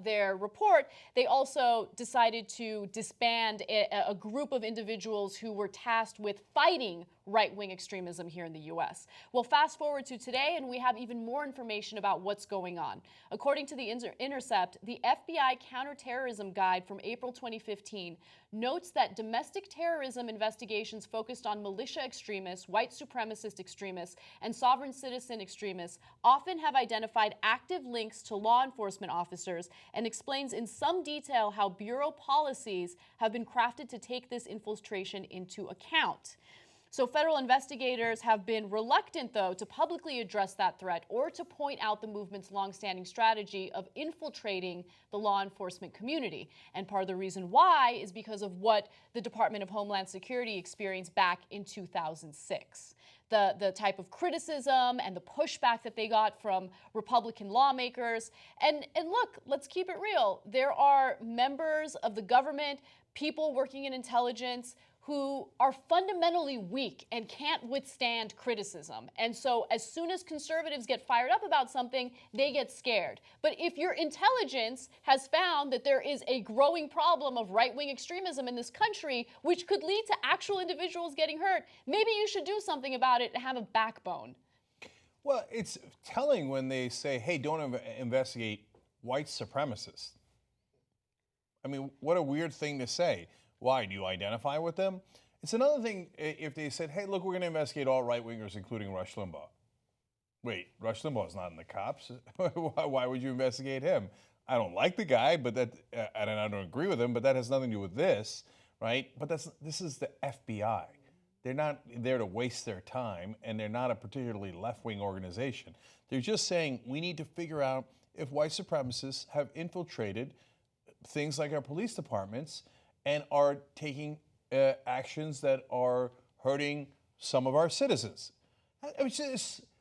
their report, they also decided to disband a group of individuals who were tasked with fighting right-wing extremism here in the U.S. Well, fast forward to today, and we have even more information about what's going on. According to the Intercept, the FBI Counterterrorism Guide from April 2015 notes that domestic terrorism investigations focused on militia extremists, white supremacist extremists, and sovereign citizen extremists often have identified active links to law enforcement officers, and explains in some detail how bureau policies have been crafted to take this infiltration into account. So federal investigators have been reluctant, though, to publicly address that threat or to point out the movement's longstanding strategy of infiltrating the law enforcement community. And part of the reason why is because of what the Department of Homeland Security experienced back in 2006. The type of criticism and the pushback that they got from Republican lawmakers. And look, let's keep it real. There are members of the government, people working in intelligence, who are fundamentally weak and can't withstand criticism. And so as soon as conservatives get fired up about something, they get scared. But if your intelligence has found that there is a growing problem of right-wing extremism in this country, which could lead to actual individuals getting hurt, maybe you should do something about it and have a backbone. Well, it's telling when they say, hey, don't investigate white supremacists. I mean, what a weird thing to say. Why? Do you identify with them? It's another thing if they said, hey, look, we're going to investigate all right-wingers, including Rush Limbaugh. Wait, Rush Limbaugh's not in the cops. Why would you investigate him? I don't like the guy, but and I don't agree with him, but that has nothing to do with this, right? But this is the FBI. They're not there to waste their time, and they're not a particularly left-wing organization. They're just saying we need to figure out if white supremacists have infiltrated things like our police departments and are taking actions that are hurting some of our citizens. I mean,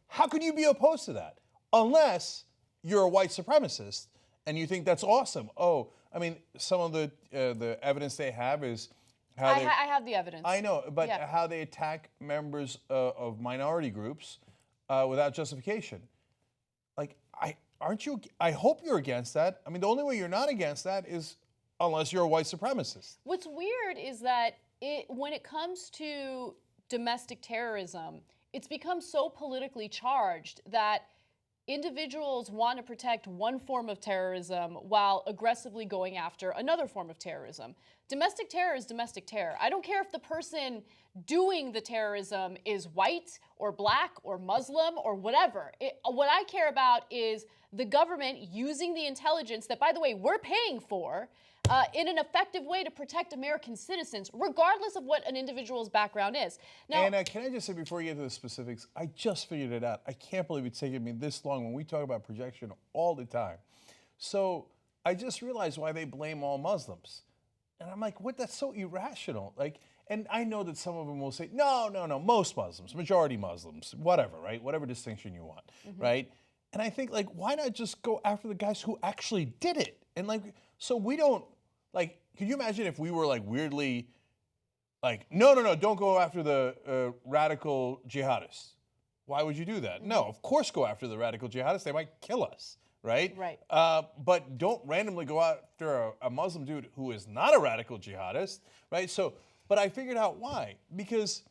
how can you be opposed to that? Unless you're a white supremacist and you think that's awesome. Oh, I mean, some of the evidence they have is how I have the evidence. I know, but how they attack members of minority groups without justification. Like, aren't you? I hope you're against that. I mean, the only way you're not against that is unless you're a white supremacist. What's weird is that when it comes to domestic terrorism, it's become so politically charged that individuals want to protect one form of terrorism while aggressively going after another form of terrorism. Domestic terror is domestic terror. I don't care if the person doing the terrorism is white or black or Muslim or whatever. What I care about is the government using the intelligence that, by the way, we're paying for in an effective way to protect American citizens, regardless of what an individual's background is. Now, and can I just say, before you get to the specifics, I just figured it out. I can't believe it's taken me this long when we talk about projection all the time. So I just realized why they blame all Muslims. And I'm like, what? That's so irrational. Like, and I know that some of them will say, no, most Muslims, majority Muslims, whatever, right? Whatever distinction you want, right? And I think, like, why not just go after the guys who actually did it? And, like, so we don't, like, can you imagine if we were, like, weirdly, like, no, don't go after the radical jihadists. Why would you do that? No, of course go after the radical jihadists. They might kill us, right? Right. But don't randomly go after a Muslim dude who is not a radical jihadist, right? So, but I figured out why. Because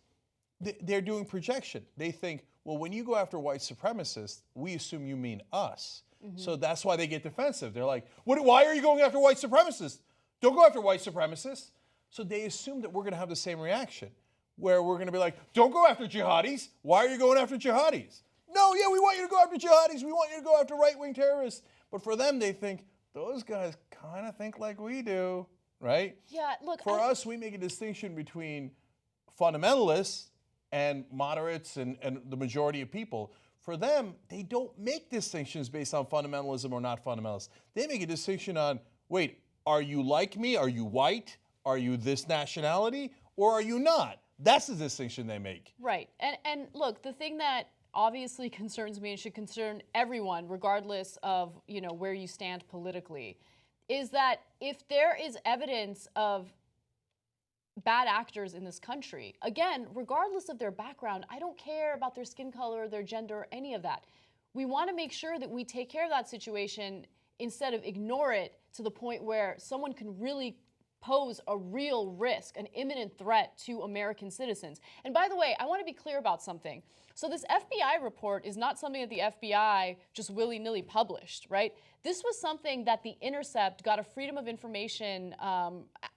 they're doing projection. They think, well, when you go after white supremacists, we assume you mean us. So that's why they get defensive. They're like, why are you going after white supremacists? Don't go after white supremacists. So they assume that we're going to have the same reaction, where we're going to be like, don't go after jihadis. Why are you going after jihadis? No, yeah, we want you to go after jihadis. We want you to go after right-wing terrorists. But for them, they think, those guys kind of think like we do, right? Yeah, look. For us, we make a distinction between fundamentalists and moderates and the majority of people. For them, they don't make distinctions based on fundamentalism or not fundamentalists. They make a distinction on, wait, are you like me? Are you white? Are you this nationality? Or are you not? That's the distinction they make. Right. And look, the thing that obviously concerns me and should concern everyone, regardless of, where you stand politically, is that if there is evidence of bad actors in this country, again, regardless of their background, I don't care about their skin color, their gender, any of that. We want to make sure that we take care of that situation instead of ignore it to the point where someone can really pose a real risk, an imminent threat to American citizens. And by the way, I want to be clear about something. So this FBI report is not something that the FBI just willy-nilly published, right? This was something that The Intercept got a Freedom of Information,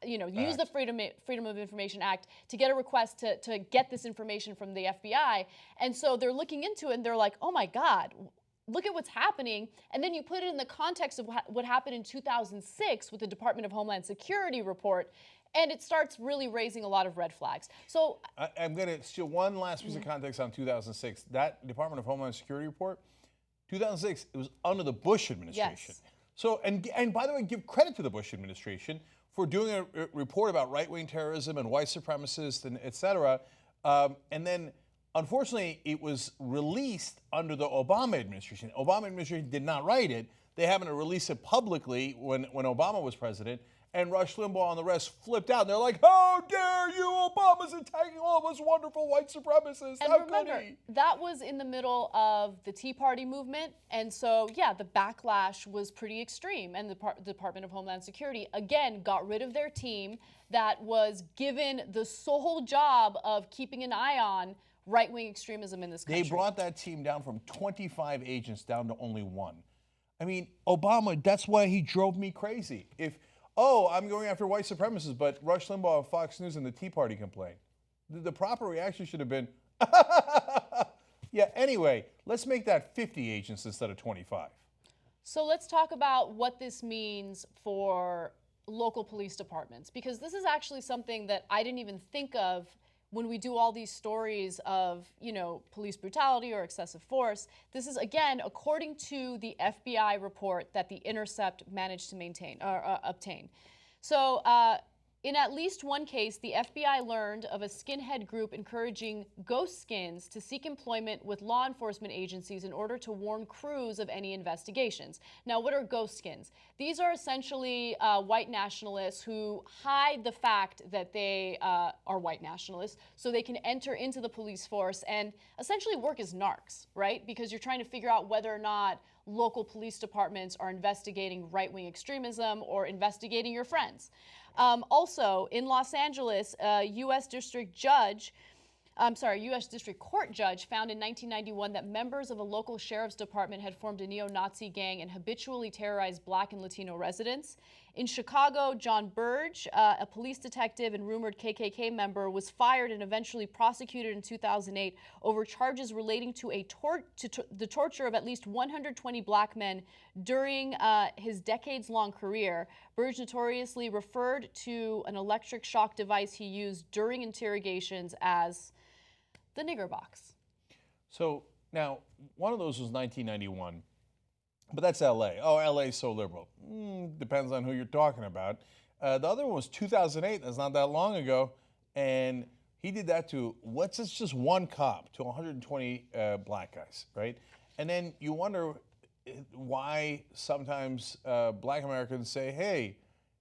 used the Freedom of Information Act to get a request to get this information from the FBI. And so they're looking into it and they're like, oh my God, look at what's happening. And then you put it in the context of what happened in 2006 with the Department of Homeland Security report, and it starts really raising a lot of red flags. So I'm going to steal one last piece of context on 2006. That Department of Homeland Security report, 2006, it was under the Bush administration. Yes. So, and by the way, give credit to the Bush administration for doing a report about right-wing terrorism and white supremacists and et cetera. And then, unfortunately, it was released under the Obama administration. Obama administration did not write it. They happened to release it publicly when Obama was president. And Rush Limbaugh and the rest flipped out. And they're like, how dare you? Obama's attacking all of us wonderful white supremacists. And how remember, could he? that was in the middle of the Tea Party movement. And so, yeah, the backlash was pretty extreme. And the Department of Homeland Security, again, got rid of their team that was given the sole job of keeping an eye on right-wing extremism in this country. They brought that team down from 25 agents down to only one. I mean, Obama, that's why he drove me crazy. I'm going after white supremacists, but Rush Limbaugh of Fox News and the Tea Party complained. The proper reaction should have been, yeah, anyway, let's make that 50 agents instead of 25. So let's talk about what this means for local police departments, because this is actually something that I didn't even think of when we do all these stories of, police brutality or excessive force. This is, again, according to the FBI report that The Intercept managed to obtain. So in at least one case, the FBI learned of a skinhead group encouraging ghost skins to seek employment with law enforcement agencies in order to warn crews of any investigations. Now, what are ghost skins? These are essentially white nationalists who hide the fact that they are white nationalists so they can enter into the police force and essentially work as narcs, right? Because you're trying to figure out whether or not local police departments are investigating right-wing extremism or investigating your friends. Also, in Los Angeles, a U.S. District Court judge found in 1991 that members of a local sheriff's department had formed a neo-Nazi gang and habitually terrorized Black and Latino residents. In Chicago, John Burge, a police detective and rumored KKK member, was fired and eventually prosecuted in 2008 over charges relating to the torture of at least 120 Black men during his decades-long career. Burge notoriously referred to an electric shock device he used during interrogations as the nigger box. So now, one of those was 1991, but that's L.A. Oh, L.A. is so liberal. Depends on who you're talking about. The other one was 2008. That's not that long ago, and he did that to just one cop to 120 Black guys, right? And then you wonder why sometimes Black Americans say, "Hey,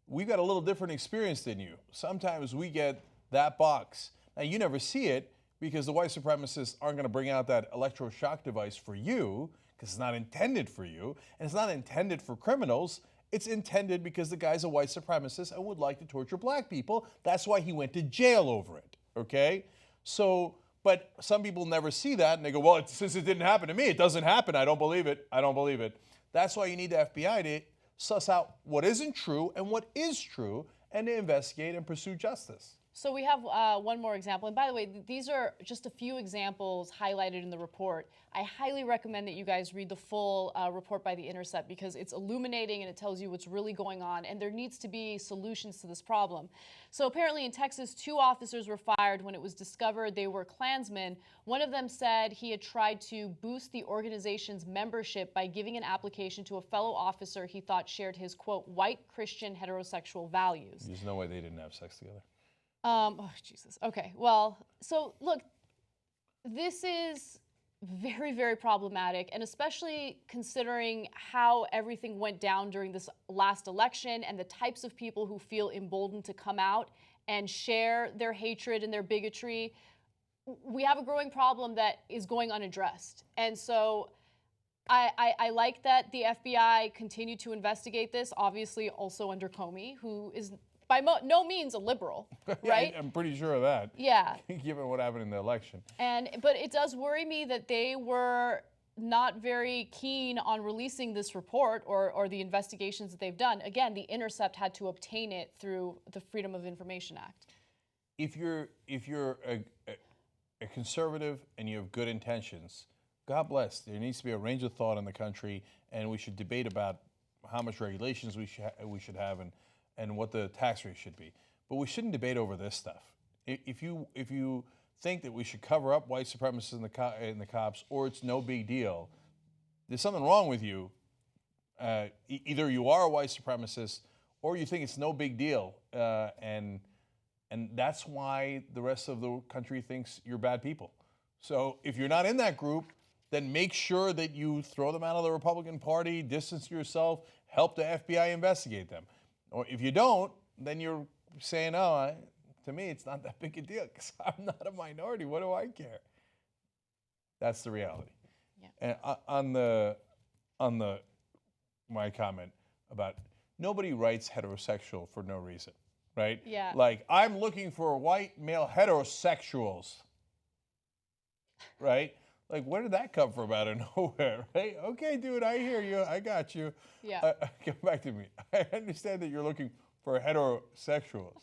we've got a little different experience than you." Sometimes we get that box. Now you never see it, because the white supremacists aren't going to bring out that electroshock device for you, because it's not intended for you, and it's not intended for criminals. It's intended because the guy's a white supremacist and would like to torture Black people. That's why he went to jail over it, okay? So, but some people never see that, and they go, well, since it didn't happen to me, it doesn't happen. I don't believe it. I don't believe it. That's why you need the FBI to suss out what isn't true and what is true, and to investigate and pursue justice. So we have one more example. And by the way, these are just a few examples highlighted in the report. I highly recommend that you guys read the full report by The Intercept because it's illuminating and it tells you what's really going on. And there needs to be solutions to this problem. So apparently in Texas, 2 officers were fired when it was discovered they were Klansmen. One of them said he had tried to boost the organization's membership by giving an application to a fellow officer he thought shared his, quote, white Christian heterosexual values. There's no way they didn't have sex together. Oh, Jesus. Okay. Well, so look, this is very, very problematic, and especially considering how everything went down during this last election and the types of people who feel emboldened to come out and share their hatred and their bigotry. We have a growing problem that is going unaddressed. And so I like that the FBI continued to investigate this, obviously also under Comey, who is by no means a liberal, right? I'm pretty sure of that. Yeah. Given what happened in the election. But it does worry me that they were not very keen on releasing this report or the investigations that they've done. Again, The Intercept had to obtain it through the Freedom of Information Act. If you're a conservative and you have good intentions, God bless. There needs to be a range of thought in the country, and we should debate about how much regulations we should have and what the tax rate should be. But we shouldn't debate over this stuff. If you think that we should cover up white supremacists in the cops, or it's no big deal, there's something wrong with you. Either you are a white supremacist, or you think it's no big deal, and that's why the rest of the country thinks you're bad people. So if you're not in that group, then make sure that you throw them out of the Republican Party, distance yourself, help the FBI investigate them. Or if you don't, then you're saying, oh, to me, it's not that big a deal because I'm not a minority. What do I care? That's the reality. Yeah. And my comment about nobody writes heterosexual for no reason, right? Yeah. Like, I'm looking for white male heterosexuals, right? Like, where did that come from out of nowhere, right? Okay, dude, I hear you. I got you. Yeah. Get back to me. I understand that you're looking for heterosexuals.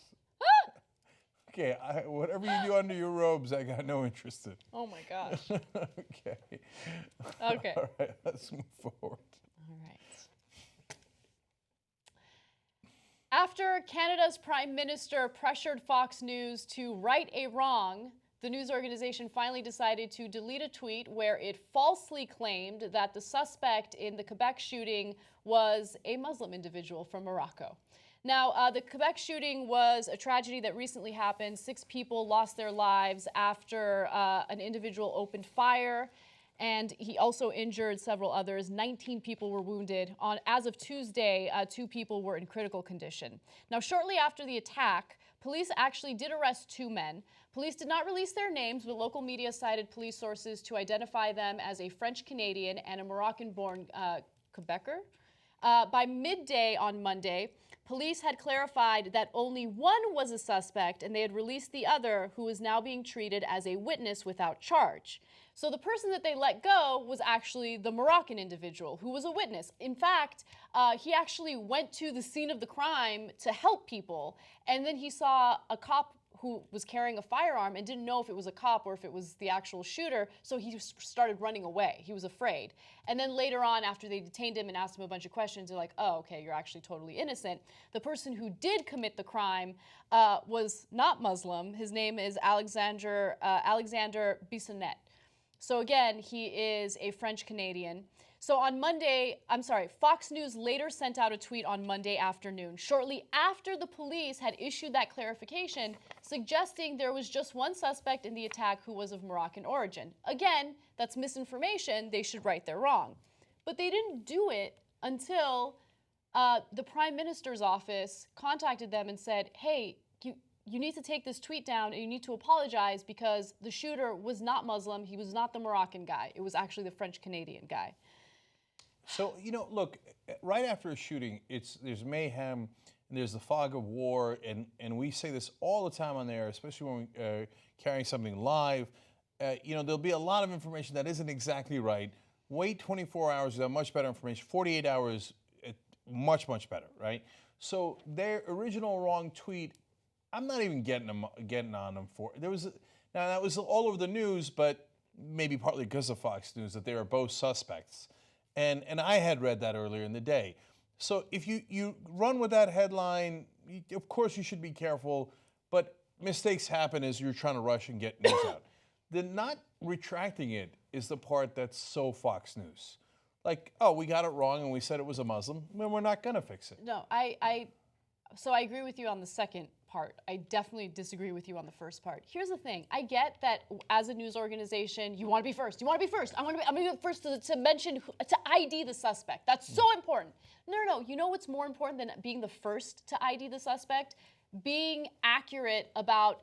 Okay, whatever you do under your robes, I got no interest in. Oh, my gosh. Okay. Okay. All right, let's move forward. All right. After Canada's Prime Minister pressured Fox News to right a wrong, the news organization finally decided to delete a tweet where it falsely claimed that the suspect in the Quebec shooting was a Muslim individual from Morocco. Now, the Quebec shooting was a tragedy that recently happened. 6 people lost their lives after an individual opened fire, and he also injured several others. 19 people were wounded. As of Tuesday, 2 people were in critical condition. Now, shortly after the attack, police actually did arrest 2 men. Police did not release their names, but local media cited police sources to identify them as a French-Canadian and a Moroccan-born Quebecer. By midday on Monday, police had clarified that only one was a suspect, and they had released the other, who is now being treated as a witness without charge. So the person that they let go was actually the Moroccan individual, who was a witness. In fact, he actually went to the scene of the crime to help people, and then he saw a cop who was carrying a firearm and didn't know if it was a cop or if it was the actual shooter, so he started running away. He was afraid. And then later on, after they detained him and asked him a bunch of questions, they're like, oh, okay, you're actually totally innocent. The person who did commit the crime was not Muslim. His name is Alexander Bissonnette. So again, he is a French-Canadian. So on Monday, Fox News later sent out a tweet on Monday afternoon, shortly after the police had issued that clarification, suggesting there was just one suspect in the attack who was of Moroccan origin. Again, that's misinformation. They should right their wrong. But they didn't do it until the Prime Minister's office contacted them and said, hey, you need to take this tweet down and you need to apologize because the shooter was not Muslim. He was not the Moroccan guy. It was actually the French-Canadian guy. So, look, right after a shooting, there's mayhem, and there's the fog of war, and we say this all the time on there, especially when we're carrying something live. There'll be a lot of information that isn't exactly right. Wait 24 hours, you'll have much better information. 48 hours, much, much better, right? So their original wrong tweet I'm not even getting on them for. Now that was all over the news, but maybe partly because of Fox News, that they were both suspects. And I had read that earlier in the day. So if you run with that headline, of course you should be careful, but mistakes happen as you're trying to rush and get news out. The not retracting it is the part that's so Fox News. Like, oh, we got it wrong and we said it was a Muslim, then we're not going to fix it. No, so I agree with you on the second part. I definitely disagree with you on the first part. Here's the thing. I get that as a news organization, you want to be first. You want to be first. I'm going to be the first to mention, to ID the suspect. That's so important. No. You know what's more important than being the first to ID the suspect? Being accurate about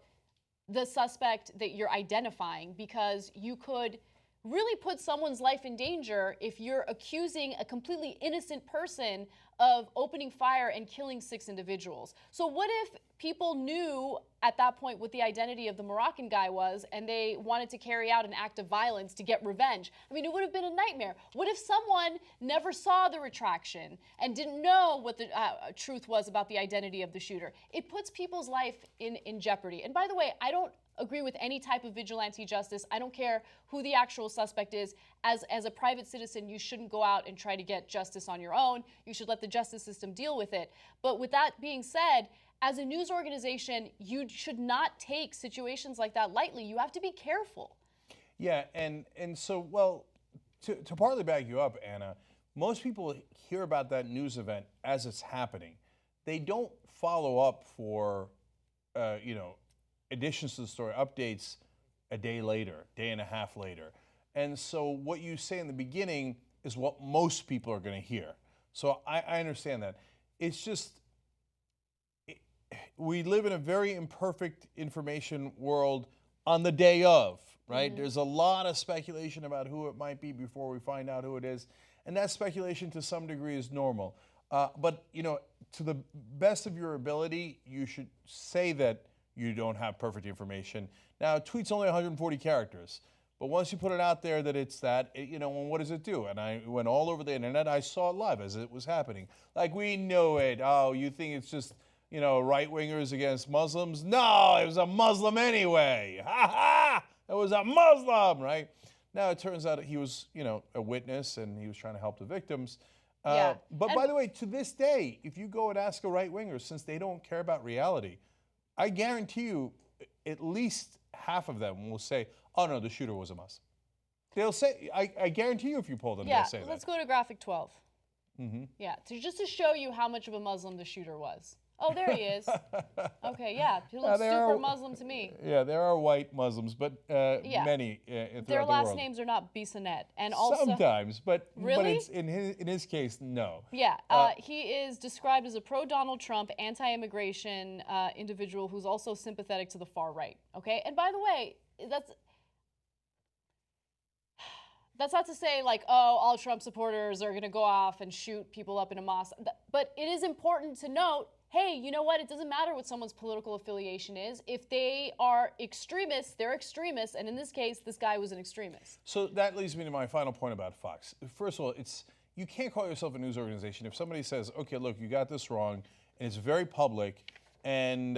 the suspect that you're identifying, because you could really put someone's life in danger if you're accusing a completely innocent person of opening fire and killing 6 individuals. So what if people knew at that point what the identity of the Moroccan guy was and they wanted to carry out an act of violence to get revenge? I mean, it would have been a nightmare. What if someone never saw the retraction and didn't know what the truth was about the identity of the shooter? It puts people's life in jeopardy. And by the way, I don't agree with any type of vigilante justice. I don't care who the actual suspect is. As a private citizen, you shouldn't go out and try to get justice on your own. You should let the justice system deal with it. But with that being said, as a news organization, you should not take situations like that lightly. You have to be careful. Yeah, and so, well, to partly back you up, Anna, most people hear about that news event as it's happening. They don't follow up for, additions to the story, updates a day later, day and a half later. And so what you say in the beginning is what most people are going to hear. So I understand that. It's just, we live in a very imperfect information world on the day of, right? There's a lot of speculation about who it might be before we find out who it is. And that speculation to some degree is normal. But, to the best of your ability, you should say that you don't have perfect information. Now, a tweet's only 140 characters. But once you put it out there that it's that, what does it do? And I went all over the internet. I saw it live as it was happening. Like, we know it. Oh, you think it's just, right-wingers against Muslims? No, it was a Muslim anyway. Ha ha! It was a Muslim, right? Now, it turns out he was, a witness and he was trying to help the victims. Yeah. But by the way, to this day, if you go and ask a right-winger, since they don't care about reality, I guarantee you at least half of them will say, oh, no, the shooter was a Muslim. They'll say, I guarantee you if you poll them, they'll say that. Let's go to graphic 12. Yeah, just to show you how much of a Muslim the shooter was. Oh, there he is. Okay, yeah, he looks super Muslim to me. Yeah, there are white Muslims, but many throughout their the last world. Names are not Bissonnette. And also, sometimes, but really? But it's in his case, no. Yeah, he is described as a pro-Donald Trump, anti-immigration individual who's also sympathetic to the far right. Okay, and by the way, that's not to say like, oh, all Trump supporters are going to go off and shoot people up in a mosque. But it is important to note, hey, you know what? It doesn't matter what someone's political affiliation is. If they are extremists, they're extremists. And in this case, this guy was an extremist. So that leads me to my final point about Fox. First of all, you can't call yourself a news organization if somebody says, okay, look, you got this wrong, and it's very public, and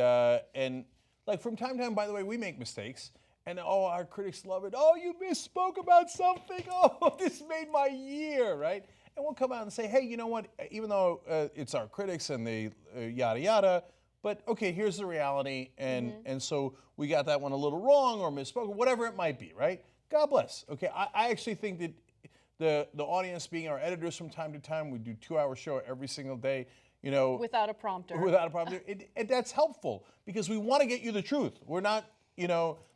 like from time to time, by the way, we make mistakes. And our critics love it. Oh, you misspoke about something. Oh, this made my year, right? And we'll come out and say, hey, you know what? Even though it's our critics and they yada yada, but okay, here's the reality, and so we got that one a little wrong or misspoke, whatever it might be, right? God bless. Okay, I actually think that the audience, being our editors from time to time, we do 2-hour show every single day. Without a prompter. Without a prompter, that's helpful because we want to get you the truth. We're not.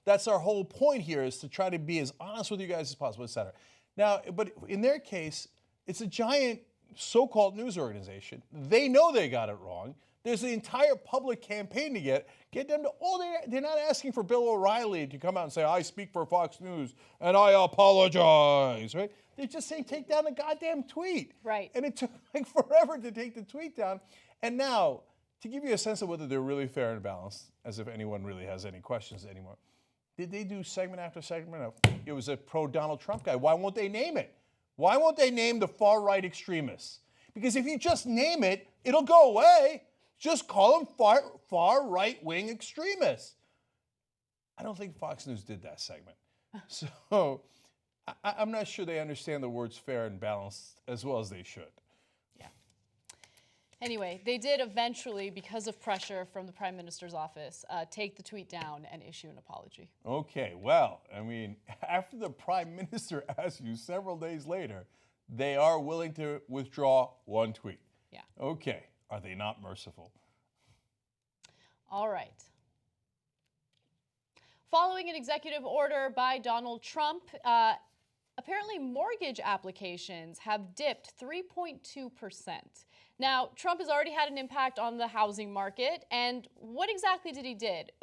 That's our whole point here, is to try to be as honest with you guys as possible, et cetera. Now, but in their case, it's a giant so-called news organization. They know they got it wrong. There's the entire public campaign to get them to, they're not asking for Bill O'Reilly to come out and say, I speak for Fox News and I apologize, right? They're just saying, take down the goddamn tweet. Right. And it took like forever to take the tweet down. And now, to give you a sense of whether they're really fair and balanced, as if anyone really has any questions anymore, did they do segment after segment of, it was a pro-Donald Trump guy? Why won't they name it? Why won't they name the far-right extremists? Because if you just name it, it'll go away. Just call them far right-wing extremists. I don't think Fox News did that segment. So I'm not sure they understand the words fair and balanced as well as they should. Anyway, they did eventually, because of pressure from the Prime Minister's office, take the tweet down and issue an apology. Okay, well, I mean, after the Prime Minister asked you several days later, they are willing to withdraw one tweet. Yeah. Okay, are they not merciful? All right. Following an executive order by Donald Trump, apparently mortgage applications have dipped 3.2%. Now, Trump has already had an impact on the housing market, and what exactly did he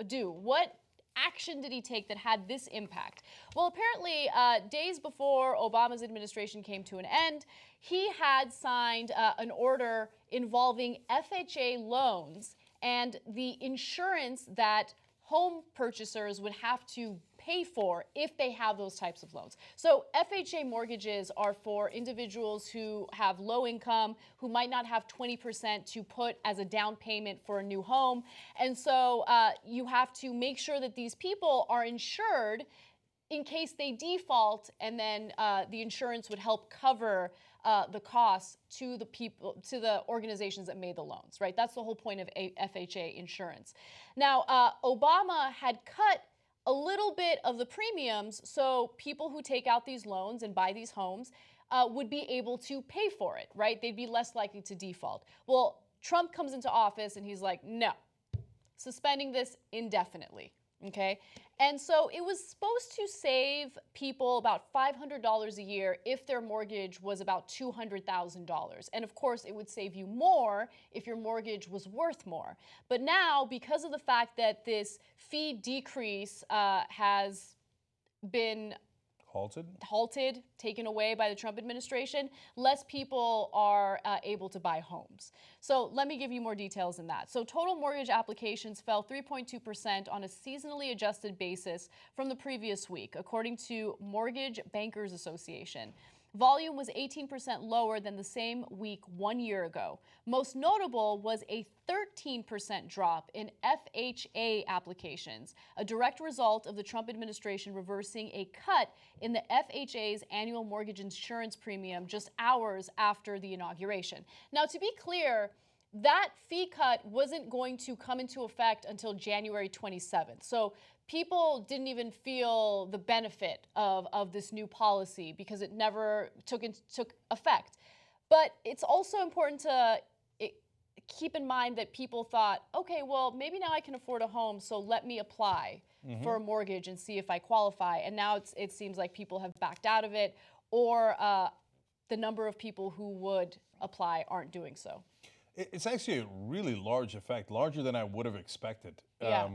do? What action did he take that had this impact? Well, apparently, days before Obama's administration came to an end, he had signed an order involving FHA loans and the insurance that home purchasers would have to pay for if they have those types of loans. So FHA mortgages are for individuals who have low income, who might not have 20% to put as a down payment for a new home. And so you have to make sure that these people are insured in case they default, and then the insurance would help cover the costs to the people, to the organizations that made the loans, right? That's the whole point of FHA insurance. Now, Obama had cut a little bit of the premiums so people who take out these loans and buy these homes would be able to pay for it, right? They'd be less likely to default. Well, Trump comes into office and he's like, no, suspending this indefinitely. Okay, and so it was supposed to save people about $500 a year if their mortgage was about $200,000. And of course, it would save you more if your mortgage was worth more. But now, because of the fact that this fee decrease has been halted, taken away by the Trump administration, less people are able to buy homes. So let me give you more details in that. So total mortgage applications fell 3.2% on a seasonally adjusted basis from the previous week, according to Mortgage Bankers Association. Volume was 18% lower than the same week 1 year ago. Most notable was a 13% drop in FHA applications, a direct result of the Trump administration reversing a cut in the FHA's annual mortgage insurance premium just hours after the inauguration. Now, to be clear, that fee cut wasn't going to come into effect until January 27th. So people didn't even feel the benefit of this new policy because it never took effect. But it's also important to keep in mind that people thought, okay, well, maybe now I can afford a home, so let me apply for a mortgage and see if I qualify. And now it seems like people have backed out of it, or the number of people who would apply aren't doing so. It's actually a really large effect, larger than I would have expected. Yeah.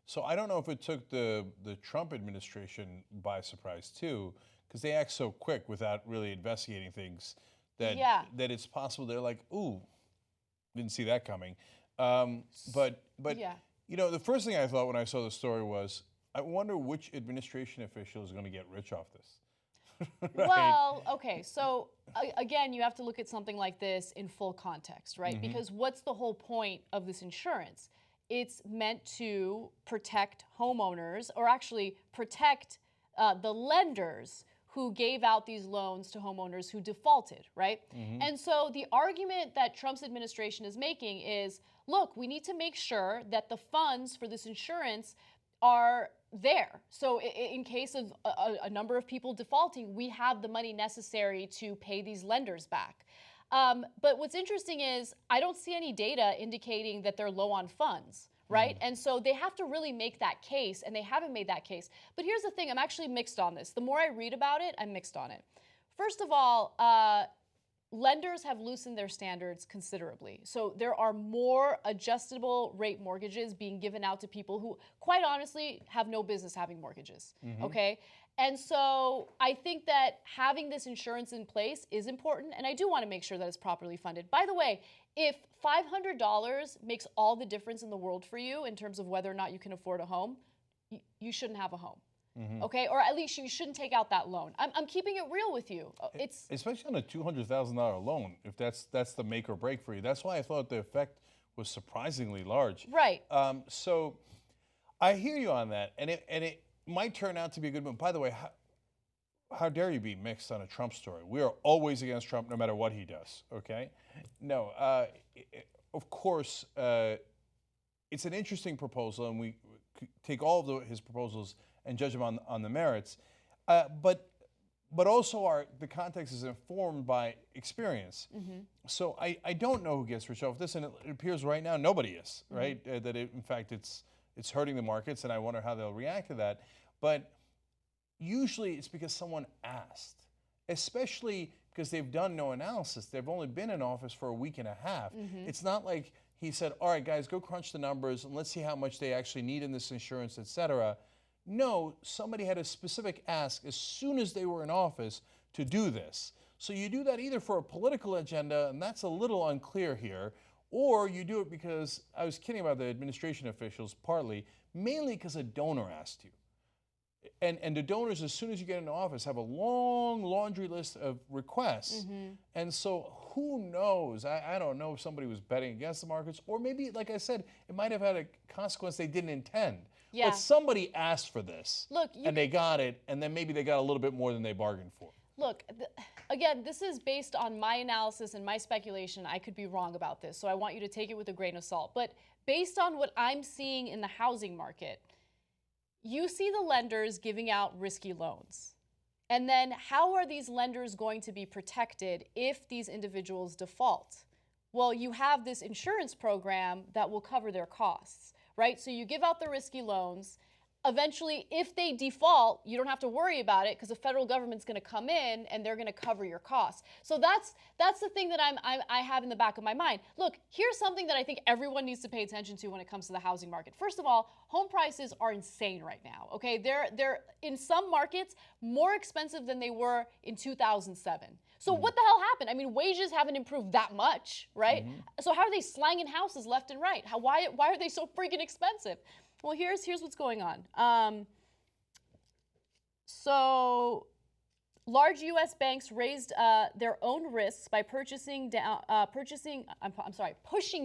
So I don't know if it took the Trump administration by surprise too, because they act so quick without really investigating things that it's possible they're like, ooh, didn't see that coming. But you know, the first thing I thought when I saw the story was, I wonder which administration official is going to get rich off this. Right? Well, okay, so again, you have to look at something like this in full context, right? Because what's the whole point of this insurance? It's meant to protect homeowners, or actually protect the lenders who gave out these loans to homeowners who defaulted, right? And so the argument that Trump's administration is making is, look, we need to make sure that the funds for this insurance are there. So in case of a number of people defaulting, we have the money necessary to pay these lenders back. But what's interesting is I don't see any data indicating that they're low on funds, right? And so they have to really make that case, and they haven't made that case. But here's the thing, I'm actually mixed on this. The more I read about it, I'm mixed on it. First of all, lenders have loosened their standards considerably. So there are more adjustable rate mortgages being given out to people who, quite honestly, have no business having mortgages, okay? And so I think that having this insurance in place is important, and I do want to make sure that it's properly funded. By the way, if $500 makes all the difference in the world for you in terms of whether or not you can afford a home, you shouldn't have a home. Okay, or at least you shouldn't take out that loan. I'm keeping it real with you. It's especially on a $200,000 loan, if that's the make or break for you. That's why I thought the effect was surprisingly large. Right. So I hear you on that, and it might turn out to be a good move. By the way, how dare you be mixed on a Trump story? We are always against Trump no matter what he does, okay? No, of course, it's an interesting proposal, and we take all of his proposals and judge them on the merits. But also the context is informed by experience. So I don't know who gets rich off this, and it appears right now nobody is, right? In fact, it's hurting the markets, and I wonder how they'll react to that. But usually it's because someone asked, especially because they've done no analysis. They've only been in office for a week and a half. It's not like he said, all right, guys, go crunch the numbers, and let's see how much they actually need in this insurance, et cetera. No, somebody had a specific ask as soon as they were in office to do this. So you do that either for a political agenda, and that's a little unclear here, or you do it because, I was kidding about the administration officials partly, mainly because a donor asked you. And the donors, as soon as you get into office, have a long laundry list of requests. And so who knows? I don't know if somebody was betting against the markets, or maybe, like I said, it might have had a consequence they didn't intend. Yeah. But somebody asked for this, Look, and they got it, and then maybe they got a little bit more than they bargained for. Look, again, this is based on my analysis and my speculation. I could be wrong about this, so I want you to take it with a grain of salt. But based on what I'm seeing in the housing market, you see the lenders giving out risky loans. And then how are these lenders going to be protected if these individuals default? Well, you have this insurance program that will cover their costs, right? So you give out the risky loans. Eventually, if they default, you don't have to worry about it because the federal government's going to come in and they're going to cover your costs. So that's the thing that I have in the back of my mind. Look, here's something that I think everyone needs to pay attention to when it comes to the housing market. First of all, home prices are insane right now. Okay, they're in some markets more expensive than they were in 2007. So what the hell happened? I mean, wages haven't improved that much, right? So how are they slanging houses left and right? Why are they so freaking expensive? Well, here's what's going on. So large U.S. banks raised their own risks by pushing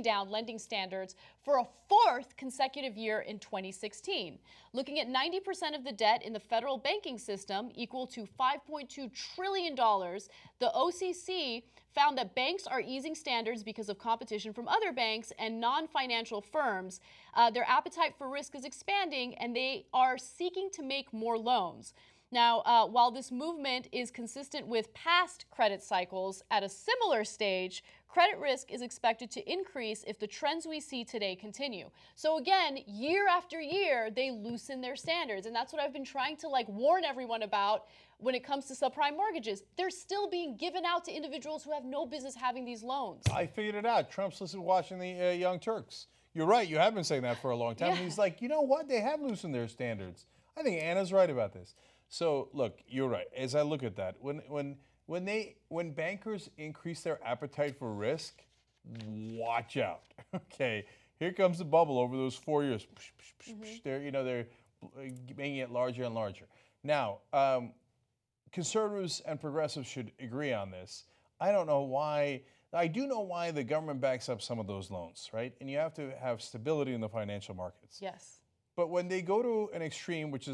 down lending standards for a fourth consecutive year in 2016. Looking at 90% of the debt in the federal banking system, equal to $5.2 trillion, the OCC found that banks are easing standards because of competition from other banks and non-financial firms. Their appetite for risk is expanding, and they are seeking to make more loans. Now, while this movement is consistent with past credit cycles at a similar stage, credit risk is expected to increase if the trends we see today continue. So again, year after year, they loosen their standards. And that's what I've been trying to warn everyone about when it comes to subprime mortgages. They're still being given out to individuals who have no business having these loans. I figured it out. Trump's listened watching the Young Turks. You're right. You have been saying that for a long time. Yeah. And he's like, you know what? They have loosened their standards. I think Anna's right about this. So look, you're right. As I look at that, when bankers increase their appetite for risk, watch out. Okay, here comes the bubble over those 4 years. They're making it larger and larger. Now, conservatives and progressives should agree on this. I don't know why. I do know why the government backs up some of those loans, right? And you have to have stability in the financial markets. Yes. But when they go to an extreme, which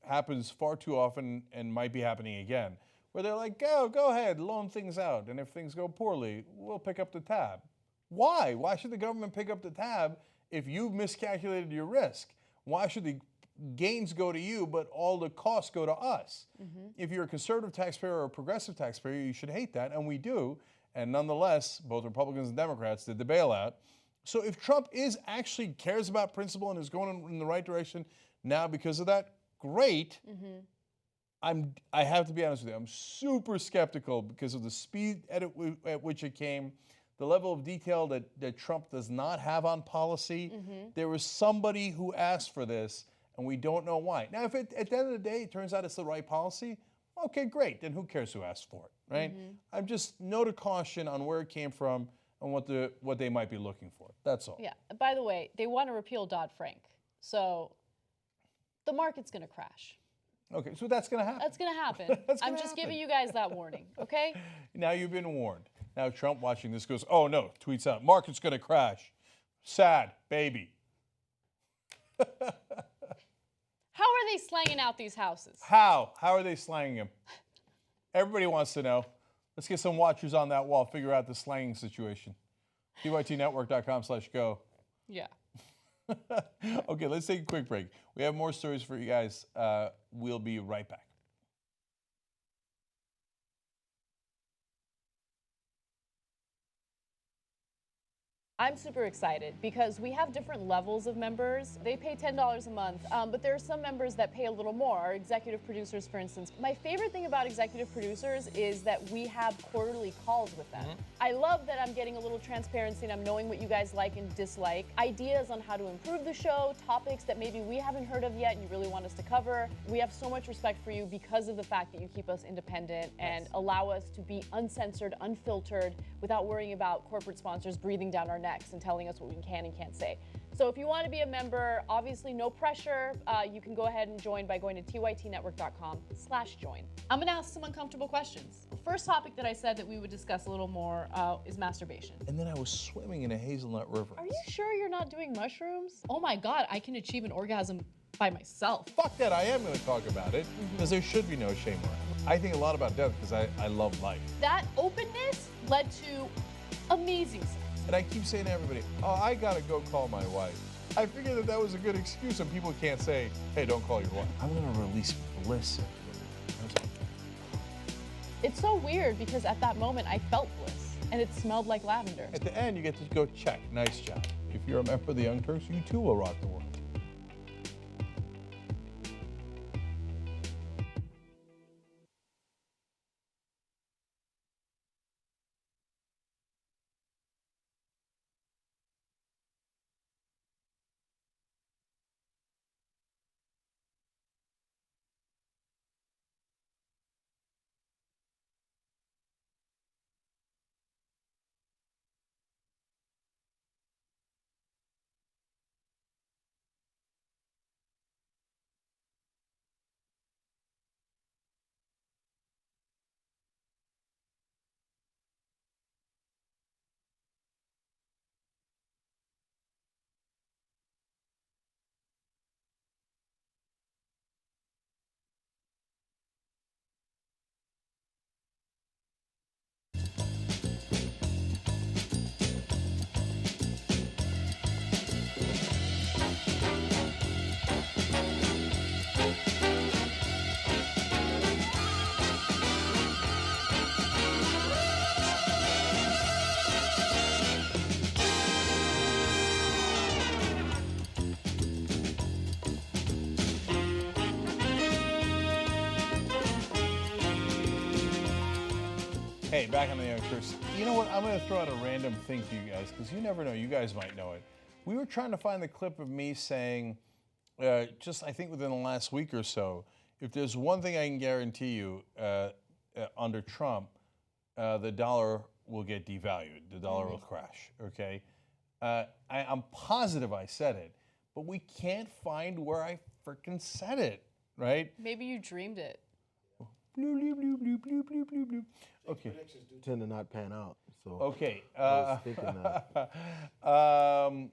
happens far too often and might be happening again, where they're like, go ahead, loan things out, and if things go poorly, we'll pick up the tab. Why? Why should the government pick up the tab if you've miscalculated your risk? Why should the gains go to you, but all the costs go to us? If you're a conservative taxpayer or a progressive taxpayer, you should hate that, and we do. And nonetheless, both Republicans and Democrats did the bailout. So if Trump actually cares about principle and is going in the right direction now because of that, great. I have to be honest with you. I'm super skeptical because of the speed at which it came, the level of detail that Trump does not have on policy. There was somebody who asked for this, and we don't know why. Now, if at the end of the day it turns out it's the right policy, okay, great. Then who cares who asked for it, right? I'm just note of caution on where it came from and what they might be looking for. That's all. Yeah. By the way, they want to repeal Dodd-Frank, so the market's going to crash. Okay, so that's going to happen. That's going to happen. I'm just giving you guys that warning, okay? Now you've been warned. Now Trump watching this goes, oh no, tweets out, market's going to crash. Sad, baby. How are they slanging out these houses? How? How are they slanging them? Everybody wants to know. Let's get some watchers on that wall, figure out the slanging situation. tytnetwork.com/go. Yeah. Okay, let's take a quick break. We have more stories for you guys. We'll be right back. I'm super excited because we have different levels of members. They pay $10 a month, but there are some members that pay a little more. Our executive producers, for instance. My favorite thing about executive producers is that we have quarterly calls with them. I love that I'm getting a little transparency and I'm knowing what you guys like and dislike, ideas on how to improve the show, topics that maybe we haven't heard of yet and you really want us to cover. We have so much respect for you because of the fact that you keep us independent and allow us to be uncensored, unfiltered, without worrying about corporate sponsors breathing down our necks and telling us what we can and can't say. So if you want to be a member, obviously no pressure. You can go ahead and join by going to tytnetwork.com/join. I'm going to ask some uncomfortable questions. The first topic that I said that we would discuss a little more is masturbation. And then I was swimming in a hazelnut river. Are you sure you're not doing mushrooms? Oh my God, I can achieve an orgasm by myself. Fuck that, I am going to talk about it because there should be no shame around it. I think a lot about death because I love life. That openness led to amazing sex. And I keep saying to everybody, oh, I got to go call my wife. I figured that that was a good excuse and people can't say, hey, don't call your wife. I'm going to release bliss. It's so weird because at that moment I felt bliss and it smelled like lavender. At the end, you get to go check. Nice job. If you're a member of the Young Turks, you too will rock the world. Hey, back on the Young Turks. You know what? I'm going to throw out a random thing to you guys because you never know. You guys might know it. We were trying to find the clip of me saying, just I think within the last week or so, if there's one thing I can guarantee you, under Trump, the dollar will get devalued. The dollar will crash, okay? I'm positive I said it, but we can't find where I freaking said it, right? Maybe you dreamed it. Bloop, bloop, bloop, bloop, bloop, bloop, bloop, bloop. Okay. Predictions do tend to not pan out. So okay. I was thinking that.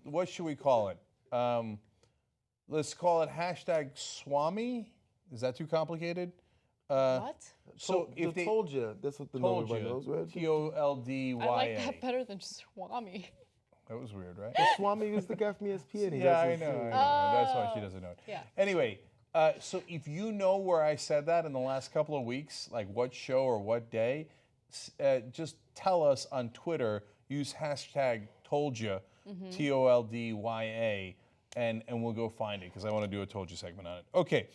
What should we call it? Let's call it hashtag Swami. Is that too complicated? What? So if they told you, that's what the told everybody you, knows, right? TOLDYA. I like that better than Swami. That was weird, right? The Swami is the guy from ESPN. Yeah, I know. That's why she doesn't know it. Yeah. Anyway, so if you know where I said that in the last couple of weeks, like what show or what day, just tell us on Twitter. Use hashtag ToldYa, TOLDYA, and we'll go find it because I want to do a Told You segment on it. Okay.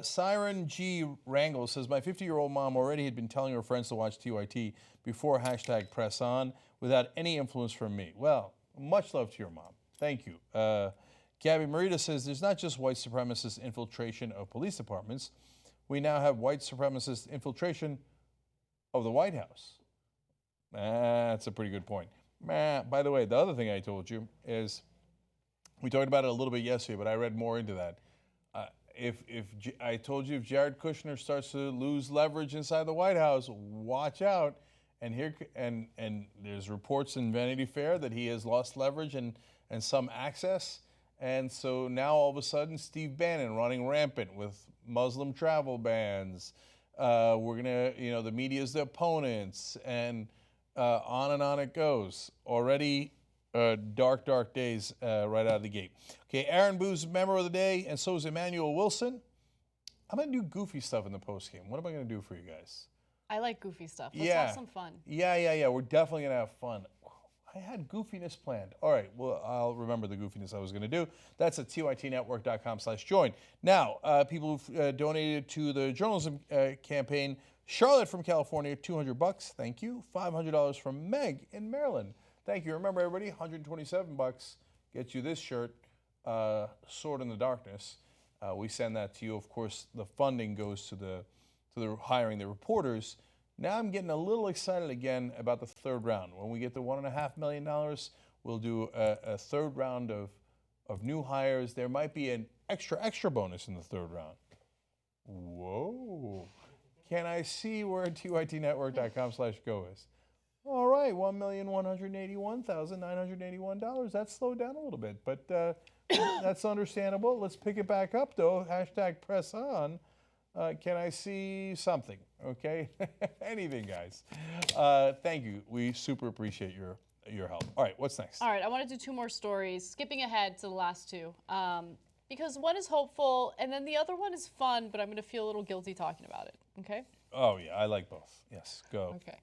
Siren G. Wrangle says, my 50-year-old mom already had been telling her friends to watch TYT before hashtag press on without any influence from me. Well, much love to your mom. Thank you. Gabby Marita says, there's not just white supremacist infiltration of police departments. We now have white supremacist infiltration of the White House. That's a pretty good point. By the way, the other thing I told you is, we talked about it a little bit yesterday, but I read more into that. If I told you if Jared Kushner starts to lose leverage inside the White House, watch out. and there's reports in Vanity Fair that he has lost leverage and some access. And so now all of a sudden, Steve Bannon running rampant with Muslim travel bans. We're gonna, the media's the opponents, and on it goes. Already dark days right out of the gate. Okay, Aaron Boo's member of the day, and so is Emmanuel Wilson. I'm gonna do goofy stuff in the postgame. What am I gonna do for you guys? I like goofy stuff. Let's have some fun. Yeah. We're definitely gonna have fun. I had goofiness planned. All right, well, I'll remember the goofiness I was going to do. That's at tytnetwork.com/join. Now, people who've donated to the journalism campaign. Charlotte from California, $200. Thank you. $500 from Meg in Maryland. Thank you. Remember, everybody, $127 gets you this shirt, Sword in the Darkness. We send that to you. Of course, the funding goes to the hiring the reporters. Now I'm getting a little excited again about the third round. When we get to $1.5 million, we'll do a third round of new hires. There might be an extra bonus in the third round. Whoa. Can I see where tytnetwork.com/go is? All right, $1,181,981. That slowed down a little bit, but that's understandable. Let's pick it back up, though. Hashtag press on. Can I see something? Okay, anything, guys. Thank you. We super appreciate your help. All right, what's next? All right, I want to do two more stories, skipping ahead to the last two, because one is hopeful and then the other one is fun, but I'm going to feel a little guilty talking about it. Okay? Oh yeah, I like both. Yes, go. Okay.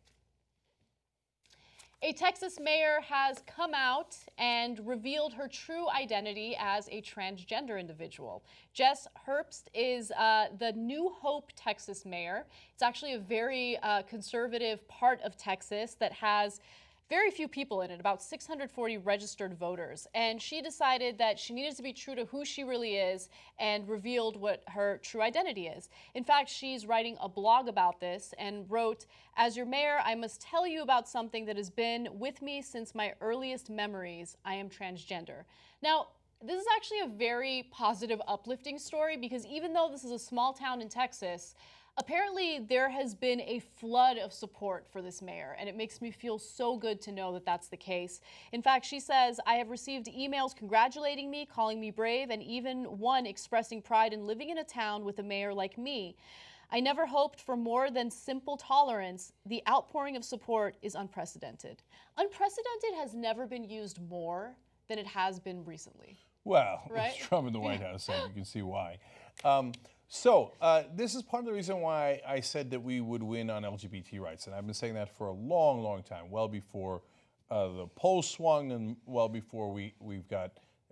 A Texas mayor has come out and revealed her true identity as a transgender individual. Jess Herbst is the New Hope, Texas mayor. It's actually a very conservative part of Texas that has very few people in it, about 640 registered voters. And she decided that she needed to be true to who she really is and revealed what her true identity is. In fact, she's writing a blog about this and wrote, "As your mayor, I must tell you about something that has been with me since my earliest memories. I am transgender." Now, this is actually a very positive, uplifting story because even though this is a small town in Texas, apparently there has been a flood of support for this mayor, and it makes me feel so good to know that that's the case. In fact, she says, "I have received emails congratulating me, calling me brave, and even one expressing pride in living in a town with a mayor like me. I never hoped for more than simple tolerance. The outpouring of support is unprecedented." Unprecedented has never been used more than it has been recently. Well, right? With Trump in the White House, so you can see why. This is part of the reason why I said that we would win on LGBT rights, and I've been saying that for a long time, well before the polls swung and well before we've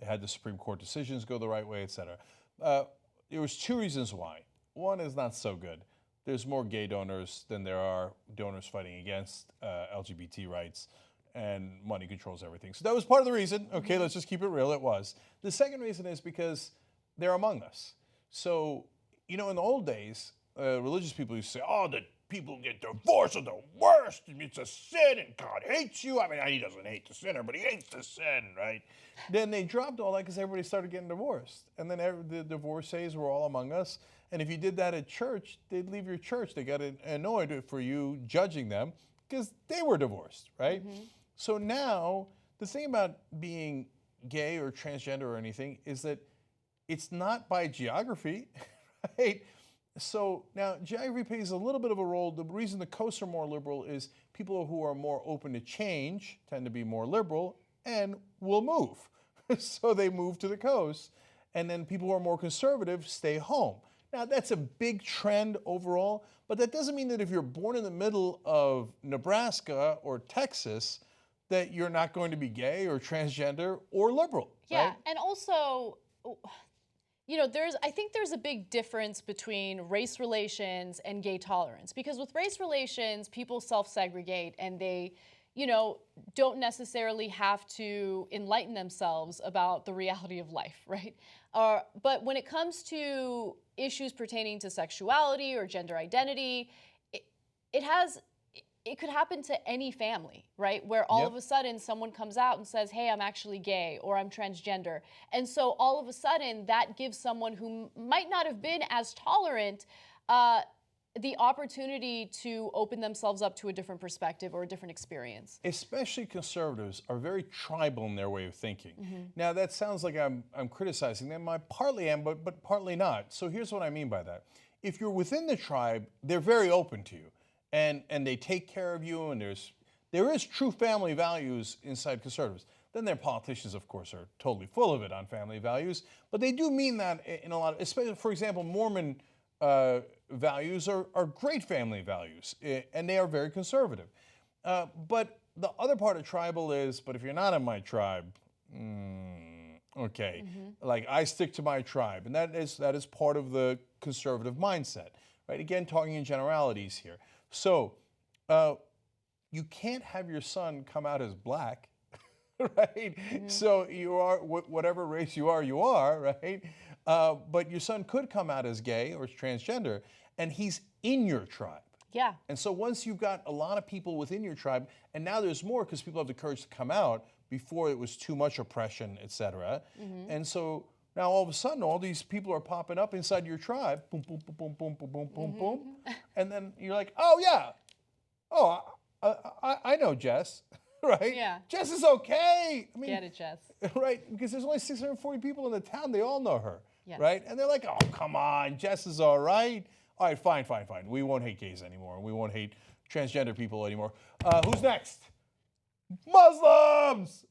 had the Supreme Court decisions go the right way, et cetera. There was two reasons why. One is not so good. There's more gay donors than there are donors fighting against LGBT rights, and money controls everything. So that was part of the reason. Okay, let's just keep it real. It was. The second reason is because they're among us. So, in the old days, religious people used to say, "Oh, the people who get divorced are the worst. It's a sin, and God hates you." I mean, he doesn't hate the sinner, but he hates the sin, right? Then they dropped all that because everybody started getting divorced. And then the divorcees were all among us. And if you did that at church, they'd leave your church. They got annoyed for you judging them because they were divorced, right? Mm-hmm. So now, the thing about being gay or transgender or anything is that it's not by geography, right? So now geography plays a little bit of a role. The reason the coasts are more liberal is people who are more open to change tend to be more liberal and will move. So they move to the coast. And then people who are more conservative stay home. Now that's a big trend overall, but that doesn't mean that if you're born in the middle of Nebraska or Texas, that you're not going to be gay or transgender or liberal. Yeah, right? And also, I think there's a big difference between race relations and gay tolerance. Because with race relations, people self-segregate and they, don't necessarily have to enlighten themselves about the reality of life, right? But when it comes to issues pertaining to sexuality or gender identity, it could happen to any family, right? Where all of a sudden someone comes out and says, "Hey, I'm actually gay," or "I'm transgender." And so all of a sudden that gives someone who might not have been as tolerant the opportunity to open themselves up to a different perspective or a different experience. Especially conservatives are very tribal in their way of thinking. Mm-hmm. Now that sounds like I'm criticizing them. I partly am, but partly not. So here's what I mean by that. If you're within the tribe, they're very open to you, and they take care of you, and there is true family values inside conservatives. Then their politicians, of course, are totally full of it on family values, but they do mean that in a lot of, especially, for example, Mormon values are great family values, and they are very conservative. But the other part of tribal is, but if you're not in my tribe, okay, like I stick to my tribe, and that is part of the conservative mindset, right? Again, talking in generalities here. So you can't have your son come out as black, right? So you are, whatever race you are, right? But your son could come out as gay or transgender, and he's in your tribe. Yeah. And so once you've got a lot of people within your tribe, and now there's more because people have the courage to come out, before it was too much oppression, et cetera. And so now all of a sudden, all these people are popping up inside your tribe, boom, boom, boom, boom, boom, boom, boom, boom, boom. And then you're like, oh yeah, I know Jess, right? Yeah. Jess is okay. I mean, Get it, Jess. right? Because there's only 640 people in the town. They all know her, Yes. right? And they're like, oh, come on, Jess is all right. All right, fine. We won't hate gays anymore. We won't hate transgender people anymore. Who's next? Muslims!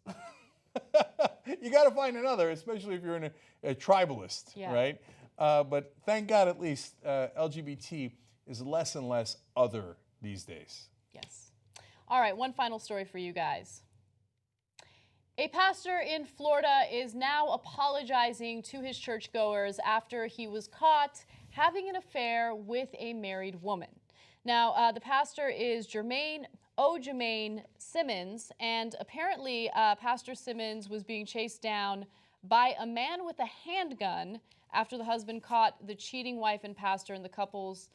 You got to find another, especially if you're in a tribalist, right? But thank God at least LGBT is less and less other these days. Yes. All right, one final story for you guys. A pastor in Florida is now apologizing to his churchgoers after he was caught having an affair with a married woman. Now, the pastor is Jermaine Simmons, and apparently Pastor Simmons was being chased down by a man with a handgun after the husband caught the cheating wife and pastor in the couple's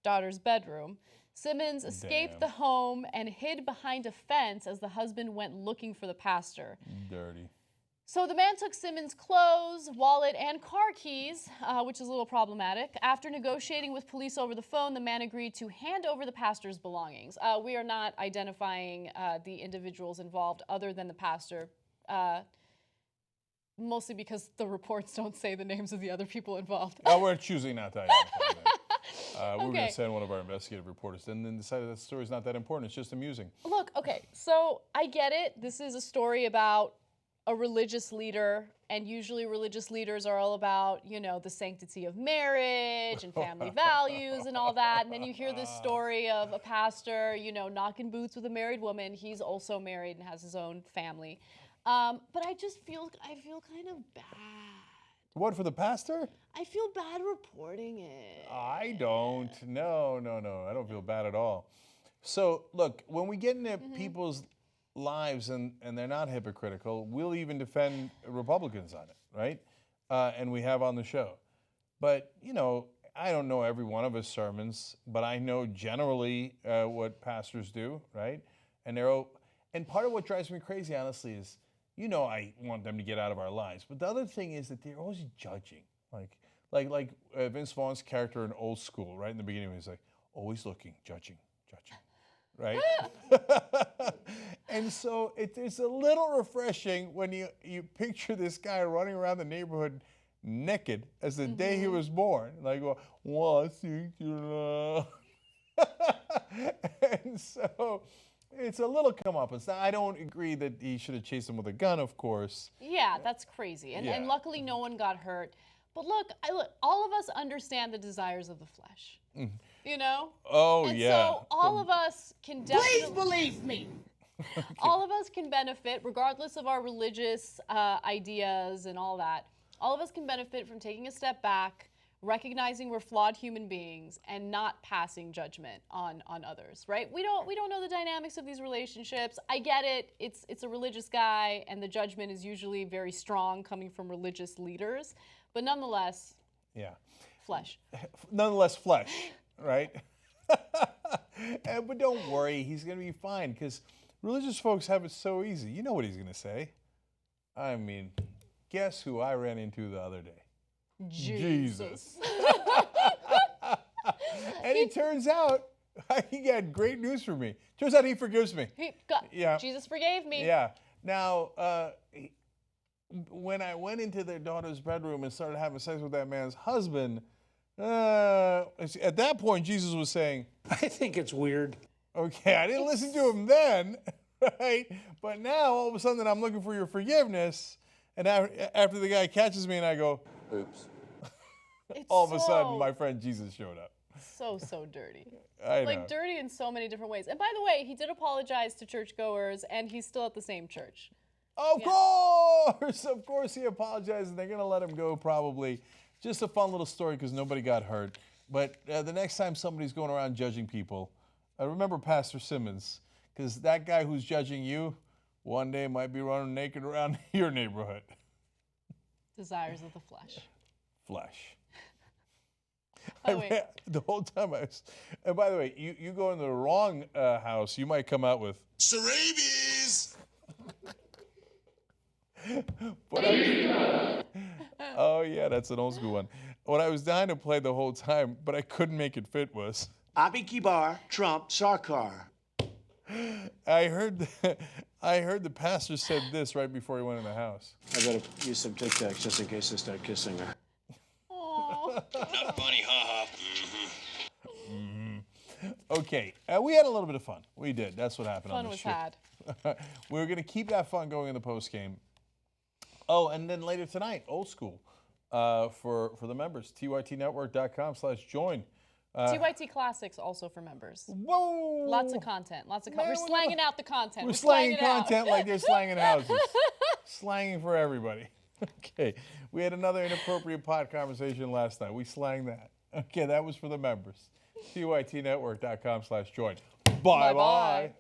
daughter's bedroom. Simmons escaped the home and hid behind a fence as the husband went looking for the pastor. Dirty. So the man took Simmons' clothes, wallet, and car keys, which is a little problematic. After negotiating with police over the phone, the man agreed to hand over the pastor's belongings. We are not identifying the individuals involved other than the pastor, mostly because the reports don't say the names of the other people involved. We're choosing not to identify them. We were going to send one of our investigative reporters, and then decided that story's not that important. It's just amusing. Look, okay, so I get it. This is a story about a religious leader, and usually religious leaders are all about, you know, the sanctity of marriage and family values and all that. And then you hear this story of a pastor, you know, knocking boots with a married woman. He's also married and has his own family. But I feel kind of bad. What, for the pastor? I feel bad reporting it. I don't. No. I don't feel bad at all. So, look, when we get into people's lives and they're not hypocritical, we'll even defend Republicans on it, right? And we have on the show. But, you know, I don't know every one of his sermons, but I know generally what pastors do, right? And part of what drives me crazy, honestly, is, you know, I want them to get out of our lives. But the other thing is that they're always judging. Like Vince Vaughn's character in Old School, right in the beginning, he's like, always looking, judging. Right? And so it's a little refreshing when you picture this guy running around the neighborhood naked as the day he was born. Like, well, I think you know. And so it's a little comeuppance. Now, I don't agree that he should have chased him with a gun, of course. Yeah, that's crazy. And luckily no one got hurt. But look, all of us understand the desires of the flesh. You know? Oh, and yeah. So all of us can definitely... Please believe me. All of us can benefit, regardless of our religious ideas and all that. All of us can benefit from taking a step back, recognizing we're flawed human beings, and not passing judgment on others, right? We don't know the dynamics of these relationships. I get it. It's a religious guy, and the judgment is usually very strong coming from religious leaders. But nonetheless, flesh. Nonetheless, flesh, right? But don't worry, he's going to be fine, because religious folks have it so easy. You know what he's going to say. I mean, guess who I ran into the other day? Jesus. And it turns out, he had great news for me. Turns out he forgives me. Yeah. Jesus forgave me. Yeah. Now, when I went into their daughter's bedroom and started having sex with that man's husband, at that point, Jesus was saying, I think it's weird. Okay, I didn't listen to him then, right? But now, all of a sudden, I'm looking for your forgiveness. And after the guy catches me and I go, oops. All of a sudden, my friend Jesus showed up. So dirty. I know. Like dirty in so many different ways. And by the way, he did apologize to churchgoers, and he's still at the same church. Of course he apologized, and they're going to let him go probably. Just a fun little story because nobody got hurt. But the next time somebody's going around judging people, remember Pastor Simmons, because that guy who's judging you one day might be running naked around your neighborhood. Desires of the flesh. Flesh. By the way, the whole time I was, and by the way, you go into the wrong house, you might come out with Sarabies! Oh yeah, that's an old school one. What I was dying to play the whole time, but I couldn't make it fit was Abi Kibar, Trump, Sarkar. I heard the pastor said this right before he went in the house. I better use some Tic Tacs just in case I start kissing her. Not funny, haha. Okay, we had a little bit of fun. We did. That's what happened on Fun this was show. had. We're going to keep that fun going in the post game. Oh, and then later tonight, old school for the members. tytnetwork.com/join. TYT Classics also for members. Whoa! Lots of content. We're slanging out the content. We're slanging content like they're slanging houses. Slanging for everybody. Okay. We had another inappropriate pot conversation last night. We slanged that. Okay, that was for the members. tytnetwork.com/join. Bye-bye.